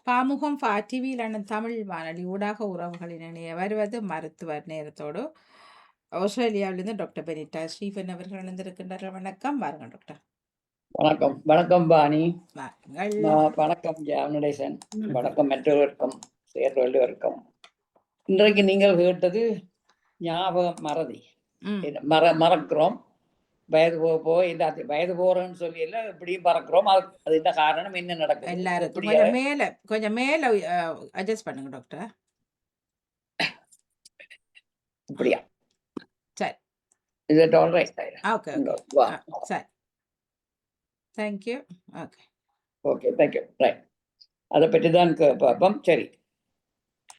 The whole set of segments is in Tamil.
பாமுகம் டிவியிலான தமிழ் வானொலி ஊடாக உறவுகளின் இணைய வருவது மருத்துவர் நேரத்தோடு ஆஸ்திரேலியாவிலிருந்து டாக்டர் பெனிட்டா ஸ்டீஃபன் அவர்கள் இணைந்திருக்கின்றார்கள். வணக்கம். வாருங்கள் டாக்டர். வணக்கம். வணக்கம் பாணி. வாருங்கள். வணக்கம் ஜானடேசன். வணக்கம் மற்றவருக்கும் சேர்வர்களுக்கும். இன்றைக்கு நீங்கள் கேட்டது ஞாபகம் மறதி. மறக்கிறோம், வயது போக எல்லாத்தையும் வயது போறோம்னு சொல்லி எல்லாம் இப்படியும் பறக்கிறோம். அது இந்த காரணம் என்ன நடக்கும் எல்லாருக்கும் கொஞ்சம் மேல அட்ஜஸ்ட் பண்ணுங்க டாக்டர். இப்படியா? சரி. Is it all right? Okay. சரி. Thank you. Okay. Okay, thank you. Right. அதை பற்றி தான் பார்ப்போம். சரி,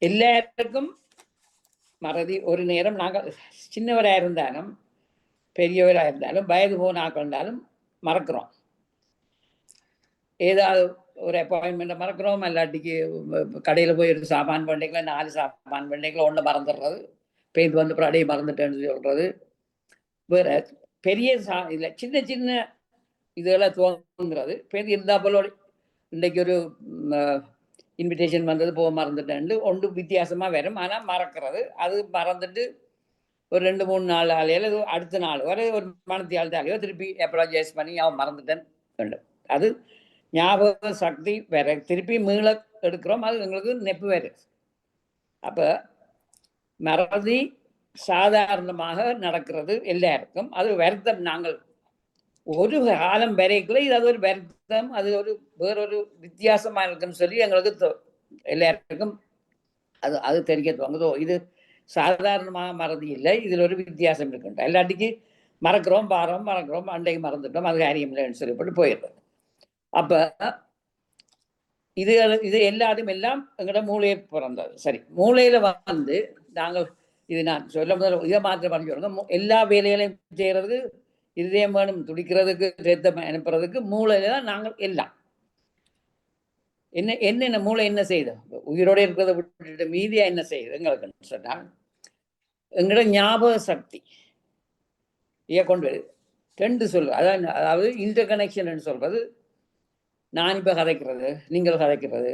எல்லாருக்கும் மறதி ஒரு நேரம். நாங்கள் சின்னவராக இருந்தாலும் பெரியவராக இருந்தாலும் வயது போனாக்கள் இருந்தாலும் மறக்கிறோம். ஏதாவது ஒரு அப்பாயின்மெண்ட்டை மறக்கிறோம், இல்லாட்டிக்கு கடையில் போய் ஒரு சாமான் பண்ணிக்கல, 4 சாமான் பண்ணிக்கல, ஒன்று மறந்துடுறது, பெய்து வந்து அடையை மறந்துட்டேன்னு சொல்கிறது. வேறு பெரிய இல்லை, சின்ன சின்ன இதெல்லாம் தோன்றுறது. பெரிய இருந்தால் போல இன்றைக்கு ஒரு இன்விடேஷன் வந்தது போக மறந்துட்டேன்னு ஒன்று வித்தியாசமாக வரும். ஆனால் மறக்கிறது, அது மறந்துட்டு ஒரு 2-3 நாள் ஆலையில அடுத்த நாள் வரை ஒரு மனத்தி ஆள்தாலையோ திருப்பி அப்ராஜைஸ் பண்ணி அவன் மறந்துட்டேன் வேண்டும். அது ஞாபக சக்தி வேற, திருப்பி மீள எடுக்கிறோம், அது எங்களுக்கு நெப்பு வேறு. அப்போ மறதி சாதாரணமாக நடக்கிறது எல்லாருக்கும். அது வருத்தம். நாங்கள் ஒரு காலம் வரைக்குள்ள இது அது ஒரு வருத்தம், அது ஒரு வேறொரு வித்தியாசமாக இருக்குன்னு சொல்லி எங்களுக்கு எல்லாருக்கும் அது அது தெரிவிக்க தோங்குதோ. இது சாதாரணமாக மறதி இல்லை, இதில் ஒரு வித்தியாசம் இருக்குன்ற. எல்லாட்டிக்கு மறக்கிறோம், மறக்கிறோம், அண்டைக்கு மறந்துட்டோம், அது காரியம் இல்லைன்னு சொல்லிப்பட்டு போயிடுறது. அப்போ இது இது எல்லாரும் எல்லாம் எங்களோட மூளையை பிறந்தது. சரி, மூளையில் வந்து நாங்கள் இது நான் சொல்ல முதல்ல இதை மாத்திரம் பண்ணி சொல்லுங்க. எல்லா வேலைகளையும் செய்கிறதுக்கு, இதயம் வேணும் துடிக்கிறதுக்கு, ரத்தம் அனுப்புறதுக்கு மூளையில தான் நாங்கள் எல்லாம். என்னென்ன மூளை என்ன செய்யுது? உயிரோட இருக்கிறத விட்டுட்டு மீதியா என்ன செய்யுது எங்களுக்கு சொன்னால், எங்களோட ஞாபக சக்தி கொண்டு வருது. 2 சொல்லுது. அதாவது இன்டர் கனெக்ஷன் சொல்றது. நான் இப்போ கதைக்கிறது, நீங்கள் கதைக்கிறது,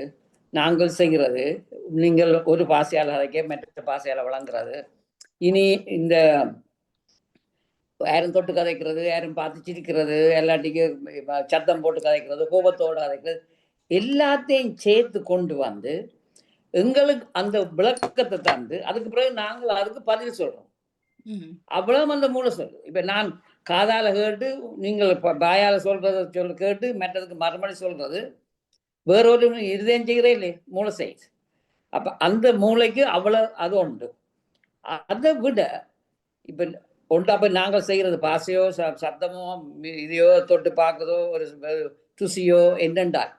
நாங்கள் செய்கிறது, நீங்கள் ஒரு பாசையால் கதைக்க மற்ற பாசையால் வழங்குறது, இனி இந்த யாரும் தொட்டு கதைக்கிறது, யாரும் பார்த்து சிரிக்கிறது, எல்லாட்டிக்கும் சத்தம் போட்டு கதைக்கிறது, கோபத்தோடு கதைக்கிறது, எல்லாத்தையும் சேர்த்து கொண்டு வந்து எங்களுக்கு அந்த விளக்கத்தை தந்து அதுக்கு பிறகு நாங்கள் அதுக்கு பதில் சொல்றோம். அவ்வளவு அந்த மூளை சொல்லுது. இப்ப நான் காதால கேட்டு நீங்கள் பாயால சொல்றத கேட்டு மற்றதுக்கு மறுமொழி சொல்றது வேறொரு இருதயம் செய்கிறே இல்லை, மூளை செய்யுது. அப்ப அந்த மூளைக்கு அவ்வளவு அது உண்டு. அதை விட இப்ப ஒன்று, அப்ப நாங்கள் செய்யறது பாசையோ சப்தமோ இதையோ தொட்டு பார்க்குதோ ஒரு துசியோ என்னென்றால்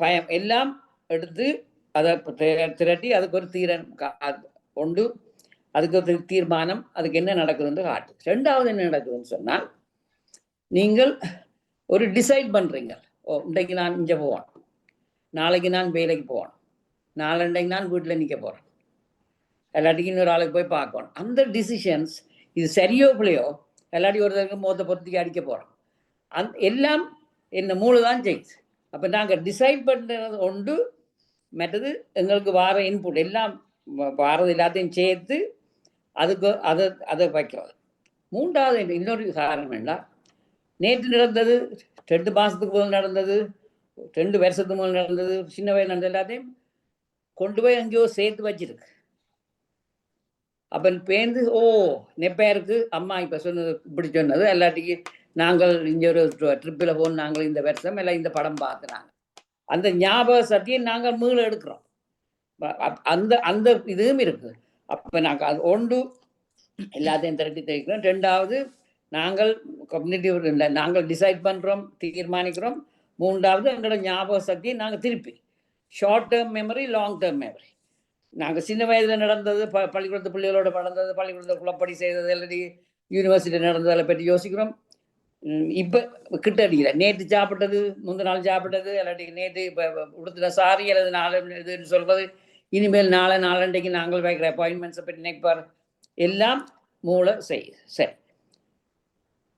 பயம் எல்லாம் எடுத்து அதை திரட்டி அதுக்கு ஒரு தீரன் உண்டு, அதுக்கு ஒரு தீர்மானம், அதுக்கு என்ன நடக்குதுன்னு காட்டு. 2வது என்ன நடக்குதுன்னு சொன்னால், நீங்கள் ஒரு டிசைட் பண்றீங்க. இன்றைக்கு நான் இங்கே போவேன், நாளைக்கு நான் வேலைக்கு போவேன், நாளண்டைக்கு நான் வீட்டில் நிற்க போறேன், எல்லாட்டிக்கும் இன்னொரு ஆளுக்கு போய் பார்க்கணும். அந்த டிசிஷன்ஸ் இது சரியோ பிள்ளையோ, எல்லாத்தையும் ஒருத்தருக்கு மோத்த பொறுத்துக்கு அடிக்க போறோம். எல்லாம் என்ன மூளை தான் செய்யுது. அப்போ நாங்கள் டிசைட் பண்ணுறது ஒன்று, மற்றது எங்களுக்கு வார இன்புட் எல்லாம் வாரது எல்லாத்தையும் சேர்த்து அதுக்கு அதை வைக்கிறது. 3வது இன்னொரு காரணம் என்ன, நேற்று நடந்தது, 2 மாதத்துக்கு முதல் நடந்தது, 2 வருஷத்துக்கு முதல் நடந்தது, சின்ன வயது நடந்தது, எல்லாத்தையும் கொண்டு போய் எங்கேயோ சேர்த்து வச்சிருக்கு. அப்போ பேருந்து நெப்பா இருக்கு, அம்மா இப்போ சொன்னது இப்படி சொன்னது, எல்லாட்டிக்கு நாங்கள் இங்கே ஒரு ட்ரிப்பில் போகணும், நாங்கள் இந்த வருஷம் எல்லாம் இந்த படம் பார்க்குறாங்க, அந்த ஞாபக சக்தியை நாங்கள் மீள எடுக்கிறோம். அந்த அந்த இதுவும் இருக்கு. அப்போ நாங்கள் அது ஒன்று எல்லாத்தையும் திரட்டி தெரிவிக்கிறோம். 2வது நாங்கள் கம்யூனிட்டி நாங்கள் டிசைட் பண்ணுறோம், தீர்மானிக்கிறோம். 3வது எங்களோட ஞாபக சக்தியை நாங்கள் திருப்பி short term memory, long term memory. நாங்கள் சின்ன வயதில் நடந்தது, பள்ளிக்கூடத்து பிள்ளைகளோட நடந்தது, பள்ளிக்கூடத்தில் குளப்படி செய்தது, இல்லாட்டி யூனிவர்சிட்டியில் நடந்ததை பற்றி யோசிக்கிறோம். இப்போ கிட்ட அடிக்கல, நேற்று சாப்பிட்டது, முந்தின நாள் சாப்பிட்டது, இல்லாட்டி நேற்று இப்போ உடுத்துன சாரி அல்லது நாளை இதுன்னு சொல்றது, இனிமேல் நாளண்டைக்கு நாங்கள் வைக்கிற அப்பாயின்மெண்ட்ஸை பற்றி நினைப்பார், எல்லாம் மூளை செய்யுது. சரி,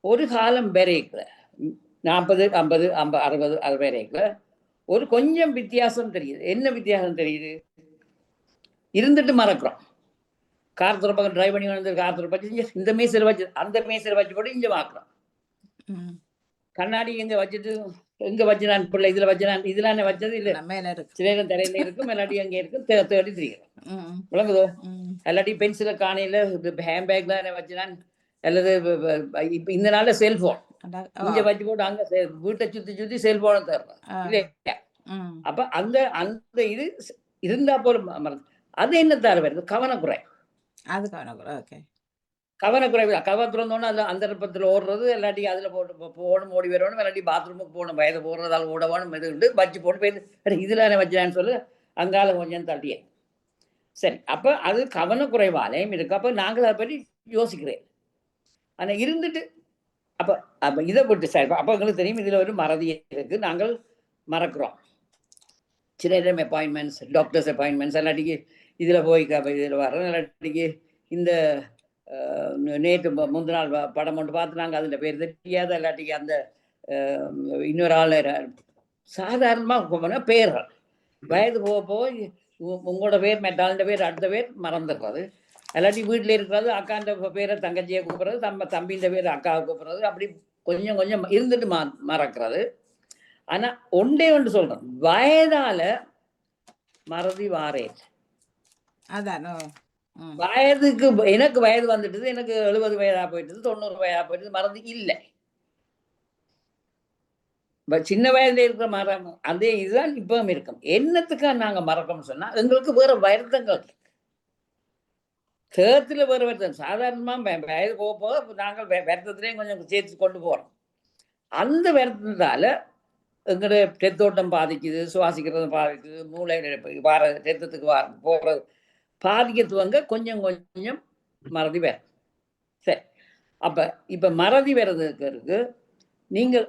ஒரு காலம் வரைக்குல 40, 50, 60 அது வரைக்குல ஒரு கொஞ்சம் வித்தியாசம் தெரியுது. என்ன வித்தியாசம் தெரியுது? இருந்துட்டு மறக்கிறோம். கார் துறப்பக்கம் டிரைவ் பண்ணி வந்து கார் துறப்பச்சு இந்த மேசையில் வச்சு அந்த மேசையில் வச்சு போட்டு இங்கே பார்க்குறோம். கண்ணாடி எங்க வச்சுட்டு எங்க வச்சு நான் பிள்ளை இதுல வச்சு நான் இதெல்லாம் வச்சது இல்லை. சில நேரம் தரையில இருக்கும், இல்லாட்டி அங்கே இருக்கும், தேடி தெரியும். விளங்குதோ? இல்லாட்டி பென்சில காணையில ஹேண்ட்பேக் தான் வச்சு நான் அல்லது இப்ப இந்த நாள்ல செல்போன் இங்க வச்சு போட்டு அங்க வீட்டை சுத்தி சுத்தி செல்போனை தர்றோம் இல்லையா? அப்ப அந்த அந்த இது இருந்தா போல அது என்ன தர வருது? கவனக்குறை. அது கவனக்குறை. ஓகே. கவனக்குறைவு. கவ திறந்தோன்னா அதில் அந்தரப்பத்தில் ஓடுறது, இல்லாட்டி அதில் போட்டு போகணும், ஓடி வரணும், இல்லாட்டி பாத்ரூமுக்கு போகணும், வயது போடுறதால ஓடவானும் இது உண்டு, வச்சு போட்டு போய் இதில் வச்சான்னு சொல்லி அங்கால கொஞ்சம் தள்ளியே. சரி, அப்போ அது கவனக்குறைவாலையும் இருக்கு. அப்போ நாங்கள் அதை பற்றி யோசிக்கிறேன். ஆனால் இருந்துட்டு அப்போ அப்போ இதை விட்டு சார் அப்போ எங்களுக்கு தெரியும் இதில் ஒரு மறதி இருக்குது, நாங்கள் மறக்கிறோம். சில நேரம் அப்பாயின்மெண்ட்ஸ், டாக்டர்ஸ் அப்பாயின்மெண்ட்ஸ், இல்லாட்டிக்கு இதில் போய் இதில் வர்றோம், இல்லாட்டிக்கு இந்த நேற்று முந்தின நாள் படம் ஒன்று பார்த்து நாங்கள் அதில் பேர் தெரியாத, இல்லாட்டிக்கு அந்த இன்னொரு ஆள் சாதாரணமாக பேர்கள் வயது போக போக உங்களோட பேர் மெட்டாளோட பேர் அடுத்த பேர் மறந்துடுறது, இல்லாட்டி வீட்டில் இருக்கிறது அக்காண்ட பேரை தங்கச்சியை கூப்பிட்றது, தம்பின்ற பேர் அக்காவை கூப்பிட்றது, அப்படி கொஞ்சம் கொஞ்சம் இருந்துட்டு மறக்கிறது. ஆனால் ஒன்றே ஒன்று சொல்கிறேன், வயதால மறதி வாரே. அதானோ வயதுக்கு எனக்கு வயது வந்துட்டுது, எனக்கு 70 வயதா போயிட்டுது, 90 வயதா போயிட்டுது, மறந்து இல்லை. சின்ன வயதுல இருக்கிற மரம் அதே இதுதான் இப்பவும் இருக்கும். என்னத்துக்கா நாங்க மறக்கணும்னு சொன்னா எங்களுக்கு வேற வருத்தங்கள் தேர்த்துல வேற வருத்தம். சாதாரணமா வயது போக போக நாங்கள் வருத்தத்திலையும் கொஞ்சம் சேர்த்து கொண்டு போறோம். அந்த வருத்தத்தால எங்களுடைய ரத்தோட்டம் பாதிக்குது, சுவாசிக்கிறது பாதிக்குது, மூளை வார ரத்தத்துக்கு போறது பாதிக்கத்துவங்க கொஞ்சம் கொஞ்சம் மறதி வேற. சரி, அப்ப இப்ப மறதி வர்றதுக்கு நீங்கள்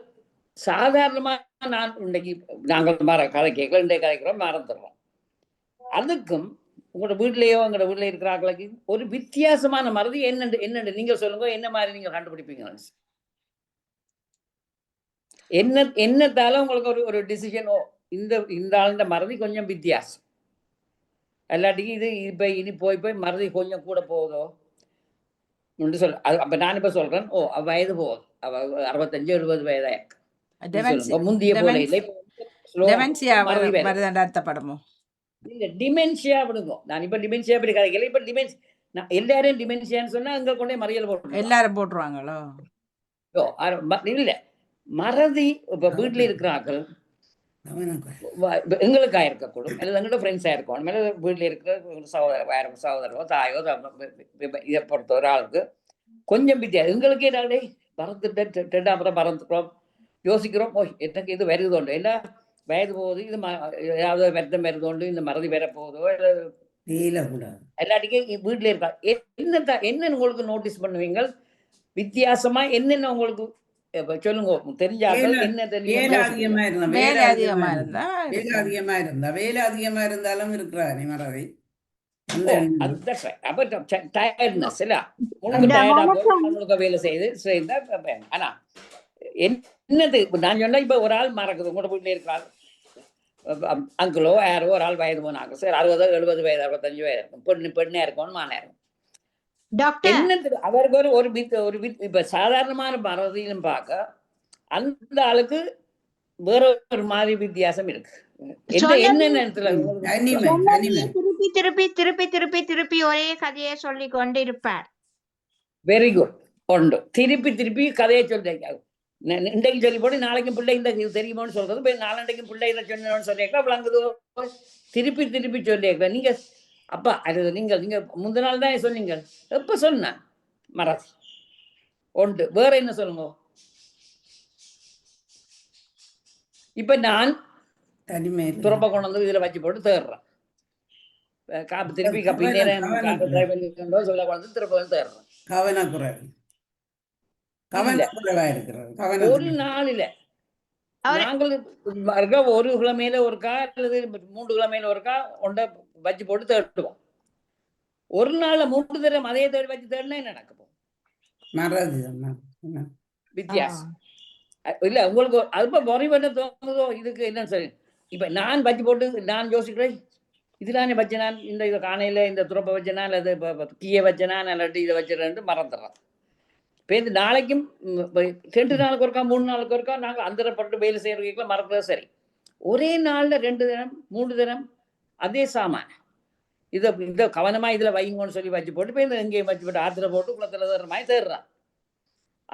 சாதாரணமா நான் இன்னைக்கு நாங்கள் கதை கேட்கல, இன்றைய கதைக்கிறோம், மறந்துடுறோம். அதுக்கும் உங்களோட வீட்லயோ உங்களோட வீட்டில் இருக்கிறாங்களுக்கு ஒரு வித்தியாசமான மறதி என்னென்று நீங்கள் சொல்லுங்க. என்ன மாதிரி நீங்க கண்டுபிடிப்பீங்க? என்னத்தால உங்களுக்கு ஒரு டிசிஷன், இந்த ஆளுந்த மறதி கொஞ்சம் வித்தியாசம், எல்லாட்டிக்கும் இது இப்ப இனி போய் மறதி கொஞ்சம் கூட போகுதோ சொல்ல. அப்ப நான் இப்ப சொல்றேன், வயது போகுது, 65 70 வயதா இருக்கு, முந்திய போல இல்லை, இல்ல டிமென்ஷியா விடுங்க. நான் இப்ப டிமென்ஷியா பற்றி கதைக்கல. இப்ப எல்லாரையும் டிமென்ஷியான்னு சொன்னா அங்க கொண்டே மறியல் போட்டு எல்லாரும் போட்டுருவாங்களோ? இல்ல, மறதி இப்ப வீட்டுல இருக்கிறார்கள் எங்களுக்கா இருக்கக்கூடும், அல்லது எங்களோட ஃப்ரெண்ட்ஸா இருக்கணும், அல்லது வீட்டில் இருக்கிற சகோதரோ தாயோ இதை பொறுத்த ஒரு ஆளுக்கு கொஞ்சம் வித்தியாசம். எங்களுக்கே நாளே மறந்துட்டு அப்புறம் மறந்துக்கிறோம், யோசிக்கிறோம், எனக்கு இது வருதோண்டு, என்ன வயது போகுது, இது ஏதாவது வருத்தம் வருதோண்டு இந்த மறதி வர போகுதோ, எல்லாட்டிக்கும் வீட்டில் இருக்கா என்னன்னு உங்களுக்கு நோட்டீஸ் பண்ணுவீங்க வித்தியாசமா? என்னென்ன உங்களுக்கு சொல்லுங்க, தெரிஞ்சாக்கள் என்ன தெரியும்? வேலை அதிகமா இருந்தாலும் இருக்கிறாரு மறதி. வேலை செய்து ஆனா என்னது நான் சொன்னா இப்ப ஒரு ஆள் மறக்குது, உங்களோட வீட்டுல இருக்கிறாள் அங்கிளோ யாரோ ஒரு ஆள் வயது போனாங்க சார், 60 70 வயது 65 வயது பெண்ணா இருக்கணும், மானா இருக்கும். என்னத்துக்கு அவருக்கு ஒரு இப்ப சாதாரணமான மறதியிலும் பார்க்க அந்த ஆளுக்கு வேற ஒரு மாதிரி வித்தியாசம் இருக்கு. என்ன நேரத்துல திருப்பி திருப்பி திருப்பி திருப்பி திருப்பி ஒரே கதையை சொல்லி கொண்டு இருப்பார். Very good. ஒன்று திருப்பி திருப்பி கதையை சொல்றீங்க. இன்றைக்கு சொல்லி போட்டு நாளைக்கும் பிள்ளை இந்த தெரியுமோன்னு சொல்றது, நாளண்டைக்கும் பிள்ளை இதை சொன்னோன்னு சொல்லியிருக்கா விளங்குதோ? திருப்பி திருப்பி சொல்லியிருக்க நீங்க. அப்பா அது நீங்க முந்தின நாள் தான் சொன்னீங்க, எப்ப சொன்ன மறதி ஒன்று. வேற என்ன சொல்லுங்க? இப்ப நான் துறப்ப கொண்டு வந்து இதுல வச்சு போட்டு தேடுறேன், திருப்பி சொல்ல கொண்டு திருப்ப தேடுறேன். ஒரு நாளில நாங்கள் ஒரு கிழமையில ஒருக்கா அல்லது 3 கிழமையில ஒருக்கா ஒன்றை வச்சு போட்டு தேடுவோம். ஒரு நாள்ல 3 தடவை அதே தேடி வச்சு தேடினா என்ன நடக்கும்? வித்தியாசம் இல்ல உங்களுக்கு அது முறை பண்ண தோணுதோ? இதுக்கு என்ன சரி இப்ப நான் வச்சு போட்டு நான் யோசிக்கிறேன், இதுதானே வச்ச நான் இந்த இதை காணையில இந்த துறப்பை வச்சனா அல்லது கீயை வச்சனா இல்லாட்டி இதை வச்சிடறேன் மறந்துடுறேன். இப்போ இந்த நாளைக்கும் 2 நாளுக்கு ஒருக்கா 3 நாளுக்கு ஒருக்கா நாங்கள் அந்தரப்பட்டு வேலை செய்யறதுக்குள்ள மறக்கிறது சரி. ஒரே நாள்ல 2 தினம் 3 தினம் அதே சாமான் இதை கவனமா இதுல வைங்கன்னு சொல்லி வச்சு போட்டு இப்போ இந்த எங்கேயும் வச்சு போட்டு ஆத்திர போட்டு குளத்துல தேடுற மாதிரி தேடுறான்.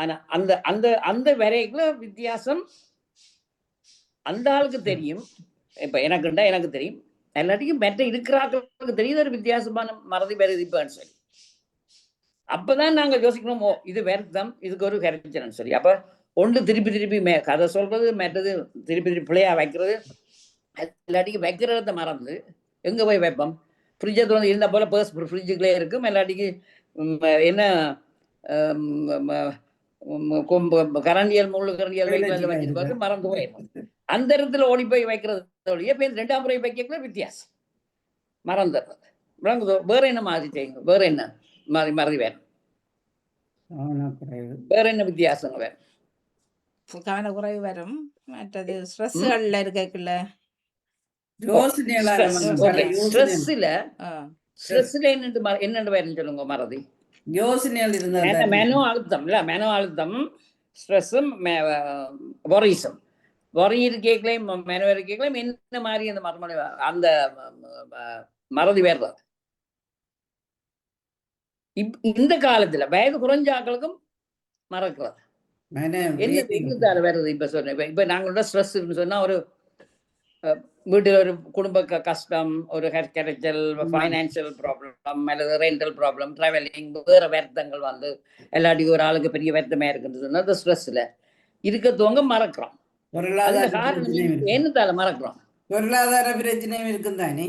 ஆனா அந்த அந்த அந்த வரைக்குள்ள வித்தியாசம் அந்த ஆளுக்கு தெரியும். இப்ப எனக்கு தெரியும், எல்லாத்தையும் மெட்ட இருக்கிறாங்களுக்கு தெரியுது ஒரு வித்தியாசமான மறதி வருதிப்பான்னு சொல்லி. அப்பதான் நாங்க யோசிக்கணும், இது வருத்தம், இதுக்கு ஒரு கரைச்சல்னு சொல்லி. அப்ப ஒன்று திருப்பி திருப்பி கதை சொல்றது, மெட்டது திருப்பி திருப்பி பிள்ளையா வைக்கிறது, எல்லாட்டிக்கும் வைக்கிறத மறந்து எங்க போய் வைப்போம்? ஃப்ரிட்ஜை திறந்து இருந்த போல பர்ஸ் ஃப்ரிட்ஜுக்குள்ளே இருக்கும். எல்லாட்டிக்கு என்ன கரண்டியல் முள்ளு கரண்டியல் வச்சிருப்பாரு, மறந்து போயிருக்கும். அந்த இடத்துல ஓடி போய் வைக்கிறது 2ஆம் முறை வைக்க வித்தியாசம் மறந்துடுறது. விளங்குதோ? வேற என்ன மாதிரி செய்யுங்க, வேற என்ன மறதி வேணும், வேற என்ன வித்தியாசங்க வேணும்? கவனக்குறைவு வரும். மற்றது ஸ்ட்ரெஸ்ஸுகள்ல இருக்கக்குள்ள ஸ்ட்ரெஸ்ல என்னென்று வேணும் சொல்லுங்க மறதி. யோசனைகள் இருந்தா மெனோ அழுத்தம் இல்ல, மெனோ அழுத்தம் ஸ்ட்ரெஸ்ஸும் வொரீஸும். வொரி இருக்கேக்களையும் மெனோ இருக்கேக்களையும் என்ன மாதிரி அந்த மறுமொழி அந்த மறதி வேறுறது. இந்த காலத்துல வயது குறைஞ்ச ஆக்களுக்கும் மறக்கிறது என்னத்தால வருது. இப்ப சொன்னேன், இப்ப நாங்களோட ஸ்ட்ரெஸ் சொன்னா ஒரு வீட்டில் ஒரு குடும்ப கஷ்டம், ஒரு கரைச்சல், ஃபைனான்சியல் ப்ராப்ளம் அல்லது ரெண்டல் ப்ராப்ளம், ட்ராவலிங், வேற வருத்தங்கள் வந்து எல்லாத்தையும் ஒரு ஆளுக்கு பெரிய வருத்தமே இருக்குன்னு சொன்னா அந்த ஸ்ட்ரெஸ்ல இருக்கத்தவங்க மறக்கிறோம். அதுல காரணம் என்னத்தால மறக்கிறோம்? பொருளாதார பிரச்சனையும் இருக்கும் தானே.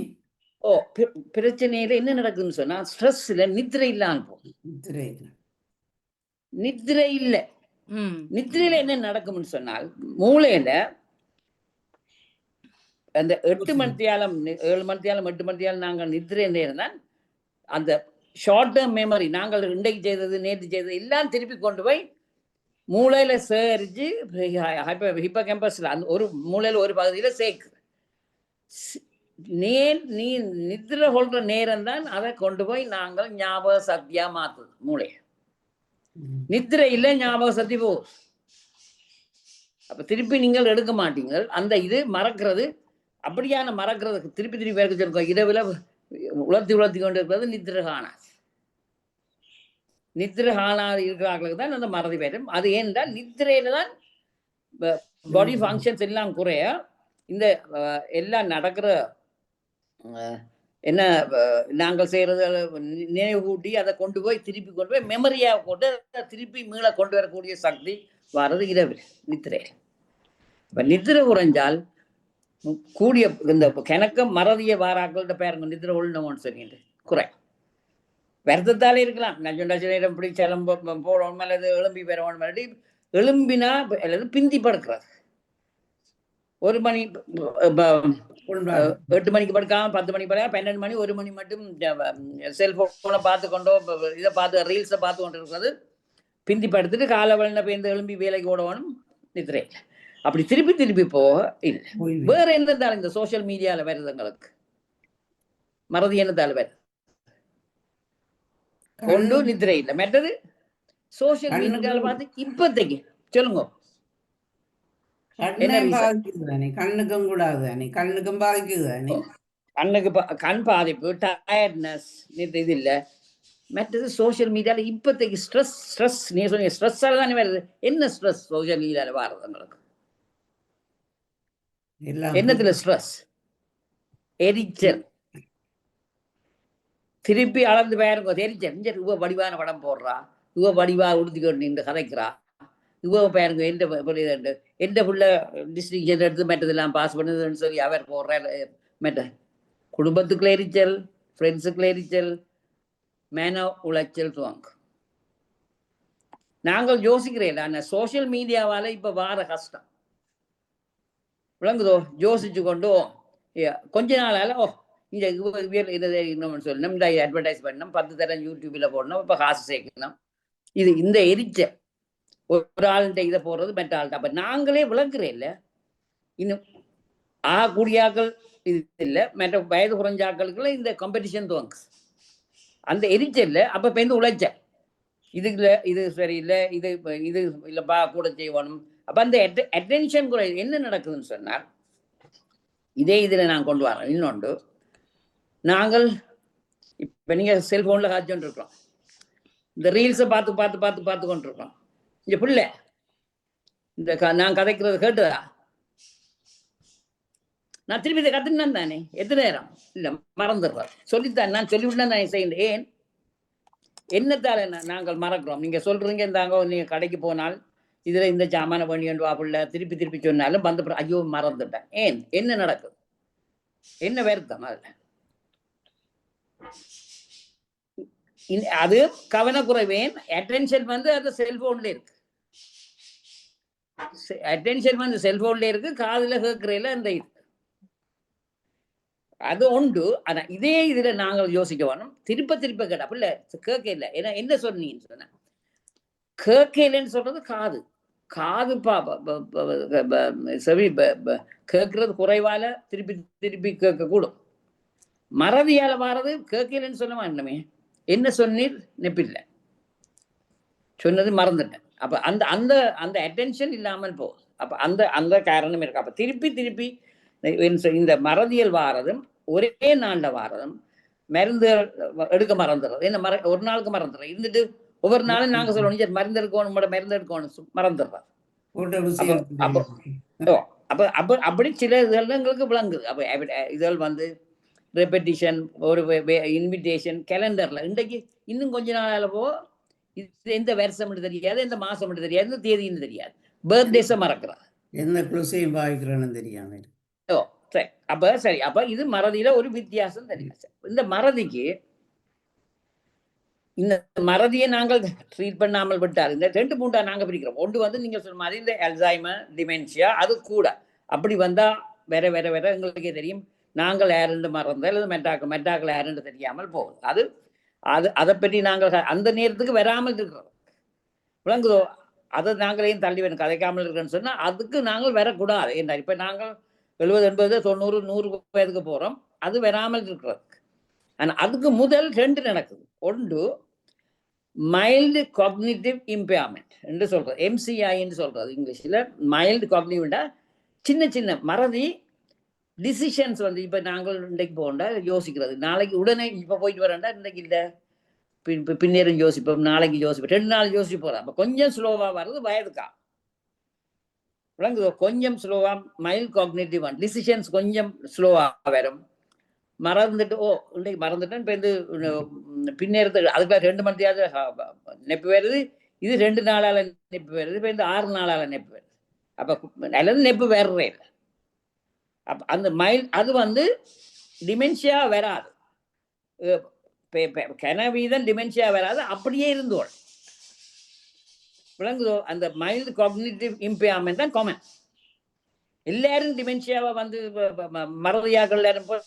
பிரச்சனையில என்ன நடக்குதுன்னு சொன்னா ஸ்ட்ரெஸ்ல நித்திரை இல்லாம நித்திரை இல்லை. நித்திரையில என்ன நடக்கும்னு சொன்னால் மூளையில அந்த 8 மணித்தியாலம் 7 மணித்தியாலம் 8 மணித்தியாலம் நாங்கள் நித்திரை இருந்தால் அந்த ஷார்ட் டேர்ம் மெமரி, நாங்கள் இன்றைக்கு செய்தது நேற்று செய்தது எல்லாம் திருப்பி கொண்டு போய் மூளையில சேரிச்சு ஹிப்போ கேம்பஸ்ல அந்த ஒரு மூளையில ஒரு பகுதியில சேர்க்கு. நீ நித்திரை கொள்ற நேரம் தான் அதை கொண்டு போய் நாங்கள் ஞாபக சக்தியா மாத்துது மூளை. நித்திரை இல்லை, ஞாபக சக்தி போ. அப்ப திருப்பி நீங்கள் எடுக்க மாட்டீங்க. அந்த இது மறக்கிறது, அப்படியான மறக்கிறதுக்கு திருப்பி திருப்பி வேர்க்க சொல்லுங்க. இரவுல உலர்த்தி கொண்டு இருக்கிறது நித்திரை காணாது. நித்திரை காணாது இருக்கிறார்களுக்கு தான் அந்த மறதி வரும். அது ஏனென்றால் நித்திரையில தான் பாடி ஃபங்க்ஷன்ஸ் எல்லாம் குறைய இந்த எல்லாம் நடக்கிற என்ன நாங்கள் செய்யறது நினைவு கூட்டி அதை கொண்டு போய் திருப்பி கொண்டு போய் மெமரியா போட்டு திருப்பி மீள கொண்டு வரக்கூடிய சக்தி வர்றது இரவில் நித்திரையில். இப்ப நித்திரை குறைஞ்சால் கூடிய இந்த கிணக்க மறதிய வாராக்கள்கிட்ட பேருங்க நித்திரை உள்னோன்னு சொல்லிட்டு குறை வருத்தத்தாலே இருக்கலாம். நான் சொன்ன நேரம் இப்படி சிலம் போடணும் அல்லது எலும்பி பெறணும், மறுபடி எலும்பினா அல்லது பிந்தி படுக்கிறது. 1 மணி 8 மணிக்கு படுக்காம 10 மணிக்கு படுக்க 12 மணி 1 மணி மட்டும் செல்போனை பார்த்து கொண்டோ இதை பார்த்து ரீல்ஸை பார்த்து கொண்டு இருக்கிறது பிந்தி படுத்துட்டு காலை வளர்ந்த பேருந்து எலும்பி வேலைக்கு ஓடணும் நித்திரை. அப்படி திருப்பி திருப்பி போக இல்லை. வேற என்னதால இந்த சோசியல் மீடியால வருதுங்களுக்கு மறதி என்னதால வருது? ஒன்று நித்திரை இல்லை, மற்றது சோசியல் மீடியால பார்த்து இப்பத்தைக்கு சொல்லுங்க கண்ணுக்கும் கூடாது, கண்ணுக்கும் பாதிக்குது. கண்ணுக்கு கண் பாதிப்பு, டயர்ட்னஸ் இது இல்லை. மற்றது சோசியல் மீடியால இப்பத்தைக்கு ஸ்ட்ரெஸ் நீங்க சொன்னீங்க, ஸ்ட்ரெஸ்ஸால தானே வருது. என்ன ஸ்ட்ரெஸ் சோசியல் மீடியால வருது உங்களுக்கு? என்னத்துல ஸ்ட்ரெஸ்? எரிச்சல். திருப்பி அளந்து வேறுங்க எரிச்சல். இவ வடிவான படம் போடுறா, இவ வடிவா உடுத்திக்கொண்டு நின்று கதைக்கிறா, இவ பேருங்க எந்த புள்ள டிஸ்ட்ரிக்ஷன் எடுத்து மற்றதெல்லாம் பாஸ் பண்ணுதுன்னு சொல்லி அவர் போடுற மெட்ட. குடும்பத்துக்குள்ள எரிச்சல், ஃப்ரெண்ட்ஸுக்குள்ள எரிச்சல், மேனோ உளைச்சல் துவங்க. நாங்கள் யோசிக்கிறேன், ஆனால் சோசியல் மீடியாவால இப்ப வார கஷ்டம் விளங்குதோ? யோசிச்சு கொண்டு கொஞ்ச நாளால இந்த இன்னும் சொல்லணும், இந்த அட்வர்டைஸ் பண்ணணும், 10 தரம் யூடியூப்ல போடணும், இப்ப காசு சேர்க்கணும். இது இந்த எரிச்சல் ஒரு ஆள்கிட்ட இதை போடுறது மற்ற ஆள்கிட்ட. அப்ப நாங்களே விளக்குறேன் இல்ல, இன்னும் ஆகக்கூடியாக்கள் இது இல்லை, மற்ற வயது குறைஞ்சாக்களுக்குள்ள இந்த காம்படிஷன் துவங்கு. அந்த எரிச்சல்ல அப்ப பேருந்து உழைச்ச இது இல்லை, இது சரியில்லை, இது இது இல்லைப்பா கூட செய்யணும். அப்ப அந்த அட்டென்ஷன் குறை என்ன நடக்குதுன்னு சொன்னால், இதே இதில் நான் கொண்டு வரேன். இன்னொன்று, நாங்கள் இப்போ நீங்கள் செல்ஃபோனில் காய்ச்சோன்னு இருக்கிறோம், இந்த ரீல்ஸை பார்த்து பார்த்து பார்த்து பார்த்து கொண்டிருக்கோம். இங்கே பிள்ளை இந்த நான் கதைக்கிறது கேட்டுதா? நான் திருப்பி இதை கற்றுனேன் தானே, எத்தனை நேரம் இல்லை மறந்துடுறேன். சொல்லித்தான் நான் சொல்லிவிட்டேன் நான் செய்யணும். ஏன் என்னத்தால நாங்கள் மறக்கிறோம்? நீங்கள் சொல்கிறீங்க, இந்தாங்க நீங்கள் கடைக்கு போனால் இதில் இந்த சாமான பண்ணிட்டு வாப்பிள்ள திருப்பி திருப்பி சொன்னாலும் வந்து ஐயோ மறந்துட்டேன். ஏன் என்ன நடக்குது? என்ன வருத்தம் அதில்? அது கவனக்குறைவேன். அட்டென்ஷன் வந்து அது செல்போன்ல இருக்கு. அட்டென்ஷன் வந்து செல்போன்ல இருக்கு, காதுல கேட்கறதுல அந்த இது அது உண்டு. ஆனா இதே இதுல நாங்கள் யோசிக்க வேணும். திருப்ப திருப்ப கேட்டா பிள்ளை கேட்க இல்லை. ஏன்னா என்ன சொன்னீங்கன்னு சொன்ன, கேட்க இல்லைன்னு சொல்றது காது. காது செவி கேட்கறது குறைவால திருப்பி திருப்பி கேட்க கூடும். மறதியால வாரது கேட்கலன்னு சொல்ல வேண்டுமே. என்ன சொன்னீர் நெப்பில்லை, சொன்னது மறந்துட்டேன். அப்ப அந்த அந்த அந்த அட்டென்ஷன் இல்லாமல் போகுது. அப்ப அந்த அந்த காரணம் இருக்கு. அப்ப திருப்பி திருப்பி இந்த மறதியல் வாரதும் ஒரே நாள்ல வாரதும் மருந்து எடுக்க மறந்துடுறது. என்ன ஒரு நாளுக்கு மறந்துடுறோம். இருந்துட்டு ஒவ்வொரு நாளும் நாங்க சொல்லணும் மருந்து எடுக்கணும், மருந்து எடுக்கணும், மறந்துடுறோம். அப்ப அப்ப அப்படி சில இதெல்லாம் எங்களுக்கு விளங்குது. அப்ப இதெல்லாம் வந்து ரெப்படிஷன், ஒரு இன்விடேஷன், கேலண்டர்ல இன்றைக்கு இன்னும் கொஞ்ச நாளால போ இது எந்த வருஷம் தெரியாது, எந்த மாசம் தெரியாது, எந்த தேதின்னு தெரியாது, பர்த்டேஸை மறக்கிறார், எந்த குளுசையும் பாவிக்கிறோன்னு தெரியாம. ஓ சரி. அப்ப சரி, அப்ப இது மறதியில ஒரு வித்தியாசம் தெரியும். இந்த மறதிக்கு இந்த மறதியை நாங்கள் ட்ரீட் பண்ணாமல் விட்டார். இந்த 2 நாங்க பிரிக்கிறோம். ஒன்று வந்து நீங்க சொன்ன மாதிரி இந்த அல்சைமர், டிமென்ஷியா, அது கூட அப்படி வந்தா வேற வேற வேற எங்களுக்கே தெரியும். நாங்கள் யாருன்னு மறந்த அல்லது மெட்டாக்கள் யாருன்னு தெரியாமல் போகுது. அது அது அதை பற்றி நாங்கள் அந்த நேரத்துக்கு வராமல் இருக்கிறோம். விளங்குதோ? அதை நாங்களையும் தள்ளி வேணும் கதைக்காமல் இருக்கிறேன்னு சொன்னா அதுக்கு நாங்கள் வரக்கூடாது. என்ன இப்ப நாங்கள் 70, 80, 90, 100 வயதுக்கு போறோம், அது வராமல் இருக்கிறது. ஆனா அதுக்கு முதல் 2 நடக்குது. ஒன்று மைல்டு காக்னிட்டிவ் இம்பேர்மெண்ட் என்று சொல்றது, MCI என்று சொல்றது இங்கிலீஷ்ல. மைல்டு காக்னிட்டிவ்னா சின்ன சின்ன மறதி டிசிஷன்ஸ் வந்து இப்ப நாங்கள் இன்றைக்கு போகண்டா யோசிக்கிறது, நாளைக்கு உடனே இப்ப போயிட்டு வரேன்டா, இன்றைக்கு இல்லை பின்னேறும் யோசிப்போம், நாளைக்கு யோசிப்போம், 2 நாள் யோசிச்சு போறோம். அப்ப கொஞ்சம் ஸ்லோவா வர்றது வயதுக்கா. விளங்குதோ? கொஞ்சம் ஸ்லோவா மைல்டு காக்னிட்டிவ் டிசிஷன்ஸ் கொஞ்சம் ஸ்லோவா வரும். மறந்துட்டு ஓ இன்றைக்கு மறந்துட்டேன், இப்போ இது பின்னேறதுக்கு அதுக்கு 2 மணியாவது நெப்பு வருது. இது 2 நாளால நெப்பு வருது, இப்போ இந்த 6 நாளால நெப்பு வருது. அப்ப அல்லது நெப்பு வேறே இல்லை. அப்ப அந்த மைல்டு அது வந்து டிமென்ஷியா வராது, கனவீதம் டிமென்ஷியா வராது, அப்படியே இருந்தோம். விளங்குதோ? அந்த மைல்டு காக்னிட்டிவ் இம்பேர்மெண்ட் தான் காமன். எல்லாரும் டிமென்ஷியாவை வந்து மறதியாக்கள் எல்லாரும் போய்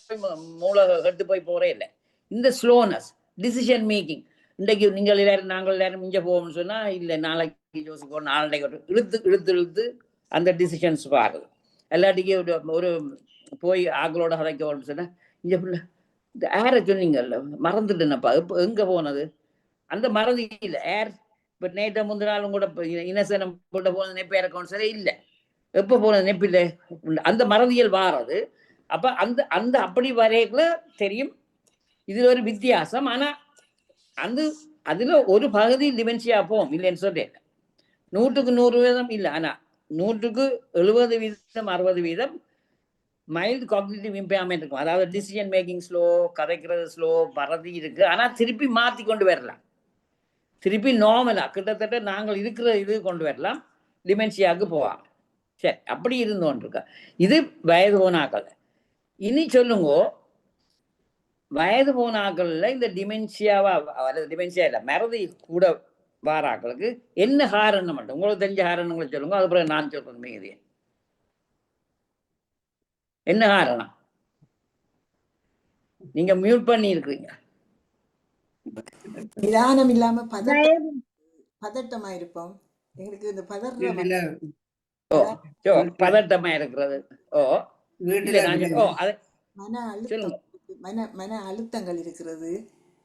மூளை கெட்டு போய் போறே இல்லை. இந்த ஸ்லோனஸ் டிசிஷன் மேக்கிங், இன்றைக்கு நீங்கள் எல்லாரும் நாங்கள் எல்லாரும் இங்கே போவோம்னு சொன்னா இல்லை நாளைக்கு யோசிப்போம், நாளைக்கு இழுத்து இழுத்து இழுத்து அந்த டிசிஷன்ஸ் பாருது. எல்லாட்டிக்கும் ஒரு போய் ஆக்களோட கதைக்கணும்னு சொன்னா இங்க பிள்ளை இந்த ஏரை சொன்னீங்கல்ல மறந்துட்டேனப்பா, இப்போ எங்க போனது அந்த மறதி இல்லை. ஏர் இப்போ நேற்று முந்தின நாளும் கூட இனசனம் போட்ட போன நெப்பு இறக்கணும் சரி இல்லை, எப்போ போன நெப்பில்லை, அந்த மறதியல் வாரது. அப்ப அந்த அந்த அப்படி வரைக்குள்ள தெரியும் இதுல ஒரு வித்தியாசம். ஆனா அந்த அதுல ஒரு பகுதி டிமென்ஷியா போகும், இல்லைன்னு சொல்றேன். 100க்கு 100% இல்லை, ஆனா 100க்கு 70%, 60% மைல்டு காக்னிட்டிவ் இம்பேர்மெண்ட் இருக்கும். அதாவது டிசிஷன் மேக்கிங் ஸ்லோ, கதைக்கிறது ஸ்லோ, மறதி இருக்கு. ஆனா திருப்பி மாத்தி கொண்டு வரலாம், திருப்பி நார்மலா கிட்டத்தட்ட நாங்கள் இருக்கிற இது கொண்டு வரலாம், டிமென்ஷியாவுக்கு போவாங்க. சரி, அப்படி இருந்தோன்றிருக்க. இது வயது போனாக்கள். இனி சொல்லுங்க, வயது போனாக்கள்ல இந்த டிமென்ஷியாவா அல்லது டிமென்ஷியா இல்லை மறதி கூட வாராக்களுக்கு என்ன காரணம் மட்டும் உங்களுக்கு தெரிஞ்ச காரணங்களை சொல்லுங்க, அதுக்கப்புறம் நான் சொல்றது மீதி. என்ன காரணம்? நீங்க மியூட் பண்ணி இருக்கிறீங்க. நிதானம் இல்லாம பதட்டமா இருப்போம். எங்களுக்கு இந்த பதட்டமா இருக்கிறது. ஓ இல்ல வீட்டுல நான் இருக்கிற ஓ அதை மன அழுத்தம் சொல்லுங்க. மன அழுத்தங்கள் இருக்கிறது.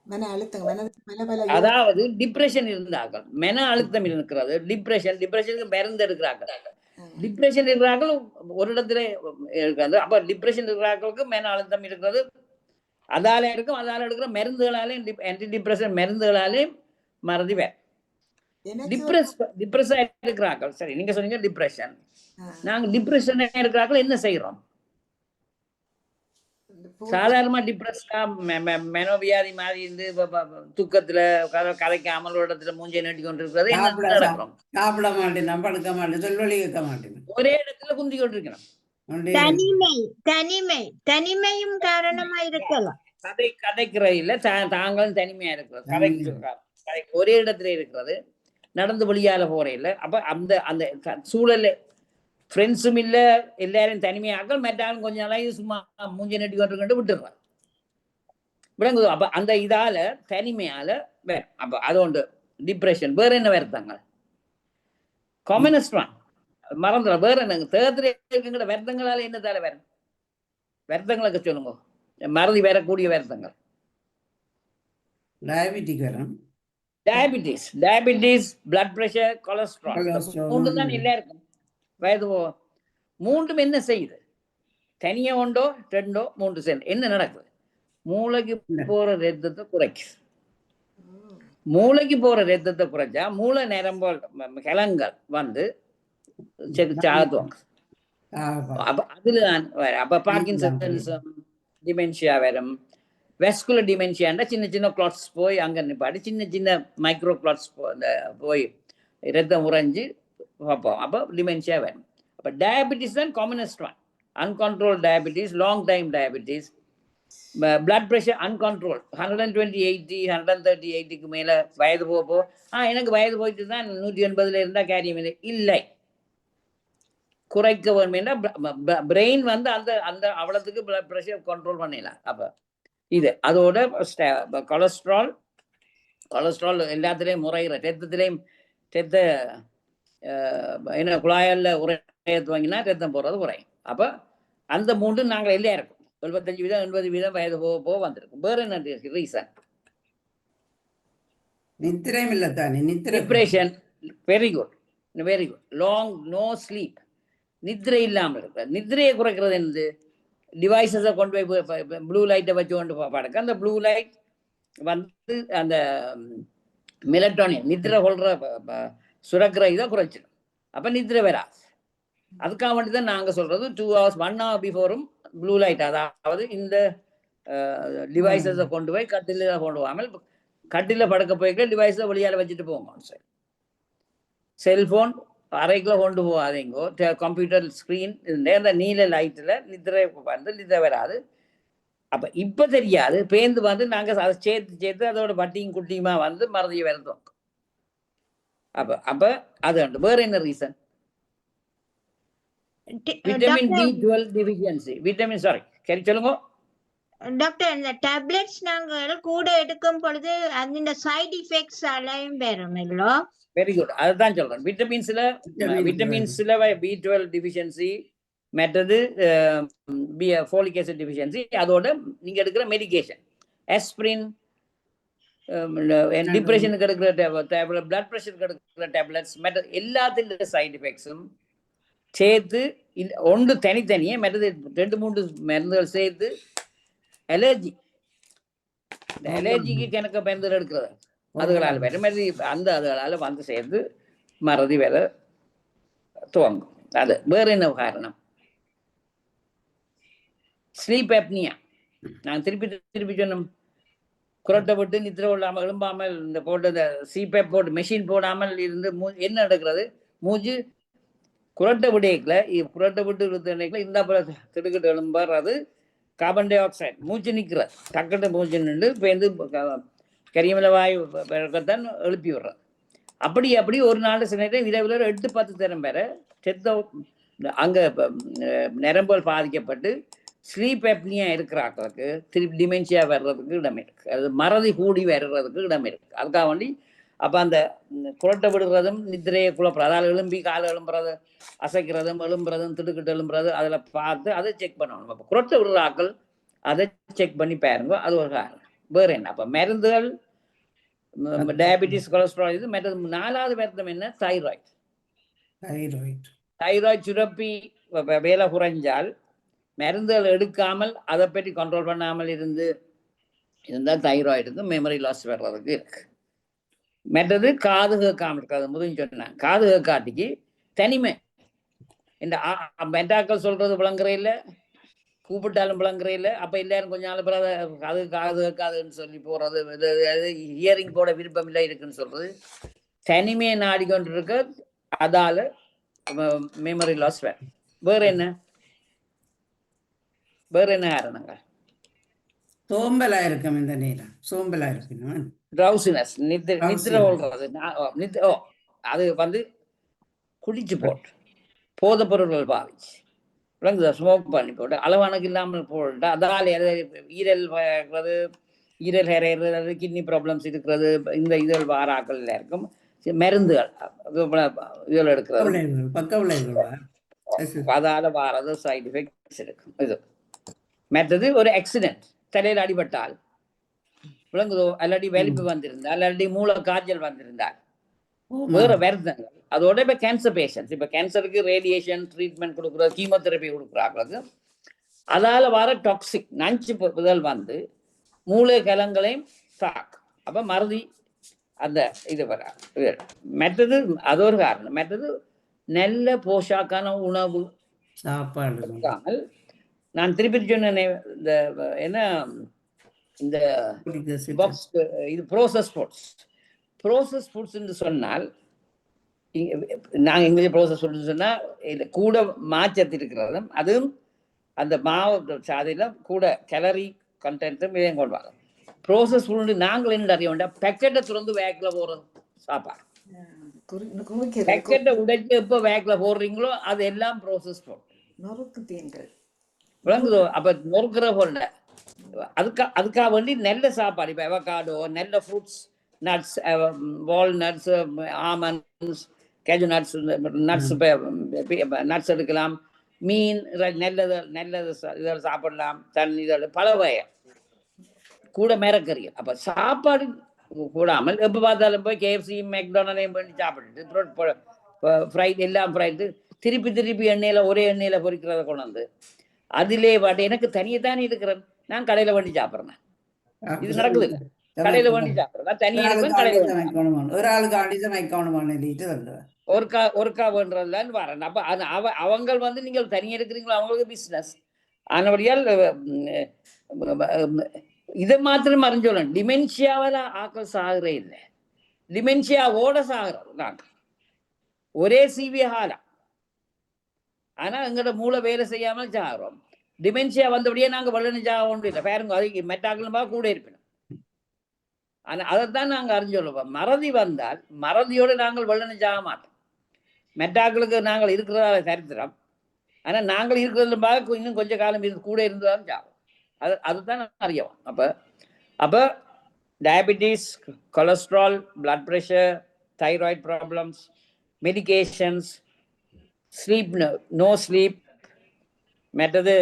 மன அழுத்தங்கள் பல பல அதாவது டிப்ரெஷன் இருந்தார்கள், மன அழுத்தம் இருக்கிறது, டிப்ரெஷனுக்கு மருந்து எடுக்கிறார்கள். டிப்ரெஷன் இருக்கிறார்கள் ஒரு இடத்துல இருக்காது. அப்ப டிப்ரெஷன் இருக்கிறார்களுக்கு மன அழுத்தம் இருக்கிறது, அதால இருக்கும். அதால எடுக்கிற மருந்துகளாலேயும் ஆன்டி டிப்ரெஷன் மருந்துகளாலேயும் மறதி வேற. எனக்கு டிப்ரெஸ் இருக்கிறார்கள். சரி, நீங்க சொன்னீங்க டிப்ரெஷன். ஆ, நாங்க டிப்ரெஷன் இருக்கிறார்கள் என்ன செய்யறோம்? சாதாரணமா டிப்ரெஸ்டா மெனோவியாதி மாதிரி இருந்து தூக்கத்துல கதைக்காமல் ஒரு இடத்துல மூஞ்சை நீட்டி கொண்டு இருக்கிறது என்ன நடக்கிறோம்? சாப்பிட மாட்டேன், படுக்க மாட்டேன், சொல்வழி கேட்க மாட்டேன். ஒரே இடத்துல குந்தி கொண்டிருக்கணும். தனிமையும் காரணமா இருக்கலாம். கதைக்கிற இல்ல, தாங்களும் தனிமையா இருக்கிறது, ஒரே இடத்துல இருக்கிறது, நடந்து வழியால போற இல்ல. அப்ப அந்த அந்த சூழல்ல ஃப்ரெண்ட்ஸும் இல்ல, எல்லாரும் தனிமையாக்கள், மற்றாலும் கொஞ்ச நாளாக சும்மா மூஞ்சி நட்டி கொண்டு விட்டுடுறாங்க. விளங்குது? அப்ப அந்த இதால தனிமையால வேற. அப்ப அது ஒன்று டிப்ரெஷன். வேற என்ன வருத்தங்கள்? கம்யூனிஸ்ட் மறந்துட. வேற என்னங்க தேர்தல் இருக்குங்கிற வருத்தங்களால என்னதால வேற வருத்தங்களுக்கு சொல்லுங்க, மறதி வரக்கூடிய வருத்தங்கள். டயபெட்டிக் வரும், டயபிட்டிஸ், பிளட் பிரஷர், கொலஸ்ட்ரால், மூன்று தான் எல்லாருக்கும் வயது. மூன்றும் என்ன செய்யுது? தனியா ஒன்றோ ரெண்டோ மூன்று சேர்ந்து என்ன நடக்குது? மூளைக்கு போற ரத்தத்தை குறைக்குது. மூளைக்கு போற ரத்தத்தை குறைச்சா மூளை நரம்பு கிளங்கள் வந்து சாதுவாங்க. அப்ப அதுலதான் அப்ப பார்க்கின்சன்ஸ் டிமென்ஷியா வரும். வெஸ்குலர் டிமென்ஷியாண்டா சின்ன சின்ன கிளாட்ஸ் போய் அங்க நிப்பாடி சின்ன சின்ன மைக்ரோ கிளாட்ஸ் போய் ரத்தம் உறைஞ்சு பார்ப்போம். அப்போ டிமென்ஷியா வரும். அப்ப டயபிட்டிஸ் தான் commonest one. அன்கண்ட்ரோல் diabetes, long time diabetes, blood pressure அன்கண்ட்ரோல் 120/80 130/80க்கு மேல வயது போக எனக்கு வயது போயிட்டு தான் 180 இருந்தா காரியம் இல்லை. குறைக்க வேணும்னா பிரெயின் வந்து அந்த அந்த அவ்வளவுக்கு பிளட் ப்ரெஷர் கண்ட்ரோல் பண்ணிடலாம். அப்ப இது அதோட கொலஸ்ட்ரால் எல்லாத்துலேயும் முறைகிற ரத்தத்திலையும் ரத்த என்ன குழாயல்ல உரைய துவங்கினா ரத்தம் போறது குறையும். அப்ப அந்த மூன்று நாங்கள் எல்லாம் இருக்கும் 75% 80% வயது போக வந்திருக்கும். வேற என்ன ரீசன்? நித்திரையும் இல்ல தானே, depression. Very good. Long no sleep, நித்திரை இல்லாமல் இருக்கிற. நித்திரையை குறைக்கிறது என்னது? டிவைசஸை கொண்டு போய் ப்ளூ லைட்டை வச்சு கொண்டு படுக்க அந்த ப்ளூ லைட் வந்து அந்த மெலட்டோனின் நித்திரை கொள்ற சுரக்கிற இதை குறைச்சிடும். அப்ப நித்திரை வராது. அதுக்காக வேண்டி தான் நாங்க சொல்றது 2 hours 1 hour பிஃபோரும் ப்ளூ லைட், அதாவது இந்த டிவைசஸை கொண்டு போய் கட்டில கொண்டு போகாமல் கட்டில படுக்க போய்க்க டிவைஸை வெளியால வச்சுட்டு போங்க. செல்போன் அறைக்குள்ள கொண்டு போகாதீங்கோ. கம்ப்யூட்டர் ஸ்கிரீன் இந்த நீல லைட்ல நித்திரை வந்து நித்திரை வராது. அப்ப இப்ப தெரியாது, பேந்து வந்து நாங்க அதை சேர்த்து அதோட வட்டியும் குட்டியுமா வந்து மறதியை வருத்தோம். அப்ப அது உண்டு. வேற என்ன ரீசன்? Vitamin B12 deficiency. சொல்லுங்க டாக்டர். இந்த டேப்லெட்ஸ் நாங்கள் கூட எடுக்கும் பொழுது அந்த சைடு எஃபெக்ட்ஸ் அலையும் பெறும் இல்லோ? Very good. அதுதான் சொல்றேன். விட்டமின்ஸ்ல B12 டிஃபிஷியன்சி, மற்றது ஃபோலிக் ஆசிட் டிஃபிஷியன்சி, அதோட நீங்க எடுக்கிற மெடிகேஷன் ஆஸ்பிரின், டிப்ரெஷனுக்கு எடுக்கிற டேப்லெட், பிளட் ப்ரெஷருக்கு எடுக்கிற டேப்லெட்ஸ், மற்ற எல்லாத்தின் சைடு எஃபெக்ட்ஸும் சேர்த்து ஒன்று தனித்தனியே, மற்றது 2-3 மருந்துகள் சேர்த்து அலர்ஜிக்கு கணக்க மருந்துகள் எடுக்கிறது அதுகளால் வேற மாதிரி அந்த அதுகளால வந்து சேர்ந்து மறதி வேற துவங்கும். அது வேற என்ன காரணம்? Sleep apnoea. நான் திருப்பி சொன்னோம், குரட்டை விட்டு நித்திரை கொள்ளாமல் எழும்பாமல் இந்த போட்டு சிபேப் போட்டு மெஷின் போடாமல் இருந்து என்ன நடக்கிறது? மூச்சு குரட்டை விடையில விட்டு இழுத்து இந்த திடுக்கிட்டு எழும்பார். அது கார்பன் டை ஆக்சைடு மூச்சு நிற்கிற டக்கட்டு மூச்சு நின்று பேருந்து கரியமலை வாயு தான் எழுப்பி விடுறது. அப்படி ஒரு நாள் சில நேரம் இரவுல 8-10 தரம் வேற செத்த அங்க நரம்புகள் பாதிக்கப்பட்டு ஸ்லீப் அப்னியா இருக்கிறாக்களுக்கு திருப்பி டிமென்ஷியா வர்றதுக்கு இடம் இருக்கு. அது மறதி கூடி வர்றதுக்கு இடம் இருக்கு. அதுக்காக வேண்டி அப்போ அந்த குரட்டை விடுறதும் நித்திரையை குழப்பம், அதாவது எலும்பி காலை எழும்புறது, அசைக்கிறதும் எழும்புறதும் திடுக்கிட்டு எழும்புறது, அதில் பார்த்து அதை செக் பண்ணணும். அப்போ குரட்டை விடுற ஆக்கள் அதை செக் பண்ணி பாருங்க, அது ஒரு காரணம். வேறு என்ன? அப்போ மருந்துகள் டயபிட்டிஸ், கொலஸ்ட்ரால், இது மற்றது 4வது மருந்தம் என்ன? தைராய்டு. தைராய்டு சுரப்பி வேலை குறைஞ்சால் மருந்துகள் எடுக்காமல் அதை பற்றி கண்ட்ரோல் பண்ணாமல் இருந்தால் தைராய்டுக்கு மெமரி லாஸ் வர்றதுக்கு இருக்கு. மற்றது காது கேட்காம இருக்காது. முதல் சொன்னாங்க காது கேட்காட்டிக்கு தனிமை. இந்த மெட்டாக்கள் சொல்றது விளங்குற இல்லை, கூப்பிட்டாலும் விளங்குற இல்லை. அப்போ எல்லாரும் கொஞ்ச நாள் பிறகு அது காது கேட்காதுன்னு சொல்லி போறது, ஹியரிங் போட விருப்பம் இல்லை இருக்குன்னு சொல்றது, தனிமையை நாடிக்கொண்டு இருக்க. அதால மெமரி லாஸ் வேறு. வேற என்ன காரணங்கள்? சோம்பலா இருக்கும் இந்த நேரம், சோம்பலா இருக்கணும். ட்ரௌசினஸ், நித்திரை ஓடுறது. அது வந்து குடிச்சு போட்டு போதை பொருட்கள் பாவிச்சு விளங்குதா, ஸ்மோக் பண்ணி போட்டு அளவானக்கு இல்லாமல் போட்டு அதால ஈரல் ஹெரையிறது, கிட்னி ப்ராப்ளம்ஸ் இருக்கிறது, இந்த இதழ் வாராக்கள் இருக்கும். மருந்துகள் இதழ் எடுக்கிறது, பக்க விளைவுகள் அதால வாரது சைடு எஃபெக்ட்ஸ் இருக்கும். இது மற்றது ஒரு ஆக்சிடென்ட், தலையில் அடிபட்டால் விளங்குதோ, அல்லாடி வெளிப்பு வந்திருந்தால், அல்லாடி மூளை காய்ச்சல் வந்திருந்தால், வேற வருத்தங்கள். அதோட இப்ப கேன்சர் பேஷன்ஸ், இப்ப கேன்சருக்கு ரேடியேஷன் ட்ரீட்மெண்ட் கொடுக்குறது, கீமோதெரப்பி கொடுக்குறாங்களுக்கு அதால வர டாக்ஸிக் நஞ்சு புதல் வந்து மூளை கலங்களையும் தாக்கும். அப்ப மருதி அந்த இது வர. மற்றது அது ஒரு காரணம். மற்றது நல்ல போஷாக்கான உணவு சாப்பாடு. நான் திருப்பி சொன்னேன், இந்த என்ன, இந்த இது ப்ரோசஸ் ஃபுட்ஸ் என்று சொன்னால், நாங்கள் எங்களுக்கு ப்ரோசஸ் ஃபுட்ஸ் சொன்னால் இது கூட மாச்சத்து இருக்கிறதும், அதுவும் அந்த மாவு சாதையில் கூட கேலரி கண்டென்ட்டும் இதையும் கொள்வாங்க. ப்ரோசஸ் ஃபுட்டு நாங்கள் என்ன அறிய வேண்டாம், பேக்கெட்டை திறந்து வேக்கில் போடுறது சாப்பாடு. பேக்கெட்டை உடைச்சு எப்போ வேக்கில் போடுறீங்களோ அது எல்லாம் ப்ரோசஸ் ஃபுட். விளங்குதோ? அப்போ நொறுக்கிற பொருள் அதுக்காக வேண்டி நல்ல சாப்பாடு, இப்போ அவகாடோ, நல்ல fruits, nuts, walnuts, almonds, gauge nuts, nuts எடுக்கலாம். மீன் நல்லது இதெல்லாம் சாப்பிடலாம். தண்ணி இதெல்லாம் பல வகை கூட மிரக்கறிகள். அப்போ சாப்பாடு கூடாமல் எப்போ பார்த்தாலும் போய் கேஎஃப்சி, மெக்டானலையும் பண்ணி சாப்பிட்டுட்டு ஃப்ரைட் எல்லாம் ஃப்ரைட்டு திருப்பி ஒரே எண்ணெயில் பொரிக்கிறத கொண்டு வந்து அதிலே பாட்டு எனக்கு தனியத்தானே இருக்கிறேன், நான் கடையில் வண்டி சாப்பிட்றேன். இது நடக்குது இல்லை, கடையில் வண்டி சாப்பிட்றேன், தனியாக இருப்பேன், கடையில் ஒரு ஆளுக்கு ஒருக்கா வேண்டதுலான்னு வரேன். அப்போ அவங்க வந்து நீங்கள் தனியாக இருக்கிறீங்களோ அவங்களுக்கு பிஸ்னஸ். ஆனபடியால் இதை மாத்திரம் அறிஞ்சோம், டிமென்ஷியாவில் ஆக்கள் சாகுறே இல்லை, டிமென்ஷியாவோட சாகுறோம் நாங்கள். ஒரே சிவி ஹாலா, ஆனா எங்களோட மூளை வேலை செய்யாமல் சாகிறோம். டிமென்ஷியா வந்தபடியே நாங்கள் வெள்ளனு சாக ஒன்றும் இல்லை. பாருங்க, அது மெட்டாக்களும் கூட இருப்பினோம். ஆனா அதைத்தான் நாங்கள் அறிஞ்சொல்லுவோம். மறதி வந்தால் மறதியோடு நாங்கள் வெள்ளனு சாக மாட்டோம். மெட்டாக்களுக்கு நாங்கள் இருக்கிறதால சரித்திரம், ஆனா நாங்கள் இருக்கிறது இன்னும் கொஞ்சம் காலம் கூட இருந்தாலும் சாகும். அதுதான் அறியவும். அப்ப diabetes, cholesterol, blood pressure, thyroid problems, medications, sleep, no sleep, மற்றது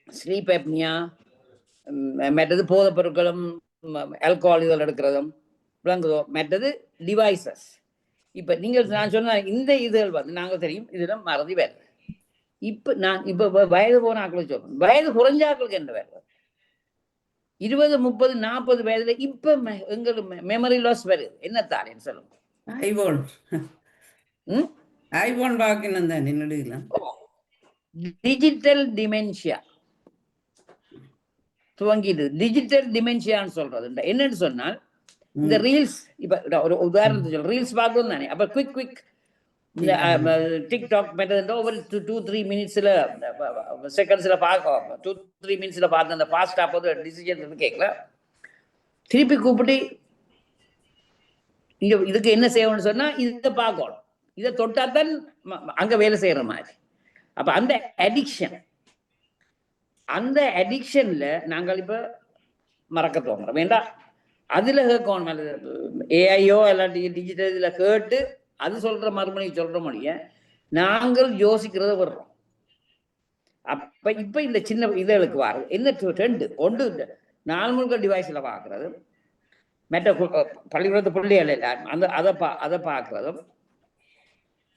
ஸ்லீப் எப்னியா, மற்றது போதைப் பொருட்களும் ஆல்கஹால் இதழ் எடுக்கிறதும் விளங்குதோ, மற்றது டிவைசஸ். இப்போ நீங்கள் நான் சொன்ன இந்த இதுகள் வந்து நாங்கள் தெரியும், இதெல்லாம் மறதி வேறு. இப்போ வயது போன ஆக்களை சொல்றேன், வயது குறைஞ்ச ஆக்களுக்கு என்ன வேறு, 20, 30, 40 வயதுல இப்போ எங்களுக்கு மெமரி லாஸ் வருது. என்ன தானேன்னு சொல்லுங்க. ஐபோன் பார்க்கணும் தான் நின்றுடலாம். டிஜிட்டல் டிமென்ஷியா துவங்கிடுது. டிஜிட்டல் டிமென்ஷியான்னு சொல்றது என்னன்னு சொன்னால், இந்த ரீல்ஸ், இப்ப ஒரு உதாரணத்துக்கு சொல்ல, ரீல்ஸ் பார்க்கணும் தானே. அப்ப குவிக் இந்த டிக்டாக் மெத்தட் ஒரு 2-3 மினிட்ஸ்ல செகண்ட்ஸ்ல பார்க்க 2-3 மினிட்ஸ்ல பார்த்து அந்த ஃபாஸ்டா போது டிசிஷன் கேட்கல, திருப்பி கூப்பிட்டு இங்க இதுக்கு என்ன செய்யணும்னு சொன்னா இதை பார்க்கணும், இதை தொட்டாத்தான் அங்க வேலை செய்யற மாதிரி. அப்ப அந்த அடிக்ஷன்ல நாங்கள் இப்ப மறக்க தோங்குறோம் வேண்டாம். அதில் கேட்கணும் அல்லது ஏஐயோ இல்லாட்டி டிஜிட்டல் இதில் கேட்டு அது சொல்கிற மறுமொழி சொல்கிற மொழியை நாங்கள் யோசிக்கிறத வர்றோம். அப்போ இப்போ இந்த சின்ன இதழுக்கு வாரு என்ன ரெண்டு ஒன்று நார்மல் டிவைஸில் பார்க்குறது, மற்ற பள்ளிக்கூடத்து பிள்ளைகள் எல்லாரும் அதை பார்க்குறதும்,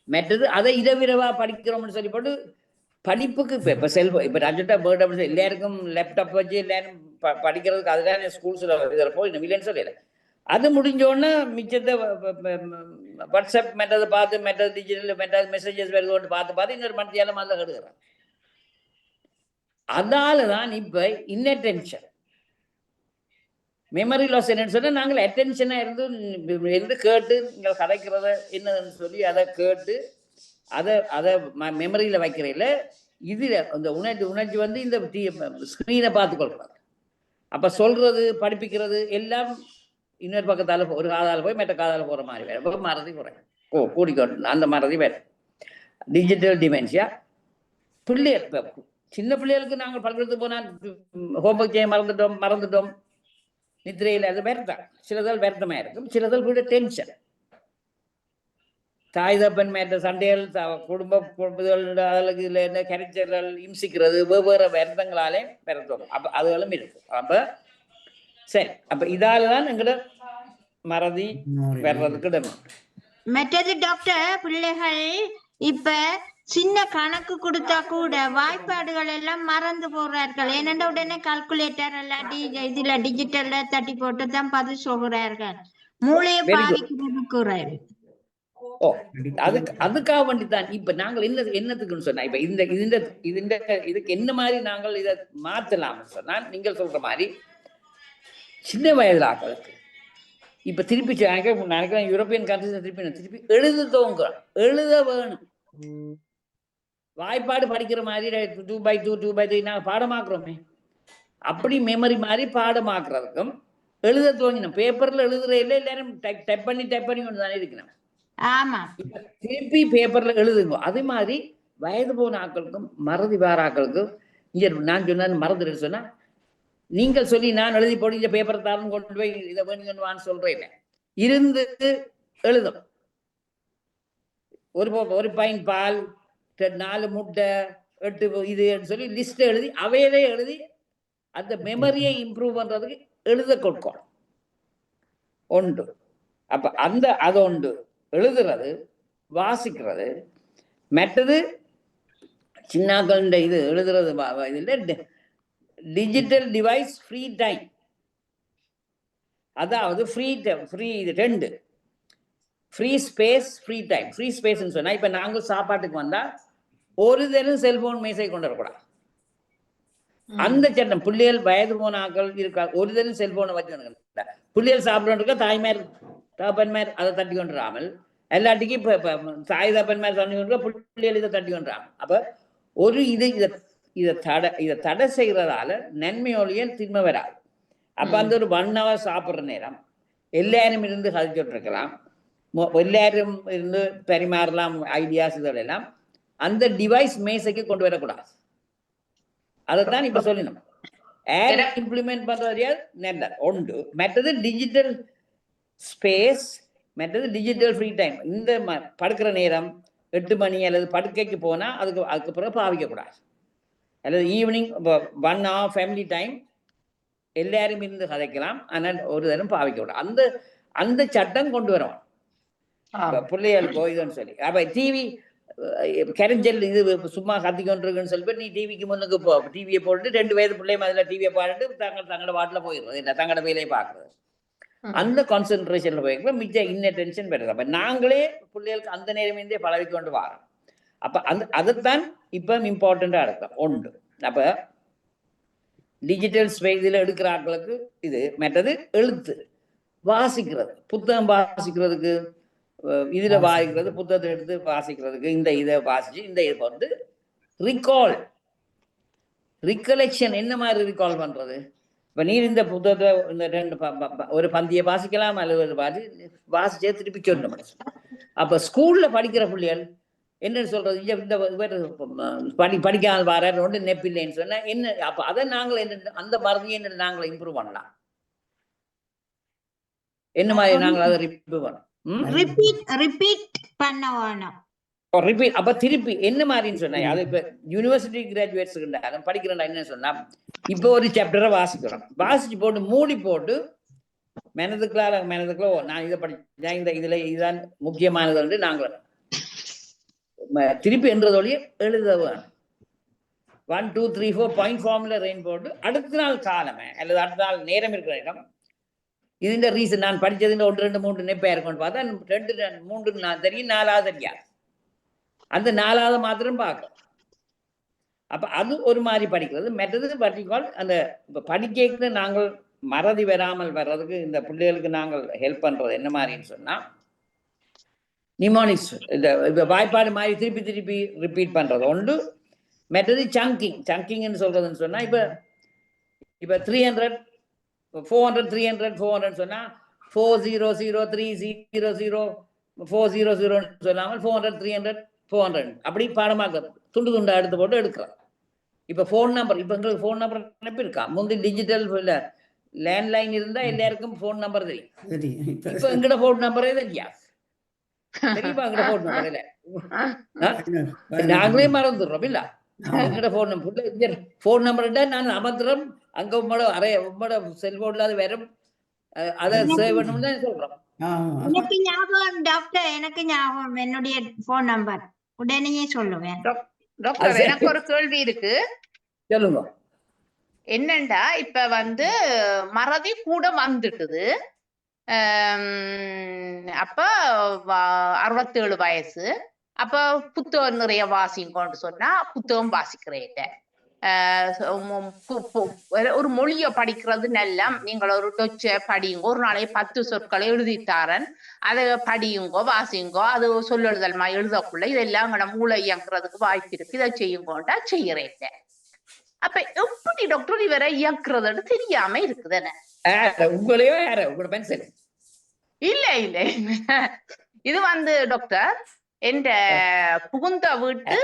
மற்றது அதை இரவிரவா படிக்கிறோம்னு சொல்லி போட்டு படிப்புக்கு இப்போ செல்ஃபோன் இப்போ ரஜெண்டா பேர்ட் எல்லாருக்கும் லேப்டாப் வச்சு எல்லாரும் படிக்கிறதுக்கு அதுதான் ஸ்கூல்ஸில் இதில் போய் இல்லைன்னு சொல்லல. அது முடிஞ்சோடனே மிச்சத்தை வாட்ஸ்அப் மெட்டதை பார்த்து மெட்டது டிஜிட்டல் மெட்டது மெசேஜஸ் வருது பார்த்து இன்னொரு மனத்தியாலும் அதில் கெடுக்கிறான். அதால தான் இப்போ இன்னட்டென்ஷன் மெமரி லாஸ் என்னன்னு சொன்னால் நாங்கள் அட்டென்ஷனாக இருந்து கேட்டு நீங்கள் கதைக்கிறத என்னதுன்னு சொல்லி அதை கேட்டு அதை மெமரியில் வைக்கிறதில்ல. இதில் அந்த உணர்ச்சி வந்து இந்த ஸ்க்ரீனை பார்த்துக்கொள்கிறாங்க. அப்போ சொல்கிறது படிப்பிக்கிறது எல்லாம் இன்னொரு பக்கத்தால் ஒரு காதால் போய் மற்ற காதால் போகிற மாதிரி வேறு மறதி குறையும் கூடிக்கொண்டு அந்த மறதி வேறு டிஜிட்டல் டிமென்ஷியா. பிள்ளைகள் சின்ன பிள்ளைகளுக்கு நாங்கள் பள்ளிக்கூடத்துக்கு போனால் ஹோம்ஒர்க் செய்ய மறந்துட்டோம் நித்திரையில் அது வருத்தம். சிலதால் வருத்தமாக இருக்கும், சிலதால் கூட டென்ஷன். தாய் தப்பன் மேற்ற சண்டைகள் குடும்பங்கள் இதில் என்ன கரைச்சல்கள் இம்சிக்கிறது வெவ்வேறு வருத்தங்களாலே வருத்தம். அப்போ அதுகளும் இருக்கு. அப்போ சரி, அப்போ இதால தான் எங்களோட மறதி வர்றதுக்கு மற்றது டாக்டர் பிள்ளைகள் இப்ப சின்ன கணக்கு கொடுத்தா கூட வாய்ப்பாடுகள் எல்லாம் மறந்து போறார்கள். ஏனென்ற உடனே கால்குலேட்டர் இல்லாட்டி இதுல டிஜிட்டல்ல தட்டி போட்டு தான் பதில் சொல்கிறார்கள். மூளையை பாதிக்கிறது குறைவு. அதுக்காக வேண்டித்தான் இப்ப நாங்கள் என்னத்துக்குன்னு சொன்னா இப்ப இதுக்கு என்ன மாதிரி நாங்கள் இதை மாத்தலாம் சொன்னா நீங்கள் சொல்ற மாதிரி சின்ன வயதுல ஆக்களுக்கு இப்ப திருப்பி நினைக்கிறேன் யூரோப்பியன் கண்ட்ரிஸ் திருப்பி எழுத வேணும். வாய்ப்பாடு படிக்கிற மாதிரி 2/2 2/3 நாங்கள் பாடமாக்குறோமே, அப்படி மெமரி மாதிரி பாடமாக்குறதுக்கும் எழுத துவங்கினோம். பேப்பர்ல எழுதுற இல்லை, எல்லாரும் டைப் பண்ணி கொண்டு தானே இருக்கணும். ஆமா, திருப்பி பேப்பர்ல எழுதுங்க. அதே மாதிரி வயது போன ஆக்களுக்கும் மறதி வார ஆக்களுக்கும் இங்க நான் சொன்ன மறந்துடுன்னு சொன்னா நீங்கள் சொல்லி நான் எழுதி போட்டு இந்த பேப்பரை தாரும் கொண்டு போய் இதை வேணுங்கன்னு சொல்றேன். இருந்து எழுதும். ஒரு பைன் பால் 4 முட்டை 8 இதுன்னு சொல்லி லிஸ்ட் எழுதி அவையிலே எழுதி அந்த மெமரியை இம்ப்ரூவ் பண்றதுக்கு எழுத கொடுக்கணும் ஒன்று. அப்ப அது ஒன்று எழுதுறது வாசிக்கிறது. மற்றது சின்னாக்கள் இது எழுதுறது இதுல டிஜிட்டல் டிவைஸ் ஃப்ரீ டைம், அதாவது ஃப்ரீ இது 2 free space free time. Free ஸ்பேஸ்ன்னு சொன்னா இப்ப நாங்கள் சாப்பாட்டுக்கு வந்தா ஒரு தினம் செல்போன் மேசை கொண்டு வரக்கூடாது. அந்த சட்டம் பிள்ளைகள் வயது போன ஆக்கள் இருக்கா ஒரு தினம் செல்போனை வச்சு பிள்ளைகள் சாப்பிட்டு தாய்மார் தகப்பன்மார் அதை தட்டி கொண்டுறாமல் எல்லாத்துக்கும் இப்ப தாய் தகப்பன்மார் தண்ணி கொண்டு பிள்ளைகள் இதை தட்டி கொண்டுறாங்க. அப்ப ஒரு இதை தடை செய்யறதால நன்மையோடைய திண்மை வராது. அப்ப அந்த ஒரு 1 hour சாப்பிட்ற நேரம் எல்லாரும் இருந்து கதைச்சுட்டு இருக்கலாம், எல்லாரும் இருந்து பரிமாறலாம் ஐடியாஸ் இதெல்லாம். அந்த டிவைஸ் மேசைக்கு கொண்டு வரக்கூடாது. அதைத்தான் இப்ப சொல்லணும். இம்ப்ளிமெண்ட் பண்றது நல்ல ஒன்று. மற்றது டிஜிட்டல் ஸ்பேஸ், மற்றது டிஜிட்டல் ஃப்ரீ டைம். இந்த படுக்கிற நேரம் 8 மணி அல்லது படுக்கைக்கு போனா அதுக்கு பிறகு பாவிக்கக்கூடாது. அல்லது ஈவினிங் 1 hour ஃபேமிலி டைம் எல்லாரும் இருந்து கதைக்கலாம், ஆனால் ஒரு தரம் பாவிக்கக்கூடாது. அந்த சட்டம் கொண்டு வரணும் பிள்ளைகளுக்கோ இதுன்னு சொல்லி. அப்ப டிவி கரைஞ்சல் இது சும்மா கத்திக்கொண்டிருக்குன்னு சொல்லி நீ டிவிக்கு முன்னுக்கு போ, டிவியை போட்டு 2 வயது பிள்ளையும் அதில் டிவியை பாடிட்டு தங்களோட வாட்டில் போயிடுறது, இல்லை தங்களோட வேலையை பார்க்குறது. அந்த கான்சென்ட்ரேஷன்ல போயிருக்க மிச்ச இன்னட்டென்ஷன் பெறுது. அப்ப நாங்களே பிள்ளைகளுக்கு அந்த நேரமே பழகிக்கொண்டு வரோம். அப்ப அதைத்தான் இப்ப இம்பார்ட்டண்டா இருக்கும் ஒன்று. அப்ப டிஜிட்டல் ஸ்பேஸில் எடுக்கிற ஆட்களுக்கு இது. மற்றது எழுத்து வாசிக்கிறது, புத்தகம் வாசிக்கிறதுக்கு இதுல வாசிக்கிறது, புத்தகத்தை எடுத்து வாசிக்கிறதுக்கு இதை வாசிச்சு இந்த இதை வந்து ரிகலெக்ஷன் என்ன மாதிரி ரிகால் பண்றது. இப்ப நீர் இந்த புத்தகத்தை இந்த 2 ஒரு பந்தியை வாசிக்கலாம் அல்லது வாசிச்சே திருப்பி சொல்லணும். அப்ப ஸ்கூல்ல படிக்கிற பிள்ளைகள் என்ன சொல்றது, இந்த படிக்காத வார ஒன்று நெப்பில்லைன்னு சொன்னா என்ன. அப்ப அதை நாங்கள் என்ன அந்த மருந்தையை நாங்கள் இம்ப்ரூவ் பண்ணலாம். என்ன மாதிரி நாங்கள் அதை ரிப்பீட் பண்ணோம். ரிப்பீட் பண்ண வேணும். ரிப்பீட் அப்ப திருப்பி என்ன மாதிரின்னு சொன்னா, அது இப்ப யூனிவர்சிட்டி கிராஜுவேட்ஸ் படிக்கிறேன் என்ன சொன்னா, இப்போ ஒரு சாப்டரை வாசிக்கிறோம், வாசிச்சு போட்டு மூடி போட்டு மெனதுக்குள்ள நான் இதை படிச்சேன், இந்த இதுல இதுதான் முக்கியமானது வந்து நாங்கள் திருப்பி என்றதோடய எழுத வேணும். 1 2 3 4 பாயிண்ட் ஃபார்ம்ல ரெயின் போட்டு அடுத்த நாள் காலமே அல்லது அடுத்த நாள் நேரம் இருக்கிற இடம் இதுன்ற ரீசன் நான் படிச்சது 1 2 3 நெப்பா இருக்கும்னு பார்த்தா 2 3 நான் தெரியும், 4வது தெரியாது. அந்த 4வது மாத்திரம் பார்க்க. அப்ப அது ஒரு மாதிரி படிக்கிறது. மற்றது பர்டிகுலர் அந்த இப்ப படிக்க நாங்கள் மறதி வராமல் வர்றதுக்கு இந்த பிள்ளைகளுக்கு நாங்கள் ஹெல்ப் பண்றது என்ன மாதிரின்னு சொன்னா, நிமோனிக்ஸ் இந்த வாய்ப்பாடு மாதிரி திருப்பி திருப்பி ரிப்பீட் பண்றது ஒன்று. மற்றது சங்கிங்னு சொல்றதுன்னு சொன்னா, இப்ப 300 400 300 400 சொன்னா 400 300 400 சொல்லாமல் 400 300 400 அப்படி பாடமாக்குறது, துண்டு துண்டா எடுத்து போட்டு எடுக்கிறோம். இப்ப போன் நம்பர், இப்ப எங்களுக்கு போன் நம்பர் நினைப்பு இருக்கா? முந்தி டிஜிட்டல் லேண்ட்லைன் இருந்தா எல்லாருக்கும் போன் நம்பர் தெரியும். இப்ப எங்கட போன் நம்பரே தெரியா, தெரியுமா? எங்கட போன் நம்பர் இல்ல, நாங்களே மறந்துடுறோம் இல்ல. எங்கட போன் நம்பர் நான் அமர்ந்துறோம், அங்க உங்களோட செல்போன்ல அது வரும், அதை சேவ் பண்ணணும்னு தான் சொல்றோம். எனக்கு ஞாபகம் டாக்டர், எனக்கு ஞாபகம் என்னுடைய போன் நம்பர் உடனே சொல்லுவேன். டாக்டர் எனக்கு ஒரு கேள்வி இருக்கு. சொல்லுங்க. என்னண்டா இப்ப வந்து மறதி கூட வந்துட்டுது. அப்ப 67 வயசு. அப்ப புத்தகம் நிறைய வாசிங்கன்னு சொன்னா புத்தகம் வாசிக்கிறேன். ஒரு மொழிய படிக்கிறது நல்லா, நீங்கள் ஒரு டொச்ச படியுங்க, ஒரு நாளைக்கு 10 சொற்களை எழுதித்தாரன், அதை படியுங்கோ வாசிங்கோ, அது சொல்லெழுதல் எழுதக்குள்ள இதெல்லாம் எங்களோட மூளை இயங்குறதுக்கு வாய்ப்பு இருக்கு, இதை செய்யுங்கோண்டா செய்யறேன். அப்ப எப்படி டாக்டர் இவரை இயக்குறதுன்னு தெரியாம இருக்குதுன்னு? உங்களையோ யார உங்களோட பென்சில் இல்ல இல்ல, இது வந்து டாக்டர் என்ற புகுந்த வீட்டு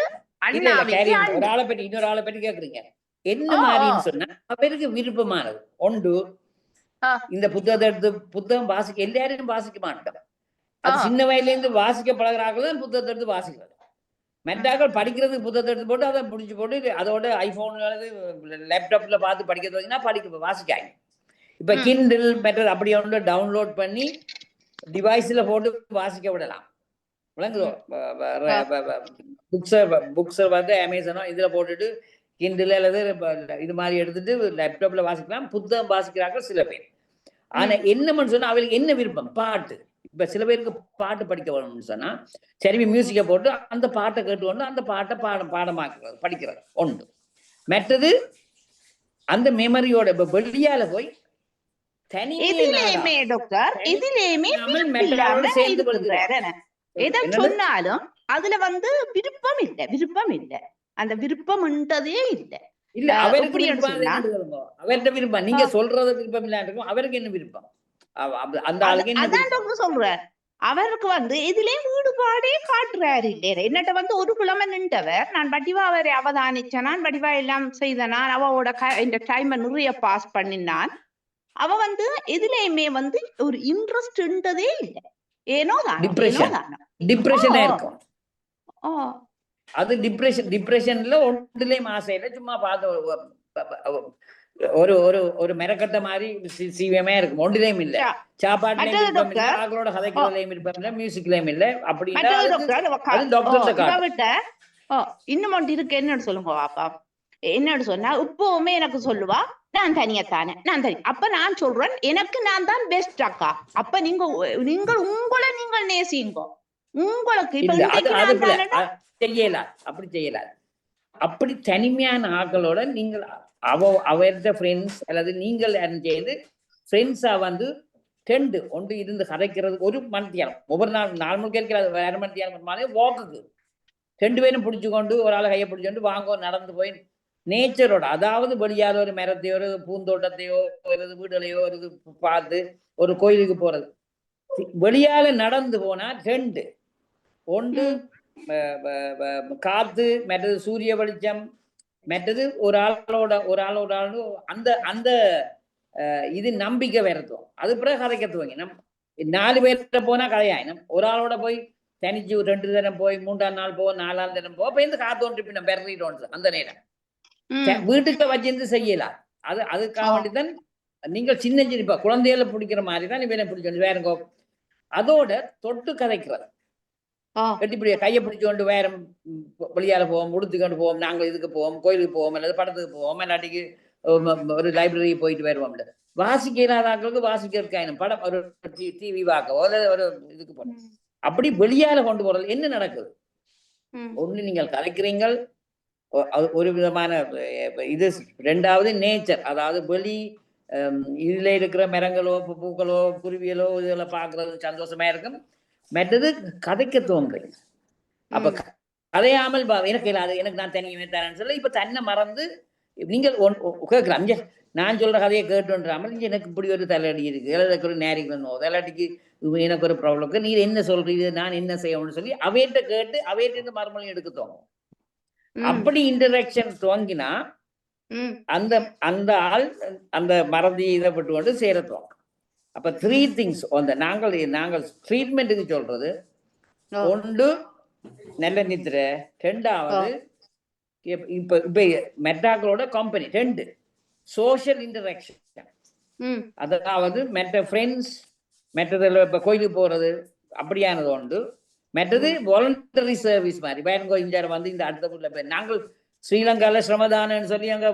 ஒரு ஆளை பற்றி இன்னொரு ஆளை பற்றி கேக்குறீங்க. என்ன மாதிரின்னு சொன்னா, அவருக்கு விருப்பமானது ஒன்று. இந்த புத்தகத்தை எடுத்து புத்தகம் வாசிக்க எல்லாரும் வாசிக்க மாட்டோம். அது சின்ன வயதுல இருந்து வாசிக்க பழகிறார்கள் தான் புத்தகத்தை எடுத்து வாசிக்கிறது. மென்டாக்கள் படிக்கிறதுக்கு புத்தகத்தை எடுத்து போட்டு அதை முடிச்சு போட்டு அதோட ஐபோன்ல லேப்டாப்ல பார்த்து படிக்கிறது வாசிக்காங்க. இப்ப கிண்டில் மெட்டர் அப்படி ஒன்று டவுன்லோட் பண்ணி டிவைஸ்ல போட்டு வாசிக்க விடலாம். புக்ஸை வந்து அமேசானோ இதுல போட்டுட்டு கிண்டில் அல்லது இது மாதிரி எடுத்துட்டு லேப்டாப்ல வாசிக்கலாம். புத்தகம் வாசிக்கிறார்கள் சில பேர். ஆனா என்னன்னு சொன்னா அவங்களுக்கு என்ன விருப்பம்? பாட்டு. இப்ப சில பேருக்கு பாட்டு படிக்க வேணும்னு சொன்னா சரி மியூசிக்கை போட்டு அந்த பாட்டை கேட்டு அந்த பாட்டை பாடமாக்குறது படிக்கிறது ஒன்று. மற்றது அந்த மெமரியோட இப்ப வெளியால போய் எதிலேயுமே டாக்டர் எதிலேயுமே எதை சொன்னாலும் அதுல வந்து விருப்பம் இல்லை, அந்த விருப்பம்ன்றதே இல்லை. இல்ல அவர்கிட்ட விருப்பம் நீங்க சொல்றது விருப்பம் இல்லாம அவருக்கு என்ன விருப்பம்? அந்த ஆளுக்கு அதான் சொல்றேன். அவருக்கு வந்து இதுலயும் ஈடுபாடே காட்டுறாரு இல்லையா? என்னட்ட வந்து ஒரு கிழமை நின்றவர், நான் வடிவா அவரை அவதானிச்சேன், நான் வடிவா எல்லாம் செய்தனான், அவளோட இந்த டைமை நிறைய பாஸ் பண்ணினான். அவ வந்து எதுலயுமே வந்து ஒரு இன்ட்ரெஸ்ட்ன்றதே இல்லை. ஏனோ டிப்ரெஷனா இருக்கும். அது டிப்ரெஷன்ல ஒன்றுலயும் ஆசையில சும்மா பார்த்து ஒரு ஒரு ஒரு மெரக்கட்ட மாதிரி சீவியமே இருக்கும். ஒன்றுலயும் இல்ல, சாப்பாட்டுலயும் விருப்பம் இல்ல, ஆக்களோட கதைக்கிறதுலயும் விருப்பம் இல்ல, மியூசிக்லயும் இல்ல. அப்படி இன்னும் ஒன்று இருக்கு. என்னன்னு சொல்லுங்க பாப்பா. என்னன்னு சொன்னா இப்பவுமே எனக்கு சொல்லுவா, நான் தனியத்தானே, நான் தனி. அப்ப நான் சொல்றேன், எனக்கு நான் தான் பெஸ்ட் அக்கா. அப்ப நீங்கள் உங்களை நீங்கள் நேசிங்க. உங்களுக்கு செய்யல, அப்படி செய்யல. அப்படி தனிமையான ஆக்களோட நீங்கள் அவர்த ஃப்ரெண்ட்ஸ் அல்லது நீங்கள் செய்து ஃப்ரெண்ட்ஸா வந்து 2 ஒன்று இருந்து கதைக்கிறதுக்கு 1 மணித்தியாலம் ஒவ்வொரு நாள் 4 மணிக்கு இருக்கிறது 1/2 மணித்தியாலம் வாக்குக்கு 2 பேரும் பிடிச்சுக்கொண்டு ஒரு ஆளை கையை பிடிச்சோண்டு வாங்க நடந்து போய் நேச்சரோட, அதாவது வெளியாத ஒரு மரத்தையோ ஒரு பூந்தோட்டத்தையோ ஒரு வீடுகளையோ ஒரு பார்த்து ஒரு கோயிலுக்கு போறது. வெளியால நடந்து போனா 2 ஒன்று காத்து, மற்றது சூரிய வெளிச்சம், மற்றது ஒரு ஆளோட அந்த அந்த இது நம்பிக்கை வரட்டும். அது பிறகு கதைக்க துவங்கி 4 பேர்கிட்ட போனா கதையாயினும். ஒரு ஆளோட போய் தனிச்சு 2 தினம் போய் 3ஆம் நாள் போ 4ஆம் தினம் போ அப்ப இந்த காத்தோன்றிப்பின பெறறிடோன்று அந்த நேரம் வீட்டுக்குள்ள வச்சிருந்து செய்யலாம். அதுக்காக வேண்டிதான் நீங்கள் சின்ன இப்ப குழந்தைகளை பிடிக்கிற மாதிரி தான் இவனை பிடிச்சோண்டு வேறங்கோ அதோட தொட்டு கதைக்கிறது. கட்டிப்பிடிய கையை பிடிச்சு கொண்டு வேற வெளியால போவோம், உடுத்துக்கொண்டு போவோம், நாங்கள் இதுக்கு போவோம், கோயிலுக்கு போவோம், அல்லது படத்துக்கு போவோம், இல்லாட்டிக்கு ஒரு லைப்ரரி போயிட்டு வருவோம். வாசிக்க இல்லாதாக்களுக்கு வாசிக்கிறதுக்கு படம் ஒரு டிவி பார்க்கவோ அல்லது ஒரு இதுக்கு போனோம். அப்படி வெளியால கொண்டு போறது என்ன நடக்குது? ஒண்ணு நீங்கள் கலைக்கிறீங்கள் ஒரு விதமான இது. 2வது நேச்சர், அதாவது வெளி இதுல இருக்கிற மரங்களோ பூக்களோ குருவியலோ இதெல்லாம் பார்க்கறது சந்தோஷமா இருக்கும். மற்றது கதைக்க தோன்றுங்க. அப்ப கதையாமல் எனக்கு இல்லாது எனக்கு நான் தனியுமே தரேன்னு சொல்ல இப்ப தன்னை மறந்து நீங்கள் கேட்கலாம். நான் சொல்ற கதையை கேட்டுன்றாமல் எனக்கு இப்படி ஒரு தலையடி இருக்கு, எனக்கு ஒரு நேரிக்கு தலையாட்டிக்கு எனக்கு ஒரு ப்ராப்ளம், நீ என்ன சொல்றீங்க, நான் என்ன செய்யணும்னு சொல்லி அவையிட்ட கேட்டு அவையிட்ட மறுமொழி எடுக்க தோணும். அப்படி இன்டராக்ஷன் துவங்கினா அந்த அந்த ஆள் அந்த மறதி இதை விட்டு கொண்டு சேரத்தோம். அப்ப 3 things நாங்கள் ட்ரீட்மெண்ட்டுக்கு சொல்றது, ஒன்று நல்ல நித்திரை, 2வது இப்ப இப்ப மெட்டாக்களோட கம்பெனி, 2 சோஷியல் இன்டராக்ஷன், அதாவது மெட்ட ஃப்ரெண்ட்ஸ், மெட்டதில் இப்ப கோயிலுக்கு போறது அப்படியானது உண்டு. மற்றது வாலண்டரி சர்வீஸ் மாதிரி வேணுங்கோ இந்தியாவில் வந்து இந்த அடுத்த பேர் நாங்கள் ஸ்ரீலங்கால சிரமதானன்னு சொல்லி அங்க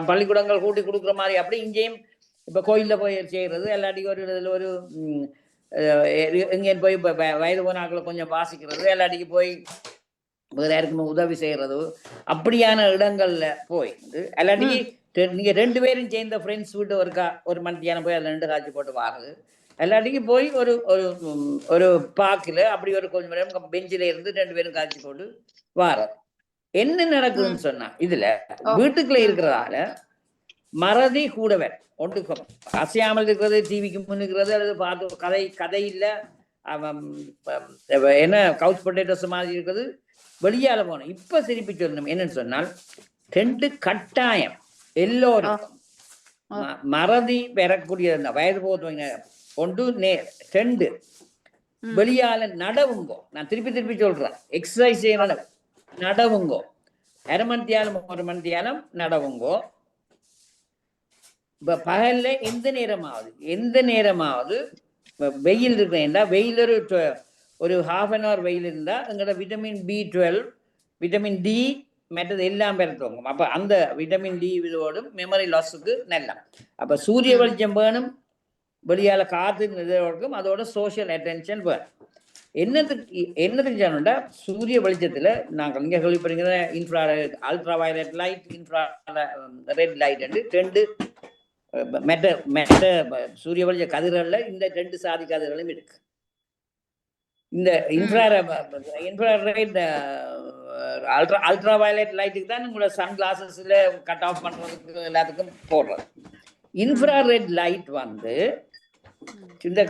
பள்ளிக்கூடங்கள் கூட்டி கொடுக்குற மாதிரி அப்படி இங்கேயும் இப்ப கோயில்ல போய் செய்யறது, எல்லாட்டிக்கும் ஒரு இதுல ஒரு எங்கேயும் போய் வயது போனாக்களை கொஞ்சம் வாசிக்கிறது, எல்லாட்டிக்கு போய் வேற யாருக்கும் உதவி செய்யறது, அப்படியான இடங்கள்ல போய் எல்லாட்டிக்கு நீங்க 2 பேரும் சேர்ந்த ஃப்ரெண்ட்ஸ் வீட்டு ஒரு மத்தியானம் போய் அதில் 2 காய்ச்சி போட்டு வாருது. எல்லாட்டிக்கும் போய் ஒரு ஒரு ஒரு பார்க்கில் அப்படி ஒரு கொஞ்சம் நேரம் பெஞ்சில இருந்து 2 பேரும் காய்ச்சி போட்டு வாரது. என்ன நடக்குதுன்னு சொன்னா இதுல வீட்டுக்குள்ள இருக்கிறதால மறதி கூடவே ஒன்று அசையாமல் இருக்கிறது, டிவிக்கு முன்னுக்கிறது, அல்லது பார்த்து கதை இல்லை என்ன கவுச் பொட்டேட்டோஸ் மாதிரி இருக்கிறது, வெளியால போனோம். இப்ப திருப்பி சொல்லணும் என்னன்னு சொன்னால் 2 கட்டாயம் எல்லோரும் மறதி பெறக்கூடிய வயது போதுவங்க. 1 2 வெளியால நடவுங்கோ. நான் திருப்பி சொல்றேன், எக்ஸசைஸ் செய்யணும், நடவுங்கோ. 1/2 மணித்தியாலம் 1 மணித்தியாலம் நடவுங்கோ. இப்ப பகல்ல எந்த நேரமாவது வெயில் இருக்குன்னா வெயில் ஒரு ½ an hour வெயில் இருந்தா எங்களோட விட்டமின் B12 விட்டமின் டி மற்றது எல்லாம் பெறத்தோங்கும். அப்ப அந்த விட்டமின் டி இதோடும் மெமரி லாஸுக்கு நல்ல. அப்ப சூரிய வெளிச்சம் வேணும், வெளியால காத்து இதோடும், அதோட சோசியல் அட்டென்ஷன் வேணும். என்னத்துக்கு சொன்னா சூரிய வெளிச்சத்துல நாங்கள் இங்க கேள்விப்படுகிற infra ultraviolet light, infrared light 2 மெட்ட சூரிய வெளிச்ச கதிர்கள்ல இந்த 2 சாதி கதிர்களும் இருக்கு. இந்த இன்ஃப்ராரெட் அல்ட்ரா வயலட் லைட்டுக்கு தான் உங்களோட சன் கிளாஸஸ்ல கட் ஆஃப் பண்றதுக்கு எல்லாத்துக்கும் போடுறது. இன்ஃப்ராரெட் லைட் வந்து இந்த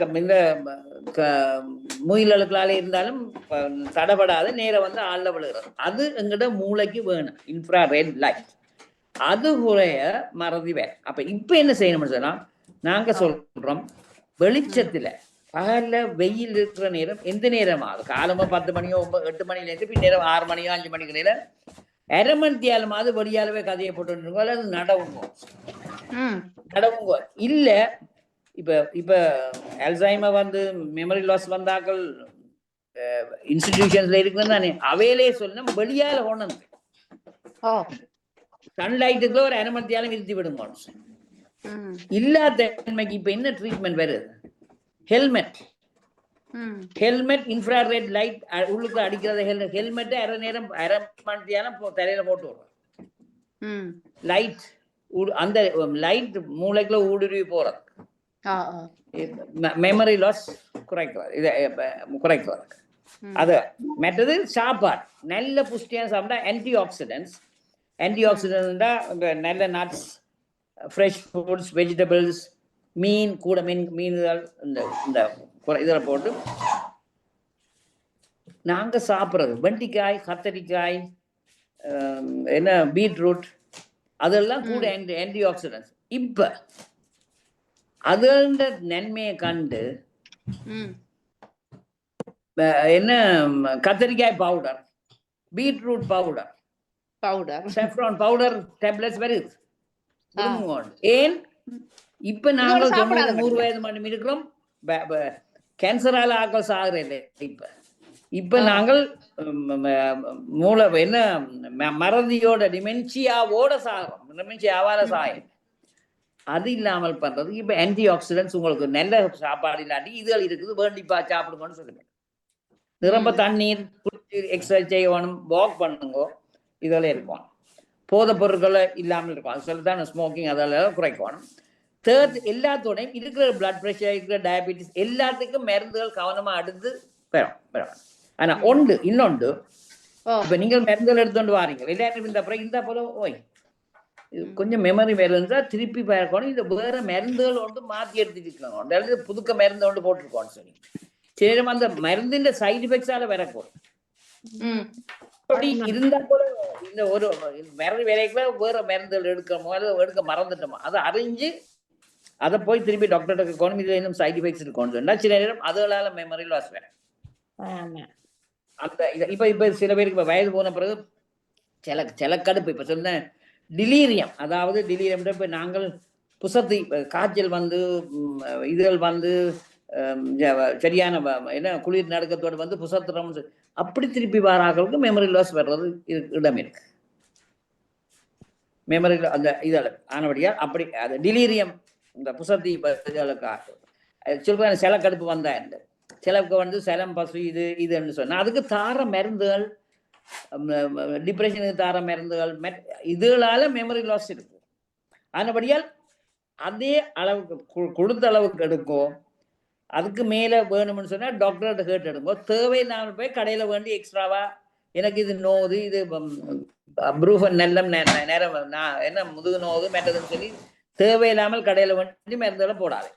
முயல்களுக்களால இருந்தாலும் தடப்படாத நேரம் வந்து ஆள்ல விழுகிறது. அது எங்கிட்ட மூளைக்கு வேணும் இன்ஃப்ராரெட் லைட். அது குறைய மறதி வேற. அப்ப இப்ப என்ன செய்யணும்னு சொன்னா நாங்க சொல்றோம், வெளிச்சத்துல பகல்ல வெயில் இருக்கிற நேரம் எந்த நேரமாவது காலமா 10 மணியோ 8 மணில இருந்து பின்னேரம் 6 மணியோ 5 மணிக்கு நேரம் 1/2 மணித்தியாலமாவது வெளியாலவே கதையை போட்டு அல்லது நடவுங்கோ. இல்ல இப்ப அல்சைமர் வந்து மெமரி லாஸ் வந்தாக்கள் இன்ஸ்டிடியூஷன்ஸ்ல இருக்குன்னு தானே அவையிலே சொன்ன வெளியால ஒண்ணு சன்லைட்டுக்குள்ள ஒரு 1/2 மணித்தியாலம் இருத்தி விடுங்க. இல்லாத தன்மைக்கு இப்ப என்ன ட்ரீட்மெண்ட் வருது? ஹெல்மெட் இன்ஃப்ராரெட் லைட் உள்ளுக்கு அடிக்கிறத ஹெல்மெட்டை 1/2 மணித்தியாலம் தலையில போட்டு விடுறோம். லைட் அந்த லைட் மூளைக்குள்ள ஊடுருவி போறது மெமரி லாஸ் குறைக்கிறது. அது மற்றது சாப்பாடு நல்ல புஷ்டியான சாப்பிட்டா ஆன்டி ஆக்சிடென்டா நல்ல நட்ஸ், ஃப்ரெஷ் ஃபுட்ஸ், வெஜிடபிள்ஸ், மீன் மீன்கள் இந்த இதில் போட்டு நாங்க சாப்பிட்றது வெண்டைக்காய், கத்தரிக்காய், என்ன பீட்ரூட், அதெல்லாம் கூட ஆன்டி ஆக்சிடென்ட்ஸ். இப்ப அதோட நன்மையை கண்டு ம் என்ன கத்திரிக்காய் powder, beetroot powder, powder saffron powder tablets வருது. ஏன் இப்ப நாங்கள் 90-100 வயது மட்டும் இருக்கிறோம். கேன்சரால ஆக்கள் சாகுற இல்லை. இப்ப நாங்கள் மூளை என்ன மறதியோட டிமென்ஷியாவோட சாகிறோம். டிமென்ஷியாவால சாயம் அது இல்லாமல் பண்றதுக்கு இப்ப ஆன்டி ஆக்சிடென்ட்ஸ் உங்களுக்கு நல்ல சாப்பாடு இல்லாட்டி இதுகள் இருக்குது, வேண்டிப்பா சாப்பிடுங்கன்னு சொல்லுங்க. நிரம்ப தண்ணீர் குடிச்சு எக்ஸசைஸ் செய்யணும், வாக் பண்ணுங்க, இதெல்லாம் இருக்கும். போதை பொருட்களை இல்லாமல் இருக்கும். அது சொல்லிதான் ஸ்மோக்கிங் அதெல்லாம் குறைக்கணும். தேர்ட், எல்லாத்தோடையும் இருக்கிற பிளட் ப்ரெஷர், இருக்கிற டயபிட்டிஸ் எல்லாத்துக்கும் மருந்துகள் கவனமா எடுத்து பெறும். ஆனா இன்னொன்று இப்ப நீங்கள் மருந்துகள் எடுத்துட்டு வாரீங்க, எல்லாரும் இந்த போல ஓய் கொஞ்சம் மெமரி வேறுந்தா திருப்பி பார்க்கணும். இந்த வேற மருந்துகள் ஒன்று மாற்றி எடுத்துட்டு புதுக்க மருந்து ஒன்று போட்டிருக்கோன்னு சொல்லி சரி அந்த மருந்தின் சைடு எஃபெக்ட்ஸால வரக்கூடும். அப்படி இருந்தா கூட இந்த ஒரு மருந்து வேலைக்குள்ள வேற மருந்துகள் எடுக்க மறந்துட்டோமா அதை அறிஞ்சு அதை போய் திருப்பி டாக்டர்கிட்ட இருக்கணும். இதுல இன்னும் சைடு எஃபெக்ட்ஸ் இருக்கும்னு சொன்னா சில நேரம் அதனால மெமரி லாஸ் வேற. அந்த இப்ப சில பேருக்கு இப்ப வயது போன பிறகு சில கடுப்பு இப்ப சொன்ன டிலீரியம், அதாவது டிலீரியம் இப்ப நாங்கள் புசத்தி காய்ச்சல் வந்து இதுகள் வந்து சரியான என்ன குளிர் நடுக்கத்தோடு வந்து புசத்துறோம் அப்படி திருப்பி வராங்களுக்கு மெமரி லாஸ் வர்றது இடம் இருக்கு. மெமரி அந்த இதில் ஆனபடியால் அப்படி அது டிலீரியம் இந்த புசத்தி சொல்ற சில கடுப்பு வந்தா இந்த சிலவுக்கு வந்து சிலம் பசு இதுன்னு சொன்னா அதுக்கு தார மருந்துகள், டிப்ரெஷனுக்கு தார மருந்துகள் இதுகளால மெமரி லாஸ் இருக்கு. ஆனபடியால் அதே அளவுக்கு கொடுத்த அளவுக்கு எடுக்கும். அதுக்கு மேல வேணும்னு சொன்னா டாக்டர்கிட்ட கேட்டு எடுக்கும். தேவையில்லாமல் போய் கடையில வேண்டி எக்ஸ்ட்ராவா எனக்கு இது நோவுது, இது ப்ரூஃபன் நெல்லம் நேரம் நான் என்ன முதுகு நோவுது மெட்டதுன்னு சொல்லி தேவையில்லாமல் கடையில வேண்டி மருந்துகளை போடாது.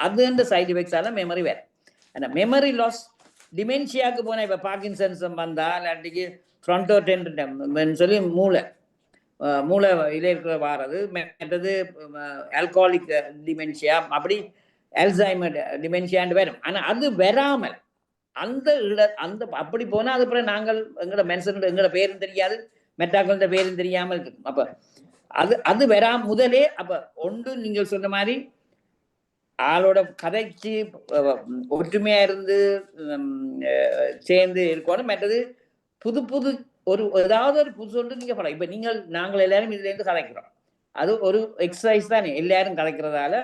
அது இந்த சைடு எஃபெக்ட்ஸால மெமரி வேற. ஆனால் மெமரி லாஸ் டிமென்ஷியாவுக்கு போனால் இப்போ பார்க்கின்சன்ஸ் வந்தா இல்லாட்டிக்கு ஃப்ரண்டோடென்ட் சொல்லி மூளை இதில் இருக்கிற வாரது, மற்றது ஆல்கஹாலிக் டிமென்ஷியா, அப்படி அல்சைமர் டிமென்ஷியான்னு வரும். ஆனால் அது வராமல் அந்த அப்படி போனால் அது அப்புறம் நாங்கள் எங்களோட மனுஷன் எங்களோட பேரும் தெரியாது, மெட்டாக்களோட பேரும் தெரியாமல் இருக்கு. அப்போ அது வராம முதலே அப்போ ஒன்று நீங்கள் சொன்ன மாதிரி ஆளோட கதைக்கு ஒற்றுமையா இருந்து சேர்ந்து இருக்கணும். மற்றது புது ஏதாவது ஒரு புது ஒன்று நீங்க பழம். இப்ப நாங்கள் எல்லாரும் இதுல இருந்து கலைக்கிறோம், அது ஒரு எக்ஸசைஸ் தானே, எல்லாரும் கலைக்கிறதால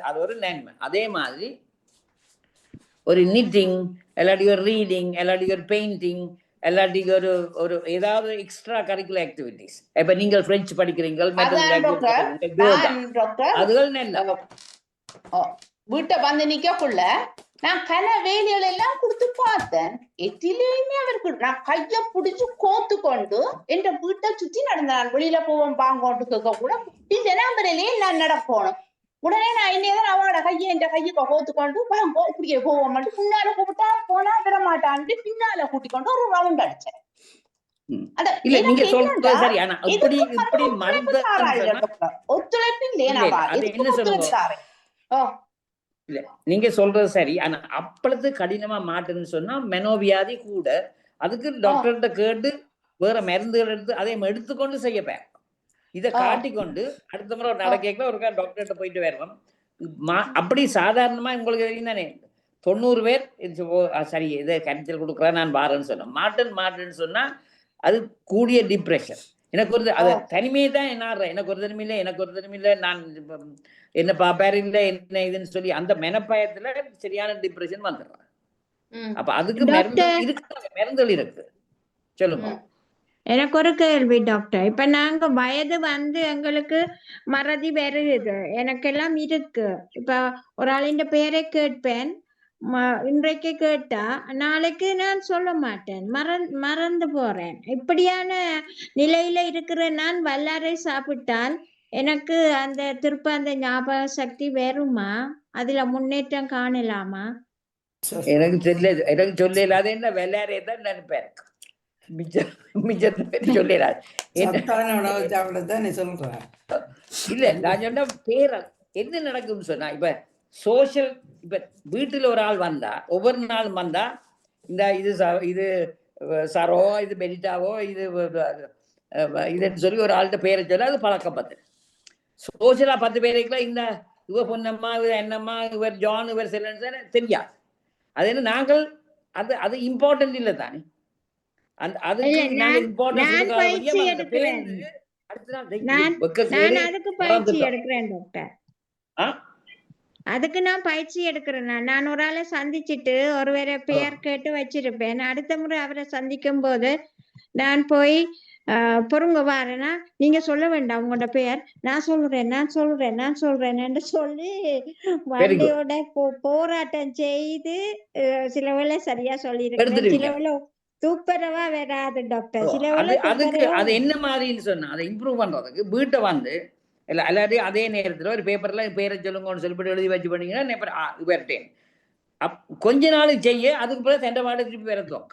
அது ஒரு நன்மை. அதே மாதிரி ஒரு நிட்டிங் இல்லாட்டி ஒரு ரீடிங் இல்லாட்டி ஒரு பெயிண்டிங் இல்லாட்டி ஒரு ஏதாவது எக்ஸ்ட்ரா கரிக்குலர் ஆக்டிவிட்டிஸ். இப்ப நீங்கள் பிரெஞ்சு படிக்கிறீங்க, அதுகள் நல்ல வீட்டை வந்து நிக்கக்குள்ள நான் கன வேலைகள் எல்லாம் கொடுத்து பார்த்தேன். எத்திலையுமே அவருக்கு நான் கைய பிடிச்சு கோத்து கொண்டு என் வீட்டை சுத்தி நடந்தேன். வெளியில போவோம் வாங்கோட்டு கேட்க கூட ஜனாம்பரையிலேயே நான் நடக்கணும். உடனே நான் என்னதான் அவனோட கையை என் கையை கோத்து கொண்டு வாங்கோ இப்படியே போவோம் மட்டும் முன்னால கூப்பிட்டா போனா விட மாட்டான்ட்டு பின்னால கூட்டி கொண்டு ஒரு ரவுண்ட் அடிச்சேன். ஒத்துழைப்பு இல்லையா? இல்ல நீங்க சொல்றது சரி. ஆனா அப்பளத்து கடினமா மாட்டுன்னு சொன்னா மெனோவியாதி கூட அதுக்கு டாக்டர்கிட்ட கேட்டு வேற மருந்துகள் எடுத்துக்கொண்டு செய்யப்பேன். இதை காட்டிக்கொண்டு அடுத்த முறை நடக்க ஒரு டாக்டர்கிட்ட போயிட்டு வரணும். அப்படி சாதாரணமா உங்களுக்கு தானே 90 பேர் சரி இதை கருத்தில் கொடுக்குறா நான் வாரேன்னு சொன்னேன். மாட்டேன்னு சொன்னா அது கூடிய டிப்ரெஷன். எனக்கு ஒரு அது தனிமையை தான் எனக்கு ஒரு தனிமையில நான் என்ன பாப்பாரு இல்லை என்ன இதுன்னு சொல்லி அந்த மெனப்பயத்துல சரியான டிப்ரெஷன் வந்துடுறான். அப்ப அதுக்கு மருந்துகள் இருக்கு. சொல்லுங்க. எனக்கு ஒரு கேள்வி டாக்டர். இப்ப நாங்க வயது வந்து எங்களுக்கு மறதி வருது, எனக்கெல்லாம் இருக்கு. இப்ப ஒரு ஆளின் பேரை கேட்பேன், இன்றைக்கு கேட்டா நாளைக்கு நான் சொல்ல மாட்டேன், மறந்து போறேன். இப்படியான நிலையில இருக்கிற நான் வல்லாரை சாப்பிட்டால் எனக்கு திருப்ப அந்த ஞாபக சக்தி வருமா? அதுல முன்னேற்றம் காணலாமா? எனக்கு சொல்லல. அது என்ன வெள்ளாரே தான் நினைப்பேன், சொல்லலாது. இல்ல நான் சொன்ன பேர என்ன நடக்கும்னு சொன்னா இப்ப சோஷியல் இப்ப வீட்டில் ஒரு ஆள் வந்தா ஒவ்வொரு நாளும் வந்தா இந்த இது சரோ இது பெனிட்டாவோ இதுன்னு சொல்லி ஒரு ஆள்கிட்ட பேரை சொல்ல அது பழக்கப்பட்டு சோசியலா 10 பேருக்குள்ள இந்த இவர் பொன்னம்மா இவர் என்னம்மா இவர் ஜான் இவர் செல்லன் தெரியாது. அது என்ன நாங்கள் அது இம்பார்ட்டன்ட் இல்லை தானே. அதுக்கு நாங்கள் இம்பார்ட்டன்ஸ் அதுக்கு பயிற்சி எடுக்கிறேன் டாக்டர். அதுக்கு நான் பயிற்சி எடுக்கிறேன். நான் ஒரு ஆளை சந்திச்சுட்டு ஒருவரை பெயர் கேட்டு வச்சிருப்பேன். அடுத்த முறை அவரை சந்திக்கும் போது நான் போய் பொறுங்க வாரேன்னா நீங்க சொல்ல வேண்டாம் உங்களோட பெயர், நான் சொல்றேன்னு சொல்லி வண்டியோட போராட்டம் செய்து சில வேளை சரியா சொல்லியிருக்கேன், சில வேளை சூப்பரவா வராது டாக்டர். சில வேளை அது என்ன மாதிரின்னு சொன்னா அதை இம்ப்ரூவ் பண்றதுக்கு வீட்டை வந்து எல்லாத்தையும் அதே நேரத்தில் ஒரு பேப்பர்ல பேரை சொல்லுங்கன்னு சொல்லிட்டு எழுதி வச்சு பண்ணீங்கன்னா கொஞ்ச நாள் செய்ய அதுக்கு பிறகு சென்ற வாட திருப்பி வரதும்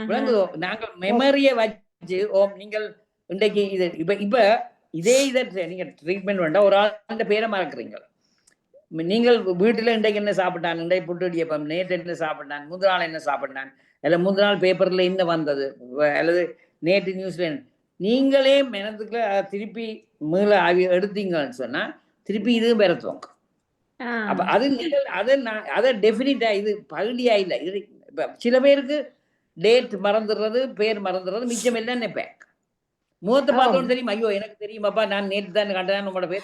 விளங்குதோ. நாங்கள் மெமரியை வச்சு நீங்கள் இன்றைக்கு இது இப்ப இதே இதை நீங்க ட்ரீட்மெண்ட் வேண்டாம். ஒரு ஆள் பேரை மறக்குறீங்க. நீங்கள் வீட்டுல இன்றைக்கு என்ன சாப்பிட்டான், இன்றைக்கு புட்டு இடியப்பம், நேற்று என்ன சாப்பிட்டான், முந்தின நாள் என்ன சாப்பிட்டான், அல்ல முந்தின நாள் பேப்பர்ல என்ன வந்தது, அல்லது நேற்று நியூஸ்ல நீங்களே மனதுக்கு திருப்பி மீள எடுத்தீங்கன்னு சொன்னா திருப்பி இதுவும் பெறத்துவாங்க. அப்ப அது நீங்கள் அதை டெஃபினிட்டா இது பகுதியா இல்லை. இது இப்ப சில பேருக்கு டேட் மறந்துடுறது, பேர் மறந்துடுறது, மிச்சம் எல்லாம் நினைப்பேன். முகத்தை பார்த்தோன்னு தெரியும், ஐயோ எனக்கு தெரியுமாப்பா நான் நேற்று தான் கண்டேன் உங்களோட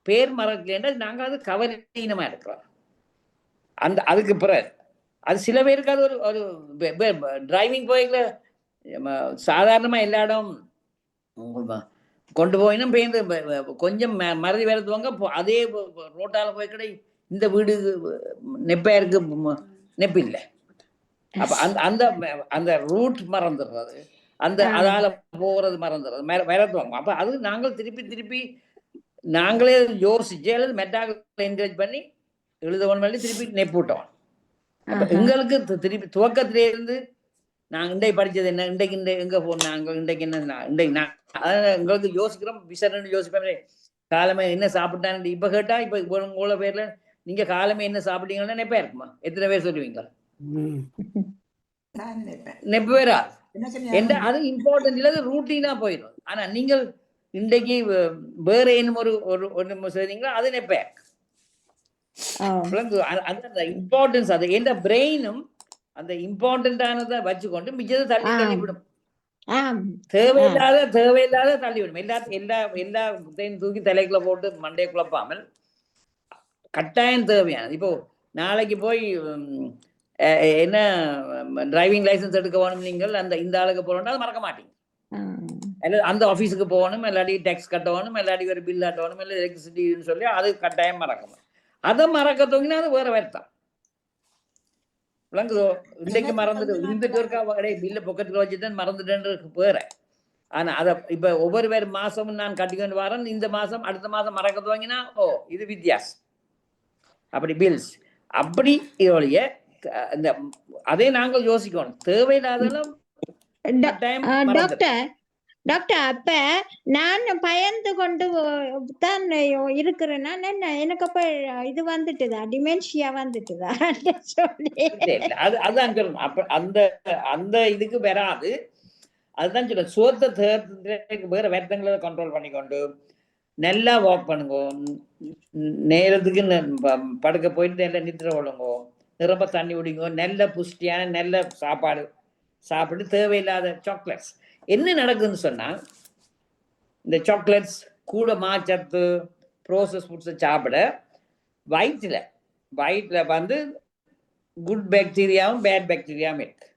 பேர் மறக்கலைன்னா நாங்க அது கவலையினமா இருக்கிறோம். அதுக்கு பிறகு அது சில பேருக்கு அது ஒரு டிரைவிங் போய்ல சாதாரணமா எல்லா இடம் கொண்டு போயினும் பேருந்து கொஞ்சம் மறதி வரதுவாங்க. அதே ரோட்டால போய் கடை இந்த வீடு நெப்பையருக்கு நெப்பு இல்லை. அப்ப அந்த ரூட் மறந்துடுறது, அதால போறது மறந்துடுறது வரதுவாங்க. அப்ப அது நாங்கள் திருப்பி நாங்களே யோசிச்சு அல்லது மெட்டாக்களை என்கரேஜ் பண்ணி எழுதவன் பண்ணி திருப்பி நெப்பு விட்டோம். அப்ப எங்களுக்கு திருப்பி துவக்கத்திலே இருந்து நாங்க இன்றைக்கு படிச்சது என்ன, இன்றைக்கு எங்க போனாங்க, இன்றைக்கு என்ன, இன்றைக்கு எங்களுக்கு யோசிக்கிறோம். விசரன்னு யோசிப்பேன், காலமே என்ன சாப்பிட்டான்னு இப்ப கேட்டா இப்ப உங்கள பேர்ல நீங்க காலமே என்ன சாப்பிட்டீங்கன்னா நெப்பா இருக்குமா? எத்தனை பேர் சொல்லுவீங்க? நெப்பு பேரா? அது இம்பார்ட்டன்ட் இல்ல, ரூட்டீனா போயிடும். ஆனா நீங்கள் இன்றைக்கு வேற என்ன ஒரு செய்றீங்களா அது நெப்ப அந்த இம்பார்ட்டன்ஸ். அது எந்த பிரெயினும் அந்த இம்பார்ட்டன்டானதை வச்சுக்கொண்டு மிச்சத்தை தள்ளிவிடும். தேவையில்லாத தள்ளிவிடும். எல்லாத்தையும் தூக்கி தலைக்குள்ள போட்டு மண்டையை குழப்பாமல் கட்டாயம் தேவையானது. இப்போ நாளைக்கு போய் என்ன டிரைவிங் லைசன்ஸ் எடுக்க வேணும், நீங்கள் இந்த ஆளுக்கு போகணும் அது மறக்க மாட்டீங்க. அந்த ஆபீஸுக்கு போகணும், இல்லாட்டி டேக்ஸ் கட்டணும், இல்லாட்டி ஒரு பில் கட்டணும், இல்லை எலக்ட்ரிசிட்டின்னு சொல்லி அது கட்டாயம் மறக்கணும். அதை மறக்க தூங்கினா அது வேற வேறுதான். விளங்குதோ? இன்றைக்கு இருந்துட்டு இருக்கா பில்ல பொக்கெட்ல வச்சுதான் மறந்துட்டேன்னு வேற. ஆனா அதை இப்ப ஒவ்வொரு வேறு மாசமும் நான் கட்டிக்கொண்டு வரேன், இந்த மாசம் அடுத்த மாசம் மறக்க துவங்கினா இது வித்தியாசம். அப்படி பில்ஸ் அப்படி இதோடைய அதே நாங்கள் யோசிக்கணும். தேவையில்லாதெல்லாம் டாக்டர் அப்ப நான் பயந்து கொண்டு தான் இருக்கிறேன்னா எனக்கு அப்ப இது வந்துட்டுதா, டிமென்ஷியா வந்துட்டுதா சொல்லி அதுதான் சொல்லணும். அப்ப அந்த இதுக்கு வராது. அதுதான் சொல்ல சோத்தை வேற வருத்தங்களை கண்ட்ரோல் பண்ணிக்கொண்டு நல்லா வாக் பண்ணுங்க, நேரத்துக்கு படுக்க போயிட்டு நல்லா நித்திர ஒழுங்க, நிரம்ப தண்ணி குடிங்க, நல்ல புஷ்டியான நல்ல சாப்பாடு சாப்பிட்டு தேவையில்லாத சாக்லேட்ஸ். என்ன நடக்குதுன்னு சொன்னா இந்த சாக்லேட்ஸ் கூட மாச்சத்து ப்ரோசஸ் ஃபுட்ஸை சாப்பிட வயிற்றுல வந்து குட் பாக்டீரியாவும் பேட் பாக்டீரியாவும் இருக்கு.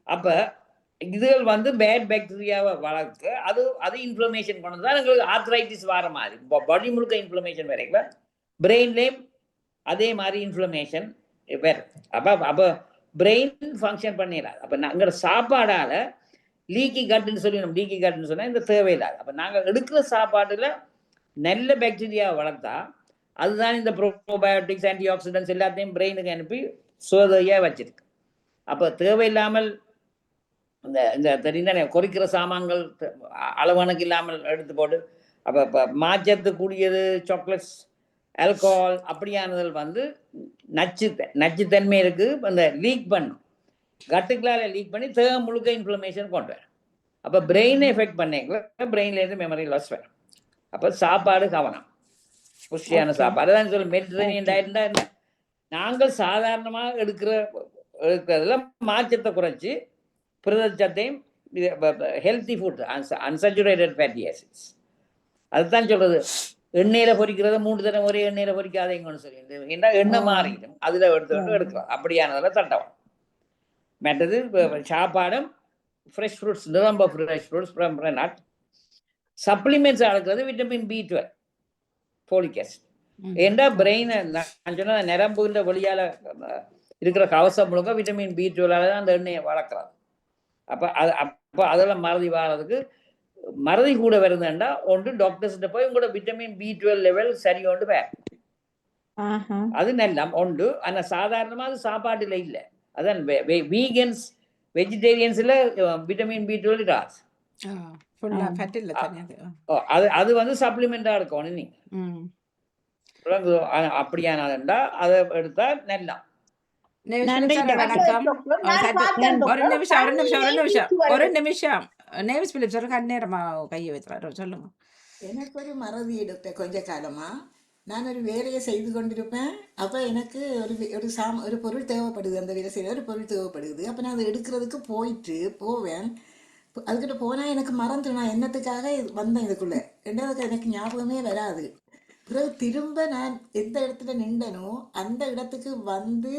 அப்ப இதுகள் வந்து பேட் பாக்டீரியாவை வளர்த்து அது இன்ஃப்ளமேஷன் கொண்டு தான் எங்களுக்கு ஆர்த்ரைட்டிஸ் வர மாதிரி பாடி முழுக்க இன்ஃப்ளமேஷன் வரைக்கும் பிரெயின்லேயும் அதே மாதிரி இன்ஃப்ளமேஷன் வேற. அப்ப பிரெயின் ஃபங்க்ஷன் பண்ணிடாது. அப்ப நாங்களோட சாப்பாடால லீக்கி கட்டுன்னு சொல்லி லீக்கி கட்டுன்னு சொன்னா இந்த தேவையில்லாது. அப்ப நாங்கள் எடுக்கிற சாப்பாட்டுல நல்ல பாக்டீரியாவை வளர்த்தா அதுதான் இந்த ப்ரோபயோட்டிக்ஸ் ஆன்டி ஆக்சிடென்ட்ஸ் எல்லாத்தையும் பிரெயினுக்கு அனுப்பி சோதையா வச்சிருக்கு. அப்ப தேவையில்லாமல் இந்த தெரிந்தானே கொறிக்கிற சாமான்கள் அளவணக்கு இல்லாமல் எடுத்து போட்டு அப்ப மாச்சத்து கூடியது சாக்லேட்ஸ் ஆல்கஹால் அப்படியானதில் வந்து நச்சுத்தன்மை இருக்கு. அந்த லீக் பண்ணும், கட்டுக்களால் லீக் பண்ணி தேவை முழுக்க இன்ஃப்ளமேஷன் கொண்டு வரும். அப்போ பிரெயினை எஃபெக்ட் பண்ணிக்கல, பிரெயின்லேருந்து மெமரி லாஸ் வரும். அப்போ சாப்பாடு கவனம், புஷ்டியான சாப்பாடு. அதான் சொல்லி மெடிட்டரேனியன் டயட்னா என்ன, நாங்கள் சாதாரணமாக எடுக்கிறதுல மாற்றத்தை குறைச்சி புரதச்சத்தையும் healthy food, unsaturated fatty acids, அதுதான் சொல்றது. எண்ணெயில பொரிக்கிறத 3 தடவை ஒரே எண்ணெயில பொரிக்காதீங்கன்னு சொல்லி, ஏன்னா எண்ணெய் மாறிடும், அதுல எடுக்கலாம். அப்படியானதில் தட்டவும். மற்றது சாப்பாடும் ஃப்ரெஷ் ஃப்ரூட்ஸ், ரொம்ப ஃப்ரெஷ் ஃப்ரூட்ஸ், நட் சப்ளிமெண்ட்ஸ் ஆடுக்கிறது விட்டமின் B12, ஃபோலிக் ஆசிட். ஏண்டா பிரெயினை நான் சொன்ன நரம்புன்ற வழியால இருக்கிற கவசம் முழுக்க விட்டமின் B12 தான் அந்த எண்ணெயை வளர்க்குறாங்க. அப்போ அதெல்லாம் மறதி வாழறதுக்கு, மறதி கூட வருதுண்டா ஒன்று டாக்டர்ஸ்கிட்ட போய் உங்களோட விட்டமின் B12 லெவல் சரி ஒன்று வேறு, அது நல்லா உண்டு. ஆனால் சாதாரணமாக அது சாப்பாட்டில் இல்லை. அதான் வீகன்ஸ் வெஜிடேரியன்ஸில் விட்டமின் B12 இராது. அது வந்து சப்ளிமெண்டா இருக்கணும். நீங்க அப்படியானதுண்டா அதை எடுத்தா நல்லா. வணக்கம். ஒரு நிமிஷம் நேவிஸ் பிலிப் சார் அந்நேரமா கையை வைக்கிறாரு, சொல்லுங்க. எனக்கு ஒரு மறதி டாக்டர். கொஞ்ச காலமா நான் ஒரு வேலையை செய்து கொண்டிருப்பேன். அப்போ எனக்கு ஒரு பொருள் தேவைப்படுது, அந்த வேலை செய்ய ஒரு பொருள் தேவைப்படுது. அப்போ நான் அதை எடுக்கிறதுக்கு போவேன். அதுக்கிட்ட போனால் எனக்கு மறந்துடும் நான் என்னத்துக்காக வந்தேன் இதுக்குள்ளே. ரெண்டாவது எனக்கு ஞாபகமே வராது. பிறகு திரும்ப நான் எந்த இடத்துல நின்றனோ அந்த இடத்துக்கு வந்து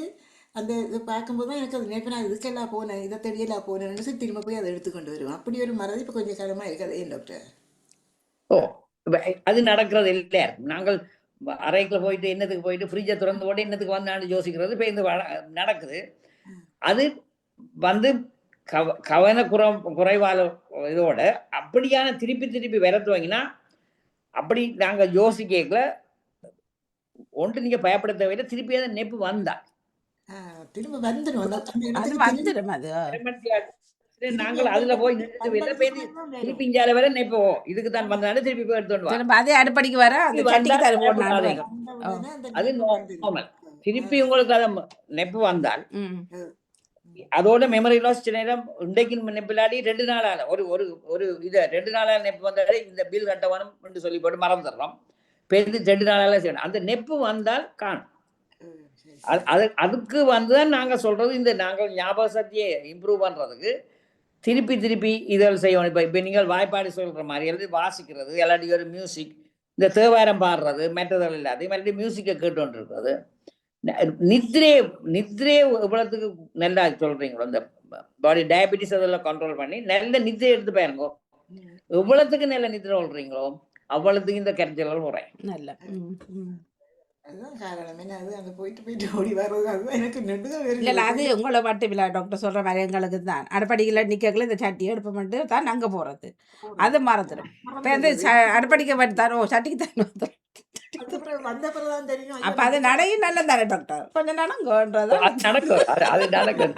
அந்த இதை பார்க்கும்போது தான் எனக்கு அது நினைப்பேன், நான் இதுக்கெல்லாம் போனேன், இதை தெரியலாம் போனேன்னு சொல்லி திரும்ப போய் அதை எடுத்துக்கொண்டு வருவேன். அப்படி ஒரு மறதி இப்போ கொஞ்சம் காலமாக இருக்காது. ஏன் டாக்டர்? அது நடக்கிறது இல்லை. நாங்கள் அறைக்குள்ள போயிட்டு என்னத்துக்கு போயிட்டு ஃப்ரிட்ஜை திறந்து போட்டு என்னத்துக்கு வந்தான்னு யோசிக்கிறது இப்போ இந்த நடக்குது. அது வந்து குறைவால இதோட அப்படியான திருப்பி விரத்து வாங்கினா அப்படி நாங்கள் யோசிக்கல. ஒன்று நீங்க பயப்பட தேவையில்லை, திருப்பி அதை நெப்பு வந்தா திரும்ப வந்துடும். நாங்கள் அதுல போய் திருப்பி இஞ்சால வர நெப்போ இதுக்கு தான் வந்தாலும் திருப்பி போய் எடுத்துட்டு அதே அடுப்படிக்கு வர அது நார்மல். திருப்பி உங்களுக்கு அதை நெப்பு வந்தால் அதோட மெமரி லாஸ் நேரம் இன்றைக்கு நெப்பிலாடி 2 நாளால ஒரு இதை 2 நாளால நெப்பு வந்தாலே இந்த பில் கட்டவனும் என்று சொல்லி போட்டு மறந்துடுறோம். பெருந்து 2 நாளால செய்யணும். அந்த நெப்பு வந்தால் காணும். அதுக்கு வந்துதான் நாங்க சொல்றது, இந்த நாங்கள் ஞாபக சக்தியை இம்ப்ரூவ் பண்றதுக்கு திருப்பி இதெல்லாம் செய்யணும். இப்ப நீங்கள் வாய்ப்பாடு சொல்ற மாதிரி எழுதி வாசிக்கிறது, எல்லாத்தையும் ஒரு மியூசிக், இந்த தேவாரம் பாடுறது, மெட்டதல் இல்லை, அதே மாதிரி மியூசிக்கை கேட்டு இருக்கிறது. நித்ரே இவ்வளவுக்கு நல்லா சொல்றீங்களோ, இந்த பாடி டயபிட்டிஸ் அதெல்லாம் கண்ட்ரோல் பண்ணி நல்ல நித்ரை எடுத்து பாருங்க. எவ்வளவுக்கு நல்ல நித்ரை சொல்றீங்களோ அவ்வளவுக்கு இந்த கரைச்சல் குறையும். நல்ல அதுதான் காரணம். என்ன அது அங்கே போயிட்டு ஓடி வர்றது, அதுதான் எனக்கு நெடுக இல்லை. அது உங்களை மட்டும் இல்லை, டாக்டர் சொல்கிற மாதிரி எங்களுக்கு தான் அடுப்படிக்கல நிற்கல இந்த சட்டி எடுப்ப மட்டும் தான் அங்கே போகிறது, அது மறந்துடும். இப்போ வந்து அடுப்படிக்க மட்டும் சட்டிக்கு தான் வந்த பிறகுதான் தெரியும். அப்போ அது நடையும் நல்ல தானே டாக்டர், கொஞ்சம் நடங்கன்றது நடக்கும். அது நடக்கும்.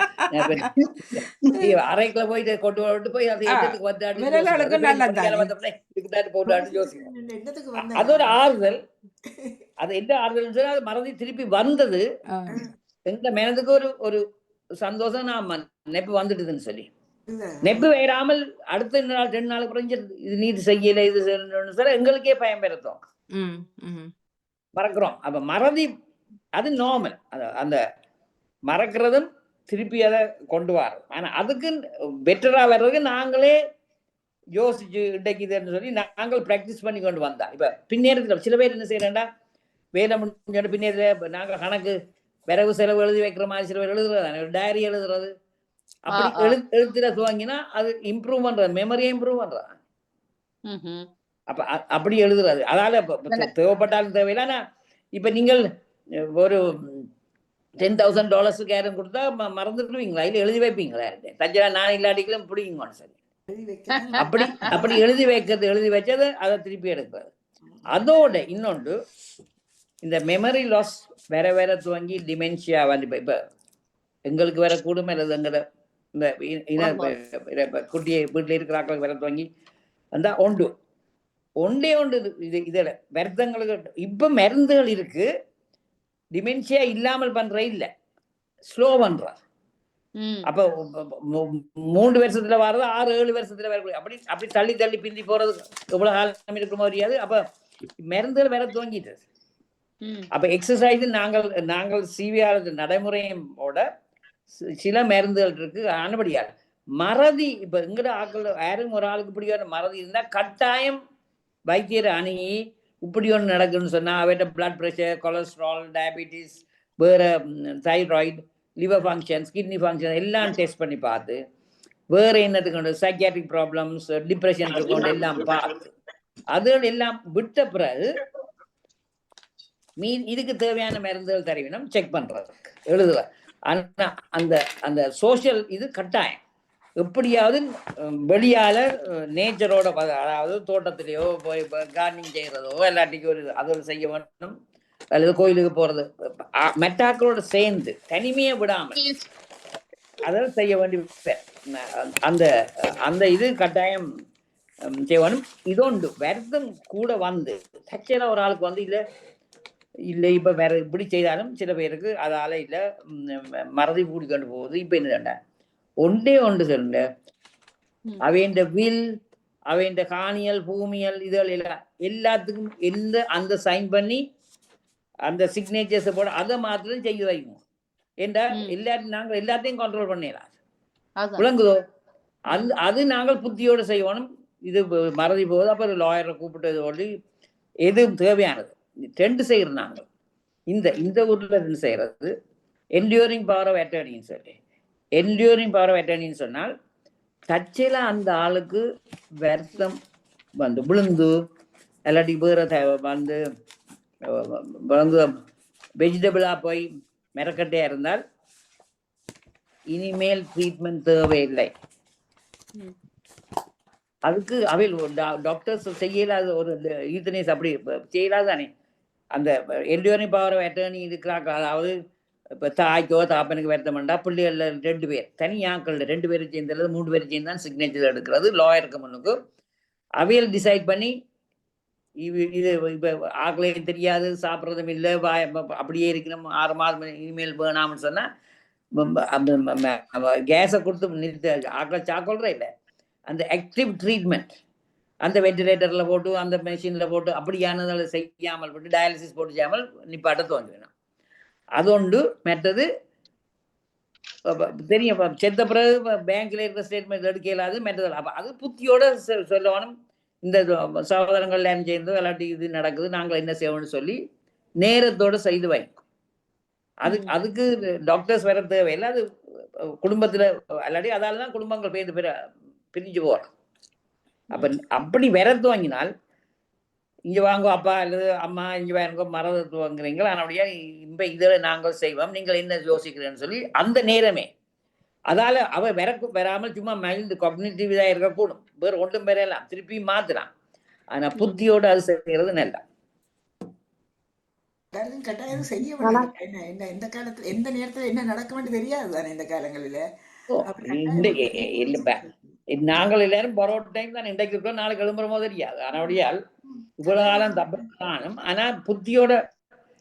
அறைக்குள்ள போயிட்டு கொண்டு விட்டு போய் விரல்களுக்கு அது ஒரு ஆறுதல். அது என்ன ஆறுதல், அது மறதி திருப்பி வந்தது எங்க மனதுக்கு ஒரு சந்தோஷம். நான் நெப்பு வந்துட்டுதுன்னு சொல்லி நெப்பு வேறாமல் அடுத்த 2 நாள் குறைஞ்சி இது நீட்டு செய்யல இது சொல்ல எங்களுக்கே பயம் பெறத்தோம், மறக்கிறோம். அப்ப மறதி அது நார்மல். அந்த மறக்கிறதும் திருப்பி அதை கொண்டு வரோம். ஆனா அதுக்கு பெட்டரா வர்றதுக்கு நாங்களே யோசிச்சு இன்றைக்குதுன்னு சொல்லி நாங்கள் பிராக்டிஸ் பண்ணி கொண்டு வந்தா. இப்ப பின்னேறத்துல சில பேர் என்ன செய்யறேன்டா, வேலை முடிஞ்சோட பின்னேறத்துல நாங்கள் கணக்கு விரவு செலவு எழுதி வைக்கிற மாதிரி சில பேர் எழுதுறது, டைரி எழுதுறது, அப்படி எழுத்துற துவங்கினா அது இம்ப்ரூவ் பண்றது, மெமரியை இம்ப்ரூவ் பண்றான். அப்ப அப்படி எழுதுறது. அதால தேவைப்பட்டாலும் தேவையில்லை. இப்ப நீங்கள் ஒரு $10,000 யாரும் கொடுத்தா மறந்துடுவீங்களா? இல்ல எழுதி வைப்பீங்களா? தஞ்சா நான் இல்லாட்டிகளும் பிடிக்குங்க சரி. அப்படி எழுதி வச்சது அதை திருப்பி எடுக்கிறது. அதோட இன்னொன்று, இந்த மெமரி லாஸ் வேற துவங்கி டிமென்ஷியா வந்து இப்ப எங்களுக்கு வேற கூடுமே அல்லது எங்கட இந்த குட்டியை வீட்டுல இருக்கிறாக்களுக்கு வேற துவங்கி வந்தா உண்டு. ஒன்றே ஒன்று இதுல வருத்தங்களுக்கு இப்ப மருந்துகள் இருக்கு, டிமென்ஷியா இல்லாமல் பண்ற இல்ல, ஸ்லோ பண்றார். அப்ப 3 வருஷத்துல வர்றது 6-7 வருஷத்துல வரக்கூடிய அப்படி அப்படி தள்ளி தள்ளி பிந்தி போறது எவ்வளவு காலம் இருக்குமோ தெரியாது. அப்ப மருந்துகள் வேற துவங்கிட்டு. அப்ப எக்ஸசைஸ் நாங்கள் சிவிஆர் நடைமுறையோட சில மருந்துகள் இருக்கு. ஆனபடியா மறதி இப்ப எங்கட ஆக்கள் யாரும் ஒரு ஆளுக்கு இப்படி ஒரு மறதி இருந்தா கட்டாயம் வைத்தியரை அணுகி இப்படி ஒன்று நடக்குன்னு சொன்னா அவர்கிட்ட பிளட் ப்ரெஷர், கொலஸ்ட்ரால், டயபிட்டிஸ், வேற thyroid, liver functions, kidney function எல்லாம் டெஸ்ட் பண்ணி பார்த்து வேற என்னத்துக்கு சைக்கியாட்ரிக் ப்ராப்ளம்ஸ், டிப்ரெஷன் கொண்டு எல்லாம் பார்த்து அதுகள் எல்லாம் விட்ட பிறகு இதுக்கு தேவையான மருந்துகள் தருவினம் செக் பண்றதுக்கு எழுதுவேன். ஆனா அந்த அந்த சோசியல் இது கட்டாயம் எப்படியாவது வெளியால நேச்சரோட, அதாவது தோட்டத்திலேயோ போய் கார்டனிங் செய்யறதோ எல்லாட்டிக்கும் ஒரு அதோட செய்ய வேண்டும், அல்லது கோயிலுக்கு போறது மெட்டாக்களோட சேர்ந்து தனிமையை விடாம அதெல்லாம் செய்ய வேண்டி அந்த அந்த இது கட்டாயம் செய்யணும். இதோண்டு வருத்தம் கூட வந்து தச்சையில ஒரு ஆளுக்கு வந்து இல்லை இப்ப வேற இப்படி செய்தாலும் சில பேருக்கு அதால இல்ல மறதி கூடி கொண்டு போகுது. இப்ப என்ன ஒன்றே ஒன்று சொல்லுங்க, அவையின் வில், அவையின் காணியல், பூமியல், இதுகள் எல்லாத்துக்கும் அந்த சைன் பண்ணி அந்த சிக்னேச்சர்ஸ் போட அதை மாத்திரம் செய்ய வைக்கணும். ஏண்டா நாங்கள் எல்லாத்தையும் கண்ட்ரோல் பண்ணிடலாம், விளங்குதோ? அது நாங்கள் புத்தியோடு செய்யணும். இது மறதி போகுது, அப்புறம் லாயரை கூப்பிட்டது எது தேவையானது 2 செய்யறது. நாங்கள் இந்த ஊர்ல 2 செய்யறது என்டியூரிங் பவர் ஆஃப் அட்டர்னின்னு சொல்லி. என்டியூரிங் பவர் ஆஃப் அட்டர்னின்னு சொன்னால் தச்சையில அந்த ஆளுக்கு வருத்தம் வந்து விழுந்து இல்லாட்டி வேற வந்து விழுந்து வெஜிடபிளா போய் மெரக்கட்டையா இருந்தால் இனிமேல் ட்ரீட்மெண்ட் தேவையில்லை. அதுக்கு அவையில் டாக்டர்ஸ் செய்யலாத ஒரு யூத்தனைஸ் அப்படி செய்யலாதானே. அந்த என்டியூரிங் பவர் ஆஃப் அட்டர்னி இருக்கிறாங்க. அதாவது இப்போ தாய்க்கோ தாப்பனுக்கு வருத்தம் பண்ணா பிள்ளைகள் 2 பேர் தனியாக்கள் 2 பேரும் சேர்ந்தது 3 பேரும் சேர்ந்து தான் சிக்னேச்சர் எடுக்கிறது லாயருக்கு முன்னுக்கு. அவையில் டிசைட் பண்ணி இது இப்போ ஆக்களையும் தெரியாது, சாப்பிட்றதும் இல்லை, அப்படியே இருக்கணும், 6 மாதம் இனிமேல் வேணாம்னு சொன்னா கேஸை கொடுத்து நிறுத்த ஆக்களை சாக்கொள்ற இல்லை. அந்த ஆக்டிவ் ட்ரீட்மெண்ட் அந்த வெண்டிலேட்டர்ல போட்டு அந்த மெஷின்ல போட்டு அப்படியானதை செய்யாமல் போட்டு டயாலிசிஸ் போட்டு செய்யாமல் நிப்பாட்ட தோன்றினோம். அதொண்டு மற்றது தெரியும், செத்த பிறகு பேங்க்ல இருக்கிற ஸ்டேட்மெண்ட் எடுக்க இயலாது. மற்றது அது புத்தியோட சொல்லணும். இந்த சகோதரங்கள் எல்லாம் சேர்ந்து விளையாட்டு இது நடக்குது, நாங்கள் என்ன செய்வோம்னு சொல்லி நேரத்தோட செய்து வைக்கும். அதுக்கு டாக்டர்ஸ் வர தேவையில்லை. அது குடும்பத்துல இல்லாட்டி அதாலதான் குடும்பங்கள் பிரிஞ்சு போறோம். அப்படி வர துவங்கினால் இங்க வாங்கோ அப்பா அல்லது அம்மா, இங்க வாங்கோ மறந்து துவங்குறீங்க. ஆனபடியா இதில் நாங்கள் செய்வோம், நீங்கள் என்ன யோசிக்கிறேன்னு சொல்லி அந்த நேரமே அதால அவ வராமல் சும்மா மைல்டு காக்னிட்டிவ் தான் இருக்கக்கூடும், வேறு ஒன்றும் பெறலாம், திருப்பி மாத்தலாம். ஆனா புத்தியோட அது செய்யறது நல்லா. கட்டாயம் செய்ய வேண்டியது என்ன இந்த காலத்துல எந்த நேரத்துல என்ன நடக்கும்னு தெரியாது தானே இந்த காலங்களில. நாங்கள் எல்லாரும் பரோட்ட டைம் தான் இன்றைக்கு இருக்கோம், நாளைக்கு எழும்புறமோ தெரியாது. ஆனபடியால் இவ்வளவு காலம் தப்பானும் ஆனா புத்தியோட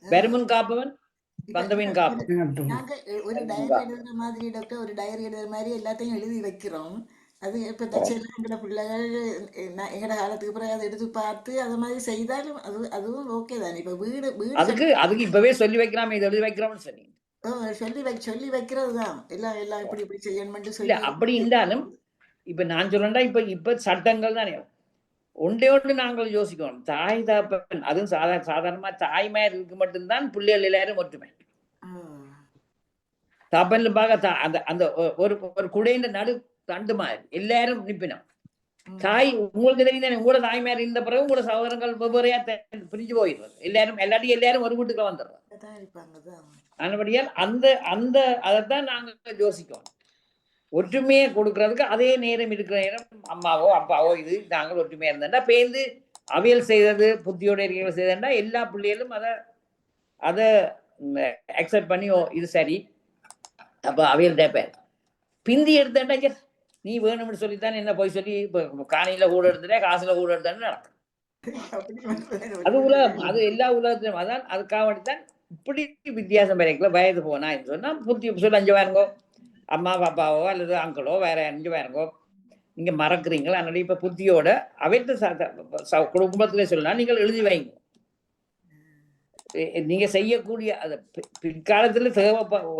வருமுன் காப்பவன் வந்தவன் காப்பவன். நாங்க ஒரு டைரி எழுதுற மாதிரி டாக்டர், ஒரு டைரி எழுதுற மாதிரி எல்லாத்தையும் எழுதி வைக்கிறோம். அது இப்ப தச்சையில எங்கட பிள்ளைகள் எங்கட காலத்துக்கு பிறகு அதை எடுத்து பார்த்து அது மாதிரி செய்தாலும் அதுவும் ஓகே தானே. இப்ப வீடு அதுக்கு இப்பவே சொல்லி வைக்கிறாம இதை எழுதி வைக்கிறோம்னு சொல்லி சொல்லி வைக்கிறது தான் எல்லாம் இப்படி செய்யணும்னு சொல்லி. அப்படி இருந்தாலும் இப்ப நான் சொல்றேன்டா, இப்ப சட்டங்கள் தானே ஒன்றே நாங்கள் யோசிக்கணும். தாய் தாப்பன் அதுவும் சாதாரணமா தாய்மார் இருக்கு மட்டும்தான் பிள்ளைகள் எல்லாரும் ஒற்றுமை. தாப்பன்ல பார்க்க அந்த ஒரு குடையின் நடு தண்டு மாதிரி எல்லாரும் நிப்பினோம். தாய் உங்களுக்கு தெரியும், உங்களோட தாய்மார் இருந்த பிறகு உங்களோட சகோதரங்கள் வெவ்வேறையா பிரிஞ்சு போயிடுறது. எல்லாரும் ஒரு வீட்டுக்கு வந்துடுறோம். ஆனபடியால் அந்த அதைத்தான் நாங்கள் யோசிக்கணும். ஒற்றுமையை கொடுக்கறதுக்கு அதே நேரம் இருக்கிற நேரம் அம்மாவோ அப்பாவோ இது நாங்கள் ஒற்றுமையா இருந்தா பேருந்து அவியல் செய்தது புத்தியோட இருக்கிற செய்தா எல்லா பிள்ளைகளும் அதை அக்செப்ட் பண்ணி இது சரி அப்ப அவியல் பேர் பிந்தி எடுத்தேன்டா நீ வேணும்னு சொல்லித்தான் என்ன போய் சொல்லி இப்போ காணியில கூட எடுத்துட்டா காசுல கூட எடுத்தான்னு நடக்கும். அப்படி பண்றேன் அது ஒரு உலகம், அது எல்லா உலகத்திலும். அதான் அதுக்காக வேண்டித்தான் இப்படி வித்தியாசம் வரைக்கல. வயது போனா சொன்னா புத்தி சொல்லி 5 பேருங்கோ, அம்மா பாப்பாவோ அல்லது அங்கிளோ வேற 5 பேருங்கோ நீங்க மறக்குறீங்களா? அதனால இப்ப புத்தியோட அவைத்த குடும்பத்திலே சொல்லலாம், நீங்கள் எழுதி வைங்க. நீங்க செய்யக்கூடிய அது பிற்காலத்துல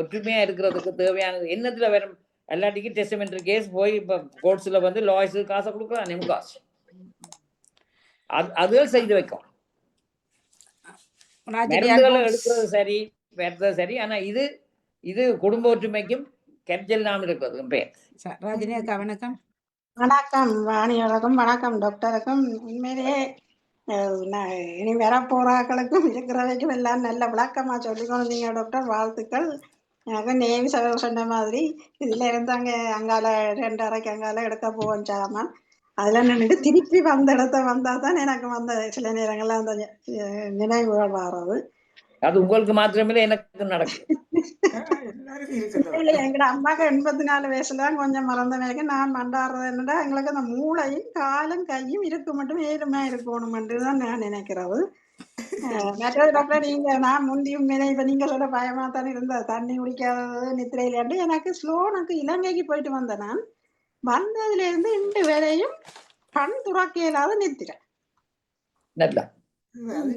ஒற்றுமையா இருக்கிறதுக்கு தேவையானது என்னத்துல வரும். எல்லாத்துக்கும் டெஸ்டமெண்ட்ரி கேஸ் போய் இப்ப கோர்ட்ஸ்ல வந்து லாயர்ஸ் காசை கொடுக்கலாம், நிம் காசு அதுகள் செய்து வைக்கும். மருந்துகளை எடுக்கிறது சரி, வெறது சரி. ஆனா இது இது குடும்ப ஒற்றுமைக்கும் கெஞ்சல் இருக்கிறதுக்கும் பேர். ராஜினி அக்கா வணக்கம். வணக்கம் வாணி வணக்கம். வணக்கம் டாக்டருக்கும். உண்மையிலேயே இனி வரப்போறாக்களுக்கும் இருக்கிறவைக்கும் எல்லாம் நல்ல விளக்கமா சொல்லிக்கணும் நீங்க டாக்டர். வாழ்த்துக்கள். எனக்கு நேவி சொன்ன மாதிரி இதுல இருந்து அங்கால 2:30 அங்கால எடுக்க போவோம் சாமான். அதுல நின்றுட்டு திருப்பி வந்த இடத்த வந்தா தான் எனக்கு வந்த சில நேரங்கள்ல அந்த நினைவுகள் வர்றது. அது உங்களுக்கு மாத்திரமே எனக்கு நடக்கும். எங்கட அம்மாக்கு 84 வயசுலதான் கொஞ்சம் மறந்த வரைக்கும் நான் மண்டாடுறது என்னடா எங்களுக்கு அந்த மூளையும் காலும் கையும் இருக்கு மட்டும் ஏழுமா இருக்கணும்ன்றதுதான் நான் நினைக்கிறது. மற்றது டாக்டர் நீங்க நான் முந்தி உண்மையிலே இப்ப நீங்க சொல்ல பயமா தானே இருந்த தண்ணி குடிக்காதது நித்திரையிலாண்டு எனக்கு ஸ்லோனுக்கு இலங்கைக்கு போயிட்டு வந்தேன். நான் வந்ததுல இருந்து இன்று வரையும் கண் துறக்க இல்லாத நித்திரை.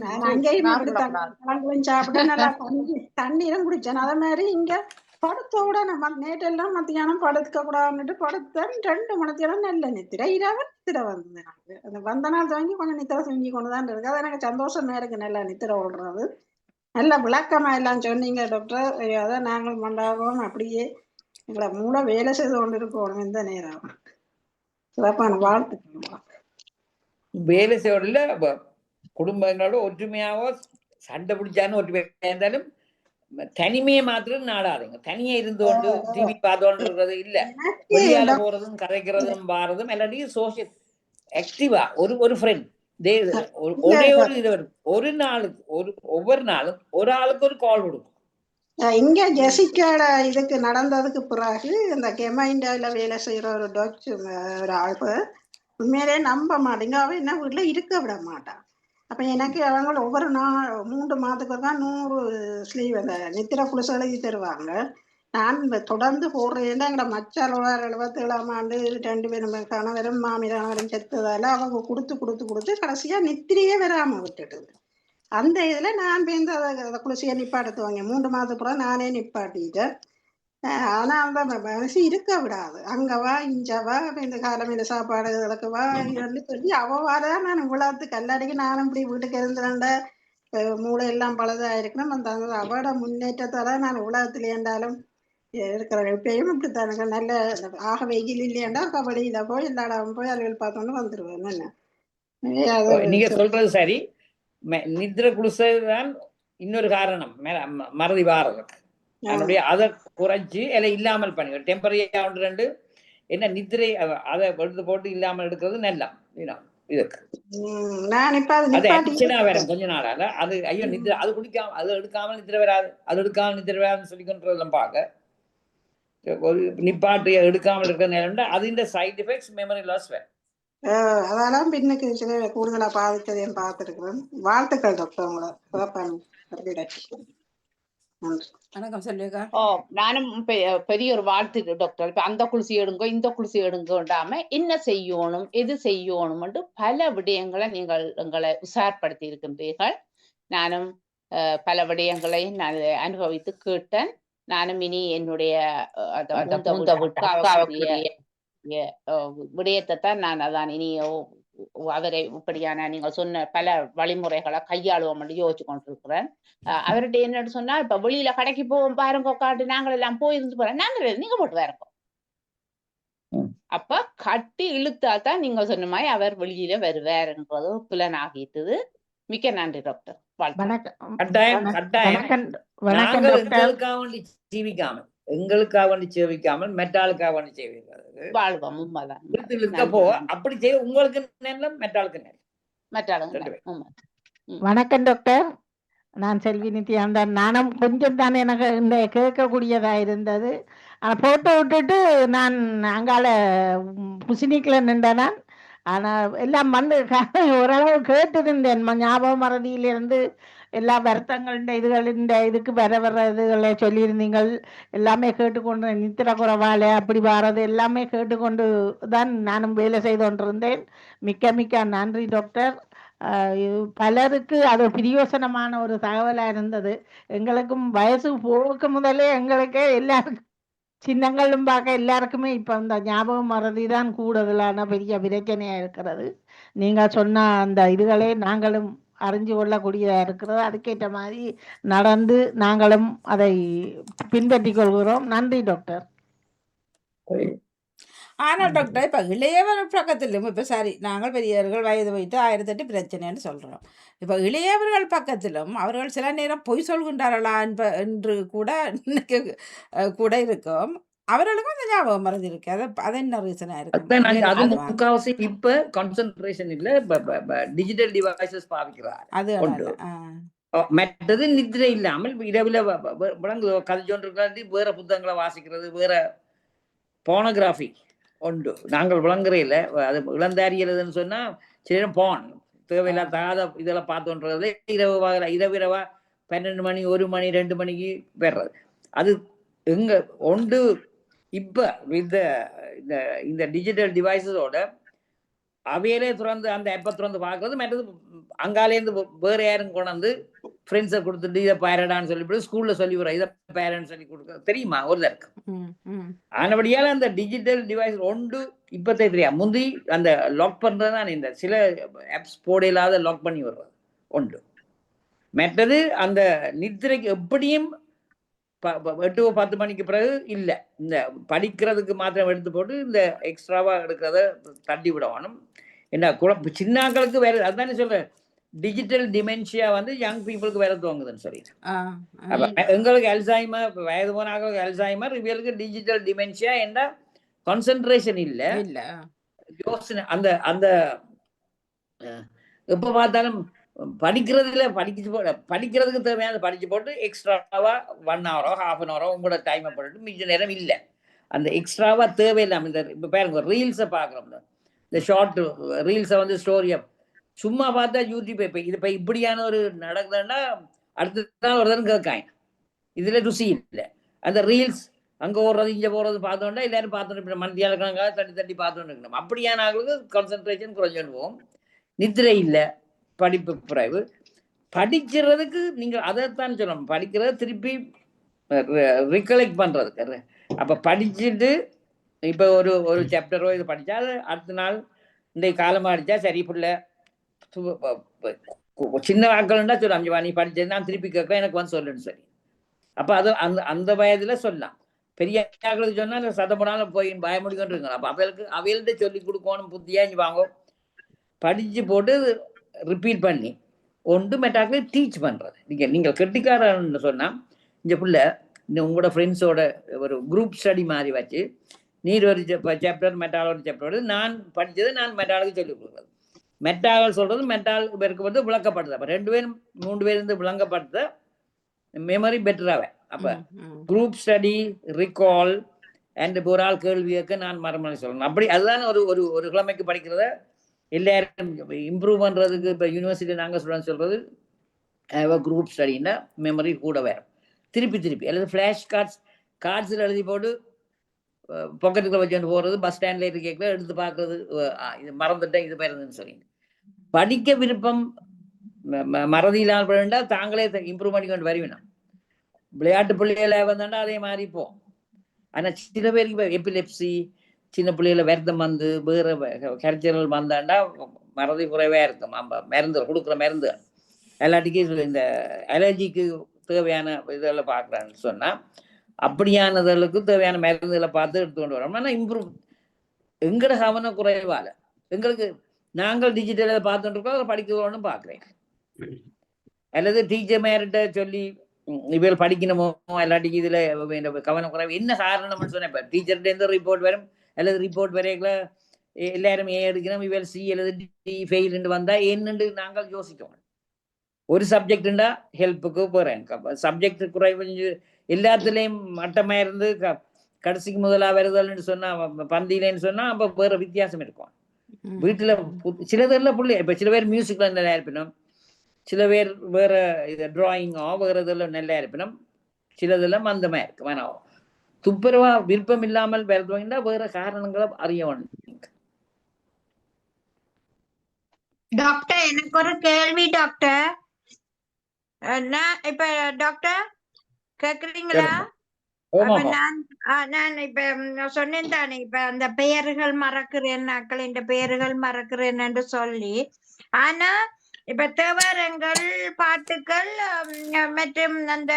நான் அங்கேயும் பழங்களும் சாப்பிட்டேன், நல்லா தண்ணீரும் குடிச்சேன். அதே மாதிரி இங்க படுத்த உடனே நேற்றெல்லாம் மத்தியானம் படுக்க கூடாதுன்னுட்டு படுத்தேன். 2 மணித்தேரம் நல்ல நித்திரை, இரவு நித்திரை வந்தது. எனக்கு அந்த வந்த நாள் துவங்கி கொஞ்சம் நித்திரை செஞ்சு கொண்டுதான் இருக்கு. அது எனக்கு சந்தோஷமா இருக்கு, நல்லா நித்திரை ஓடுறது. நல்ல விளக்கமா எல்லாம் சொன்னீங்க டாக்டர். அதான் நாங்கள் மண்டாடுறோம், அப்படியே எங்களை மூளை வேலை செய்து கொண்டு இருக்கணும் இந்த நேரம். சிறப்பான வாழ்த்துக்கள். வேலை செய்யல குடும்பங்களோட ஒற்றுமையாவோ சண்டை பிடிச்சாலும் ஒற்றுமையா இருந்தாலும் தனிமையை மாத்திரம் நாடாதுங்க. தனியா இருந்து கொண்டு டிவி பார்த்தோன்னு இருக்கிறது இல்ல. வெளியால போறதும் கதைக்கிறதும் வாரதும் எல்லாத்தையும் சோசியல் ஆக்டிவா ஒரு ஃப்ரெண்ட் ஒரே ஒரு இது ஒரு நாளுக்கு ஒவ்வொரு நாளும் ஒரு ஆளுக்கு ஒரு கால் கொடுக்கும். இங்க ஜெசிக்காட இதுக்கு நடந்ததுக்கு பிறகு இந்த கெமைண்டால வேலை செய்யற ஒரு டாக்டர் ஒரு ஆள் உண்மையிலே நம்ப மாட்டேங்க. அவ என்ன வீட்டுல இருக்க விட மாட்டான். அப்ப எனக்கு அவங்க ஒவ்வொரு 3 மாதத்துக்கு தான் 100 ஸ்லீவ் அந்த நித்திர குளிசு எழுதி தருவாங்க. நான் தொடர்ந்து போடுறேன்னா எங்கட மச்சாரோட 77ஆம் ஆண்டு 2 பேரும் கணவரும் மாமியாரும் செத்ததால அவங்க கொடுத்து கடைசியா நித்திரையே வராம விட்டுட்டுது. அந்த இதுல நான் பேருந்து அதை குளிசியை நிப்பாட்டுவாங்க. 3 மாதத்துக்கு கூட நானே நிப்பாட்டிட்டேன். ஆனா அந்த மனசு இருக்க விடாது. அங்கவா இஞ்சவா இந்த காலம் இந்த சாப்பாடு விளக்குவா சொல்லி அவவாதான் நான் இவ்வளவு கல்லாடிக்கு நானும் இப்படி வீட்டுக்கு இருந்துட மூளை எல்லாம் பழுதாயிருக்கணும். அந்த அவட முன்னேற்றத்தால நான் உலகத்துல இருந்தாலும் இருக்கிற எப்பயும் இப்படித்தானுங்க. நல்ல ஆக வெயில் இல்லையாண்டா கபடியில போய் எல்லாடாவும் போய் அலுவல் பார்த்தோன்னு வந்துருவேன். என்ன நீங்க சொல்றது சரி. நித்திர குளிசைதான் இன்னொரு காரணம் மறதி வாரதுக்கு. அதனுடைய அதை குறைச்சு இல்லாமல் பண்ணி டெம்பரரியா 1-2 என்ன நித்திரை அதை எடுத்து போட்டு இல்லாமல் எடுக்கிறது நல்லா இதுக்கு. வரும் கொஞ்ச நாளால அது ஐயோ நித்திரை அது குடிக்காம அது எடுக்காமல் நித்திரை வராது, அது எடுக்காமல் நித்திரை வராதுன்னு சொல்லிக்கொண்டதெல்லாம் பார்க்க ஒரு நிப்பாட்டு எடுக்காமல் இருக்கிற நேரம் அது இந்த சைட் எஃபெக்ட்ஸ் மெமரி லாஸ் வேறு. அதெல்லாம் பின்னுக்கு சில கூடுதலா பாதித்ததையும் பார்த்துருக்கிறேன். வாழ்த்துக்கள் டாக்டர் உங்களை. வணக்கம் சொல்லுங்க. நானும் பெரிய ஒரு வாழ்த்து டாக்டர். இப்ப அந்த குளிசி எடுங்கோ இந்த குளிசி எடுங்கோண்டாம என்ன செய்யணும் எது செய்யணும் பல விடயங்களை நீங்கள் எங்களை உசார்படுத்தி இருக்கின்றீர்கள். நானும் பல விடயங்களை நான் அனுபவித்து கேட்டேன். நானும் இனி என்னுடைய விடயத்தை தான் நான் அதான் இனி அவரை இப்படியான நீங்க சொன்ன பல வழிமுறைகளை கையாளுவோம் என்று யோசிச்சு கொண்டிருக்கிறேன். அவர்கிட்ட என்னன்னு சொன்னா இப்ப வெளியில கடைக்கு போவோம் பாருங்க காட்டு நாங்கள் எல்லாம் போயிருந்து போறோம். நாங்கள் நீங்க போட்டு வேறோம். அப்ப கட்டி இழுத்தா தான் நீங்க சொன்ன மாதிரி அவர் வெளியில வருவாருன்றது புலனாகிட்டது. மிக்க நன்றி டாக்டர். எங்களுக்காக வேண்டி சேவிக்காமல் மெட்டாளுக்காக வேண்டி சேவிக்கிறது வாழ்வோம். உண்மைதான். அப்படி செய்ய உங்களுக்கு நேரம் மெட்டாளுக்கு நேரம். வணக்கம் டாக்டர். நான் செல்வி நித்யானந்தன். நானும் கொஞ்சம் தான் எனக்கு இந்த கேட்கக்கூடியதா இருந்தது. போட்டோ விட்டுட்டு நான் அங்கால புசினிக்கில் நின்றேன். ஆனா எல்லாம் வந்து ஓரளவு கேட்டிருந்தேன் ஞாபக மறதியிலிருந்து எல்லா வருத்தங்களுடைய இதுக்கு வர இதுகளை சொல்லியிருந்தீங்கள். எல்லாமே கேட்டுக்கொண்டு நித்திர குறைவால அப்படி வர்றது எல்லாமே கேட்டுக்கொண்டு தான் நானும் வேலை செய்து கொண்டிருந்தேன். மிக்க மிக்க நன்றி டாக்டர். பலருக்கு அது பிரயோசனமான ஒரு தகவலா இருந்தது. எங்களுக்கும் வயசு போக்கு முதலே எங்களுக்கு எல்லாருக்கும் சின்னங்களும் பார்க்க எல்லாருக்குமே இப்ப இந்த ஞாபகம் மறதி தான் கூடுதலான பெரிய பிரச்சனையா இருக்கிறது. நீங்க சொன்ன அந்த இதுகளே நாங்களும் அறிஞ்சு கொள்ளக்கூடியதா இருக்கிறது. அதுக்கேற்ற மாதிரி நடந்து நாங்களும் அதை பின்பற்றிக் கொள்கிறோம். நன்றி டாக்டர். ஆனா டாக்டர் இப்ப இளையவர் பக்கத்திலும் இப்ப சரி நாங்கள் பெரியவர்கள் வயது வைத்து 1008 பிரச்சனைன்னு சொல்றோம். இப்ப இளையவர்கள் பக்கத்திலும் அவர்கள் சில நேரம் பொய் சொல்கின்றார்களா என்று கூட கூட இருக்கும். அவர்களுக்கும் அந்த ஞாபகம் மறதி இருக்கு. அது என்ன ரீசனா இருக்கும்? அது முக்காவாசி இப்ப கான்சென்ட்ரேஷன் இல்ல டிஜிட்டல் டிவைசஸ் பாவிக்கிறார். அது மற்றது நித்திரை இல்லாமல் இரவுல விளங்கு கதைச்சொன்றிருக்காண்டி வேற புத்தகங்களை வாசிக்கிறது, வேற போனோகிராஃபி உண்டு. நாங்கள் விளங்குறையில அது இளந்தாரியதுன்னு சொன்னா சரி போன் தேவையில்லாத இதெல்லாம் பார்த்துன்றது இரவா 12 மணி 1 மணி 2 மணிக்கு பெறது. அது எங்க ஒன்று இப்ப இந்த டிஜிட்டல் டிவைஸஸோட அவையிலே திறந்து அந்த ஆப்பை திறந்து பார்க்கறது. மற்றது அங்காலேருந்து வேற யாரும் கொண்டாந்து ஃப்ரெண்ட்ஸை கொடுத்துட்டு இதை பேரடான்னு சொல்லிவிட்டு ஸ்கூல்ல சொல்லி வர இதை பேரன்னு சொல்லி கொடுக்க தெரியுமா ஒருத்தருக்கு. ஆனபடியால அந்த டிஜிட்டல் டிவைஸ் ஒன்று இப்பத்தே தெரியாது. முந்தி அந்த லாக் பண்றதுதான் இந்த சில ஆப்ஸ் போட இல்லாத லாக் பண்ணி வர்றது ஒன்று. மற்றது அந்த நித்திரைக்கு எப்படியும் 8-10 மணிக்கு பிறகு இல்லை, இந்த படிக்கிறதுக்கு மாத்திரம் எடுத்து போட்டு இந்த எக்ஸ்ட்ராவா எடுக்கிறத தட்டி விடணும். என்ன குழப்ப சின்னாக்களுக்கு வேற அதுதானே சொல்றேன். டிஜிட்டல் டிமென்ஷியா வந்து யங் பீப்புளுக்கு வேற துவங்குதுன்னு சொல்லி எங்களுக்கு அல்சைமர் வயது போனாக்களுக்கு அல்சைமர், இவங்களுக்கு டிஜிட்டல் டிமென்ஷியா என்ன கான்சென்ட்ரேஷன் இல்லை, யோசனை அந்த அந்த எப்ப பார்த்தாலும் படிக்கிறதுக்கு தேவையான படிச்சு போட்டு எக்ஸ்ட்ராவா 1 hour 1/2 hour உங்களோட டைமை போட்டுட்டு மிச்ச நேரம் இல்லை. அந்த எக்ஸ்ட்ராவா தேவையில்லாம இந்த இப்ப பாருங்க ரீல்ஸை பாக்குறோம், இந்த ஷார்ட் ரீல்ஸை வந்து ஸ்டோரியை சும்மா பார்த்தா யூடியூப் இப்ப இப்படியான ஒரு நடக்குதுன்னா அடுத்ததான் வருதுன்னு கேட்காங்க. இதுல ருசி இல்லை. அந்த ரீல்ஸ் அங்க ஓடுறது இங்க போறது பார்த்தோம்னா எல்லாரும் பார்த்துட்டு மந்தியால கணக்காக தட்டி பார்த்துட்டு இருக்கணும். அப்படியான ஆளுக்கு கான்சென்ட்ரேஷன் குறைஞ்சுன்னு போகும். நித்திரை இல்லை, படிப்பு குறைவு. படிக்கிறதுக்கு நீங்க அதைத்தான் சொல்லணும். படிக்கிறத திருப்பி ரிகலெக்ட் பண்றதுக்கு. அப்ப படிச்சுட்டு இப்ப ஒரு சாப்டரோ இது படிச்சா அது அடுத்த நாள் இந்த காலமா அடிச்சா சரி. புள்ள சின்ன ஆக்கள்னா சொல்ல அஞ்சு நீ படிச்சது நான் திருப்பி கேட்க எனக்கு வந்து சொல்லுன்னு சரி. அப்ப அது அந்த வயதுல சொல்லலாம். பெரிய ஆக்களுக்கு சொன்னா சதப்படாலும் போய் பயமுடிக்கிட்டு இருக்கலாம். அப்ப அவைகள்ட்ட சொல்லி கொடுக்கணும், புத்தியா வாங்க படிச்சு போட்டு ரிப்பீட் பண்ணி ஒன்று மெட்டாக்களை டீச் பண்றது. நீங்கள் கெட்டிக்காரன்னு சொன்னா இந்த புள்ள உங்களோட ஃப்ரெண்ட்ஸோட ஒரு குரூப் ஸ்டடி மாதிரி வச்சு நீர் ஒரு சாப்டர் மெட்டாலோட சாப்டர் நான் படிச்சது நான் மெட்டாலுக்கு சொல்லி கொடுக்குறது. மெட்டால் சொல்றது மெட்டால் பேருக்கு வந்து விளக்கப்படுது. அப்ப 2 பேரும் 3 பேர் இருந்து விளங்கப்படுத்த மெமரி பெட்டராக. அப்ப குரூப் ஸ்டடி ரிகால் அண்ட் ஒரு ஆள் கேள்வி கேட்க நான் மறுமொழி சொல்லணும். அப்படி அதுதான் ஒரு கிழமைக்கு படிக்கிறத எல்லாரும் இம்ப்ரூவ் பண்றதுக்கு. இப்ப யூனிவர்சிட்டி நாங்க ஸ்டூடெண்ட் சொல்றது குரூப் ஸ்டடின்னா மெமரி கூட வேறும். திருப்பி அல்லது ஃபிளாஷ் கார்ட்ஸ்ல எழுதி போட்டு பாக்கெட்டுக்குள்ள வச்சுட்டு போறது, பஸ் ஸ்டாண்ட்ல இருந்து கேட்கல எடுத்து பார்க்கறது, இது மறந்துட்டேன் இது பேருந்துன்னு சொல்லி. படிக்க விருப்பம் மறதியில்லாமல் வேண்டா தாங்களே இம்ப்ரூவ் பண்ணி கொண்டு வருவினா. விளையாட்டு பிள்ளைகளை வந்தாண்டா அதே மாதிரி இப்போ. ஆனா சில பேருக்கு எபிலெப்சி சின்ன பிள்ளைகளை விரதம் வந்து வேற கல்ச்சரல் வந்தாண்டா மறதி குறைவா இருக்கும். மருந்து கொடுக்குற மருந்து எல்லாத்துக்கும் இந்த அலர்ஜிக்கு தேவையான இதெல்லாம் பார்க்குறான்னு சொன்னா அப்படியானதற்கு தேவையான மருந்துகளை பார்த்து எடுத்துக்கொண்டு வரோம். ஆனால் இம்ப்ரூவ் எங்கட கவன குறைவால எங்களுக்கு நாங்கள் டிஜிட்டலை பார்த்துட்டு இருக்கோம், படிக்கணும்னு பார்க்குறேன். அல்லது டீச்சர் மேரிட்ட சொல்லி இவள் படிக்கணுமோ எல்லாட்டிக்கும் இதுல கவன குறைவு என்ன காரணம்னு சொன்னேன். இப்போ டீச்சர்கிட்ட எந்த ரிப்போர்ட் வரும் அல்லது ரிப்போர்ட் வரையில எல்லாரும் எடுக்கணும், இவள் சி அல்லது டி ஃபெயில் வந்தா என்னன்னு நாங்கள் யோசிக்கணும். ஒரு சப்ஜெக்டுண்டா ஹெல்ப்புக்கு போறேன், சப்ஜெக்ட் குறைவு எல்லாத்துலேயும் மட்டமா இருந்து கடைசிக்கு முதலா வருதல்னு சொன்னா பந்தியிலன்னு சொன்னா அப்ப வேற வித்தியாசம் இருக்கும். வீட்டுல சிலதுல பிள்ளை இப்ப சில பேர் மியூசிக்ல நல்லா இருப்பினும், சில பேர் வேற இது டிராயிங்கோ வேற இதெல்லாம் நல்லா இருப்பினும், சிலதெல்லாம் மந்தமா இருக்கு. வேணாம் துப்புரவா விருப்பம் இல்லாமல் வருதுன்னா வேற காரணங்களை அறிய வேண்டும். டாக்டர் எனக்கு ஒரு கேள்வி டாக்டர். நான் இப்ப டாக்டர் கேக்குறீங்களா? அப்ப நான் இப்ப சொன்னேன் தானே, இப்ப அந்த பெயர்கள் மறக்கிறேன், நாக்களின் பெயர்கள் மறக்கிறேன்னு சொல்லி. ஆனா இப்ப தேவாரங்கள் பாட்டுக்கள் மற்றும் அந்த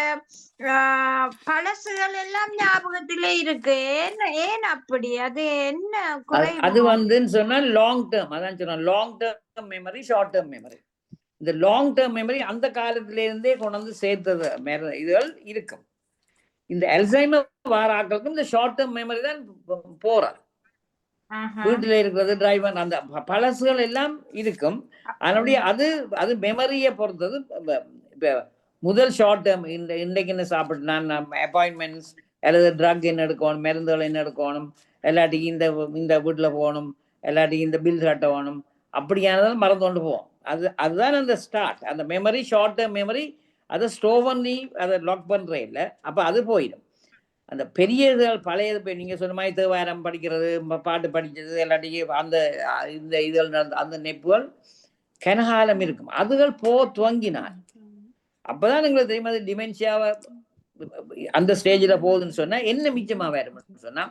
பழசுகள் எல்லாம் ஞாபகத்திலே இருக்கு. ஏன் அப்படி? அது என்ன குறைவு? அது வந்துன்னு சொன்னா லாங் டேர்ம். அதான் சொன்னா long term memory, short term memory. இந்த லாங் டேர்ம் மெமரி அந்த காலத்துல இருந்தே கொண்டு வந்து சேர்த்தது இதுகள் இருக்கும். இந்த அல்சைமர் வார ஆட்களுக்கும் இந்த ஷார்ட் டேர்ம் மெமரி தான் போறார். வீட்டுல இருக்கிறது டிரைவர் அந்த பழசுகள் எல்லாம் இருக்கும். அதனுடைய அது மெமரியை பொறுத்தது. இப்ப முதல் ஷார்ட் டேர்ம் இன்றைக்கு என்ன சாப்பிட்டு நான் அப்பாயின்மெண்ட்ஸ் அல்லது ட்ரக் என்ன எடுக்கணும், மருந்துகள் என்ன எடுக்கணும், எல்லாட்டிக்கும் இந்த வீட்டுல போகணும், எல்லாட்டிக்கும் இந்த பில் கட்டணும், அப்படியானதான் மறந்து கொண்டு போவோம். அதுதான் அந்த ஸ்டார்ட். அந்த மெமரி ஷார்ட் டேர்ம் மெமரி அதை ஸ்டோவ் பண்ணி அதை லாக் பண்றே இல்லை. அப்ப அது போயிடும். அந்த பெரிய இதுகள் பழையது போய் நீங்க சொன்ன மாதிரி தேவாரம் படிக்கிறது, பாட்டு படிக்கிறது, எல்லாத்தையும் அந்த இந்த இதுகள் அந்த நெப்புகள் கனகாலம் இருக்கும். அதுகள் துவங்கினார். அப்பதான் எங்களுக்கு தெரியும் அது டிமென்ஷியாவை அந்த ஸ்டேஜில் போகுதுன்னு சொன்னா என்ன மிச்சமா வேறும்னு சொன்னா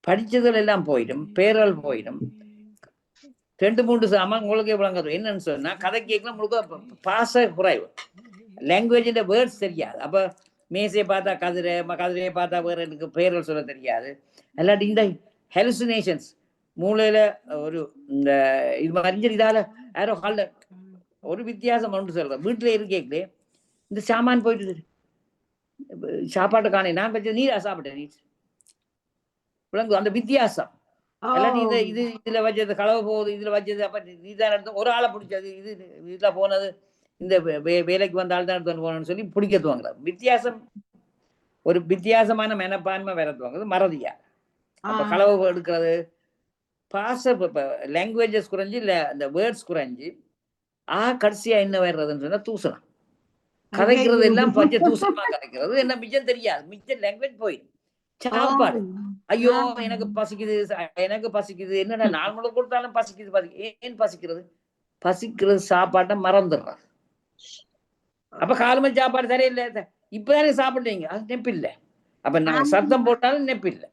படிச்சதுகள் எல்லாம் போயிடும், பேரல் போயிடும். 2-3 சாமான் உங்களுக்கு விளங்காது. என்னன்னு சொன்னா கதை கேட்கலாம் முழுக்க பாச குறைவு, லாங்குவேஜ் வேர்ட்ஸ் தெரியாது. அப்ப மேசையை பார்த்தா கதிரையை பார்த்தா வேற எனக்கு பேரல் சொல்ல தெரியாது. இல்லாட்டி இந்த ஹெலுசினேஷன்ஸ் மூளையில ஒரு இந்த இது மாதிரி இதால யாரோ ஹால்ல ஒரு வித்தியாசம் ஒன்று சொல்றேன். வீட்டுல இருக்கே இந்த சாமான் போயிட்டு சாப்பாட்டை காணே நான் வச்சது நீரா சாப்பிட்டேன் நீ விளங்கு அந்த வித்தியாசம். எல்லாத்தையும் இதுல வச்சது களவு போகுது, இதுல வச்சது அப்ப நீதான் எடுத்து ஒரு ஆளை பிடிச்சது இதுல போனது இந்த வேலைக்கு வந்தால் தான் எடுத்து போகணும்னு சொல்லி பிடிக்கத்துவாங்க. வித்தியாசம் ஒரு வித்தியாசமான மனப்பான்மை வரத்துவாங்க மறதியா. அப்ப களவு எடுக்கிறது பாச லாங்குவேஜஸ் குறைஞ்சி இல்ல அந்த வேர்ட்ஸ் குறைஞ்சி கடைசியா என்ன வர்றதுன்னு சொன்னா தூசணம். கதைக்கிறது எல்லாம் பச்சை தூசணமா கதைக்கிறது. என்ன மிச்சம் தெரியாது, மிச்சம் லாங்குவேஜ் போயிடும். சாப்பாடு ஐயோ எனக்கு பசிக்குது என்னடா 4 முறை கொடுத்தாலும் பசிக்குது. ஏன் பசிக்கிறது சாப்பாட்டை மறந்துடுறான். அப்ப காலமே சாப்பாடு சரியில்லை, இப்பதானே சாப்பிட்டீங்க, அது நெப்பு இல்லை. அப்ப நாங்க சத்தம் போட்டாலும் நெப்பு இல்லை.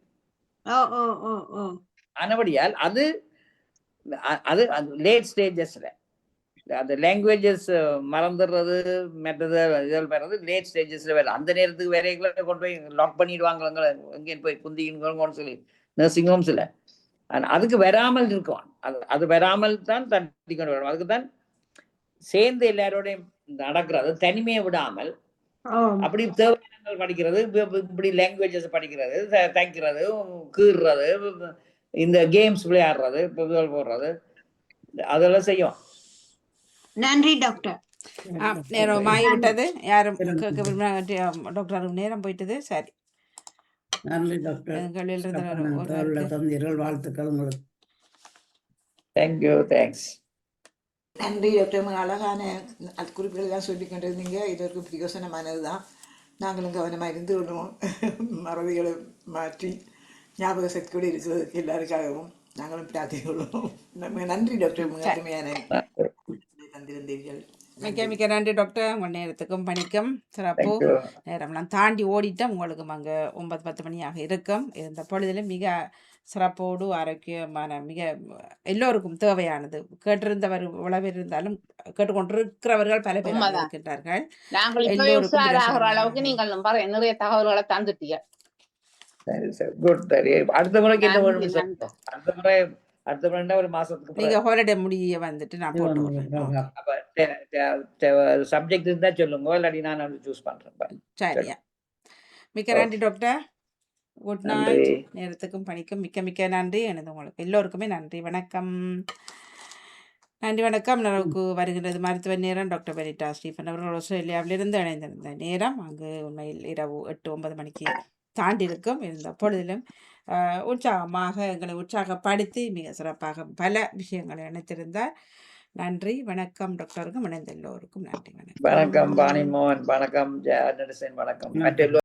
ஆனபடியால் அது லேட் ஸ்டேஜஸ்ல அந்த லாங்குவேஜஸ் மறந்துடுறது மற்றது இதெல்லாம் வர்றது லேட் ஸ்டேஜஸ்ல வேலை. அந்த நேரத்துக்கு வேலைகளை கொண்டு போய் லாக் பண்ணிடுவாங்க, எங்கேயும் போய் குந்திங்கன்னு சொல்லி நர்சிங் ஹோம்ஸ்ல. அதுக்கு வராமல் இருக்கும். அது வராமல் தான் தட்டி கொண்டு வரும். அதுக்கு தான் சேர்ந்து எல்லாரோடையும் நடக்கிறது, தனிமையை விடாமல் அப்படி தேவையானங்கள் படிக்கிறது, இப்படி லாங்குவேஜஸ் படிக்கிறது, தைக்கிறது, கீறுறது, இந்த கேம்ஸ் விளையாடுறது, போடுறது, அதெல்லாம் செய்யும். நன்றி டாக்டர். நேரம் ஆகிவிட்டது. யாரும் கேட்க விரும்பினா டாக்டர் நேரம் போயிட்டது. சரி, நன்றி டாக்டர். தந்தீர்கள், வாழ்த்துக்கள் உங்களுக்கு. Thank you, thanks. நன்றி டாக்டர். அழகான குறிப்புகள் தான் சொல்லி கொண்டிருந்தீங்க. இது ஒரு பிரயோசனமானது தான். நாங்களும் கவனமாக இருந்து விடுவோம். மறதிகளை மாற்றி ஞாபக சக்தியோடு இருக்கிறதுக்கு எல்லாருக்காகவும் நாங்களும் பிரார்த்திக்கொள்வோம். நன்றி டாக்டர், அருமையான தந்திருந்தீர்கள். மிக்க நன்றி டாக்டர். உங்கள் நேரத்துக்கும் பணிக்கும் சிறப்பு. நேரம்லாம் தாண்டி ஓடிட்டோம். உங்களுக்கும் அங்கே 9-10 மணியாக இருக்கும். இந்த பொழுதிலும் மிக சிறப்போடு ஆரோக்கியமான மிக எல்லோருக்கும் தேவையானது கேட்டிருந்தவர் உழவர் இருந்தாலும் கேட்டுக்கொண்டிருக்கிறவர்கள் பல பேர் இருக்கின்றார்கள். அளவுக்கு நீங்கள் நிறைய தகவல்களை தந்துட்டீங்க. அடுத்த முறைக்கு என்ன வேணும்? அடுத்த முறை ஒரு மாசத்துக்கு நீங்க ஹாலிடே முடிய வந்துட்டு நான் போட்டு சப்ஜெக்ட் இருந்தா சொல்லுங்க, இல்லாட்டி நான் சூஸ் பண்றேன். சரியா? மிக்க நன்றி டாக்டர். Good night. நேரத்துக்கும் பணிக்கும் மிக்க நன்றி. எனது உங்களுக்கு எல்லோருக்குமே நன்றி. வணக்கம். நன்றி, வணக்கம். நமக்கு வருகின்றது மருத்துவ நேரம். டாக்டர் பெனிட்டா ஸ்டீஃபன் அவர்கள் ஆஸ்திரேலியாவிலிருந்து இணைந்திருந்த நேரம். அங்கு உண்மையில் இரவு 8-9 மணிக்கு தாண்டியிருக்கும். இருந்த பொழுதிலும் உற்சாகமாக எங்களை உற்சாகப்படுத்தி மிக சிறப்பாக பல விஷயங்களை இணைத்திருந்தார். நன்றி, வணக்கம். டாக்டருக்கும் இணைந்த எல்லோருக்கும் நன்றி, வணக்கம். வணக்கம் பாணிமோகன், வணக்கம் ஜெயா நடேசன், வணக்கம் மற்ற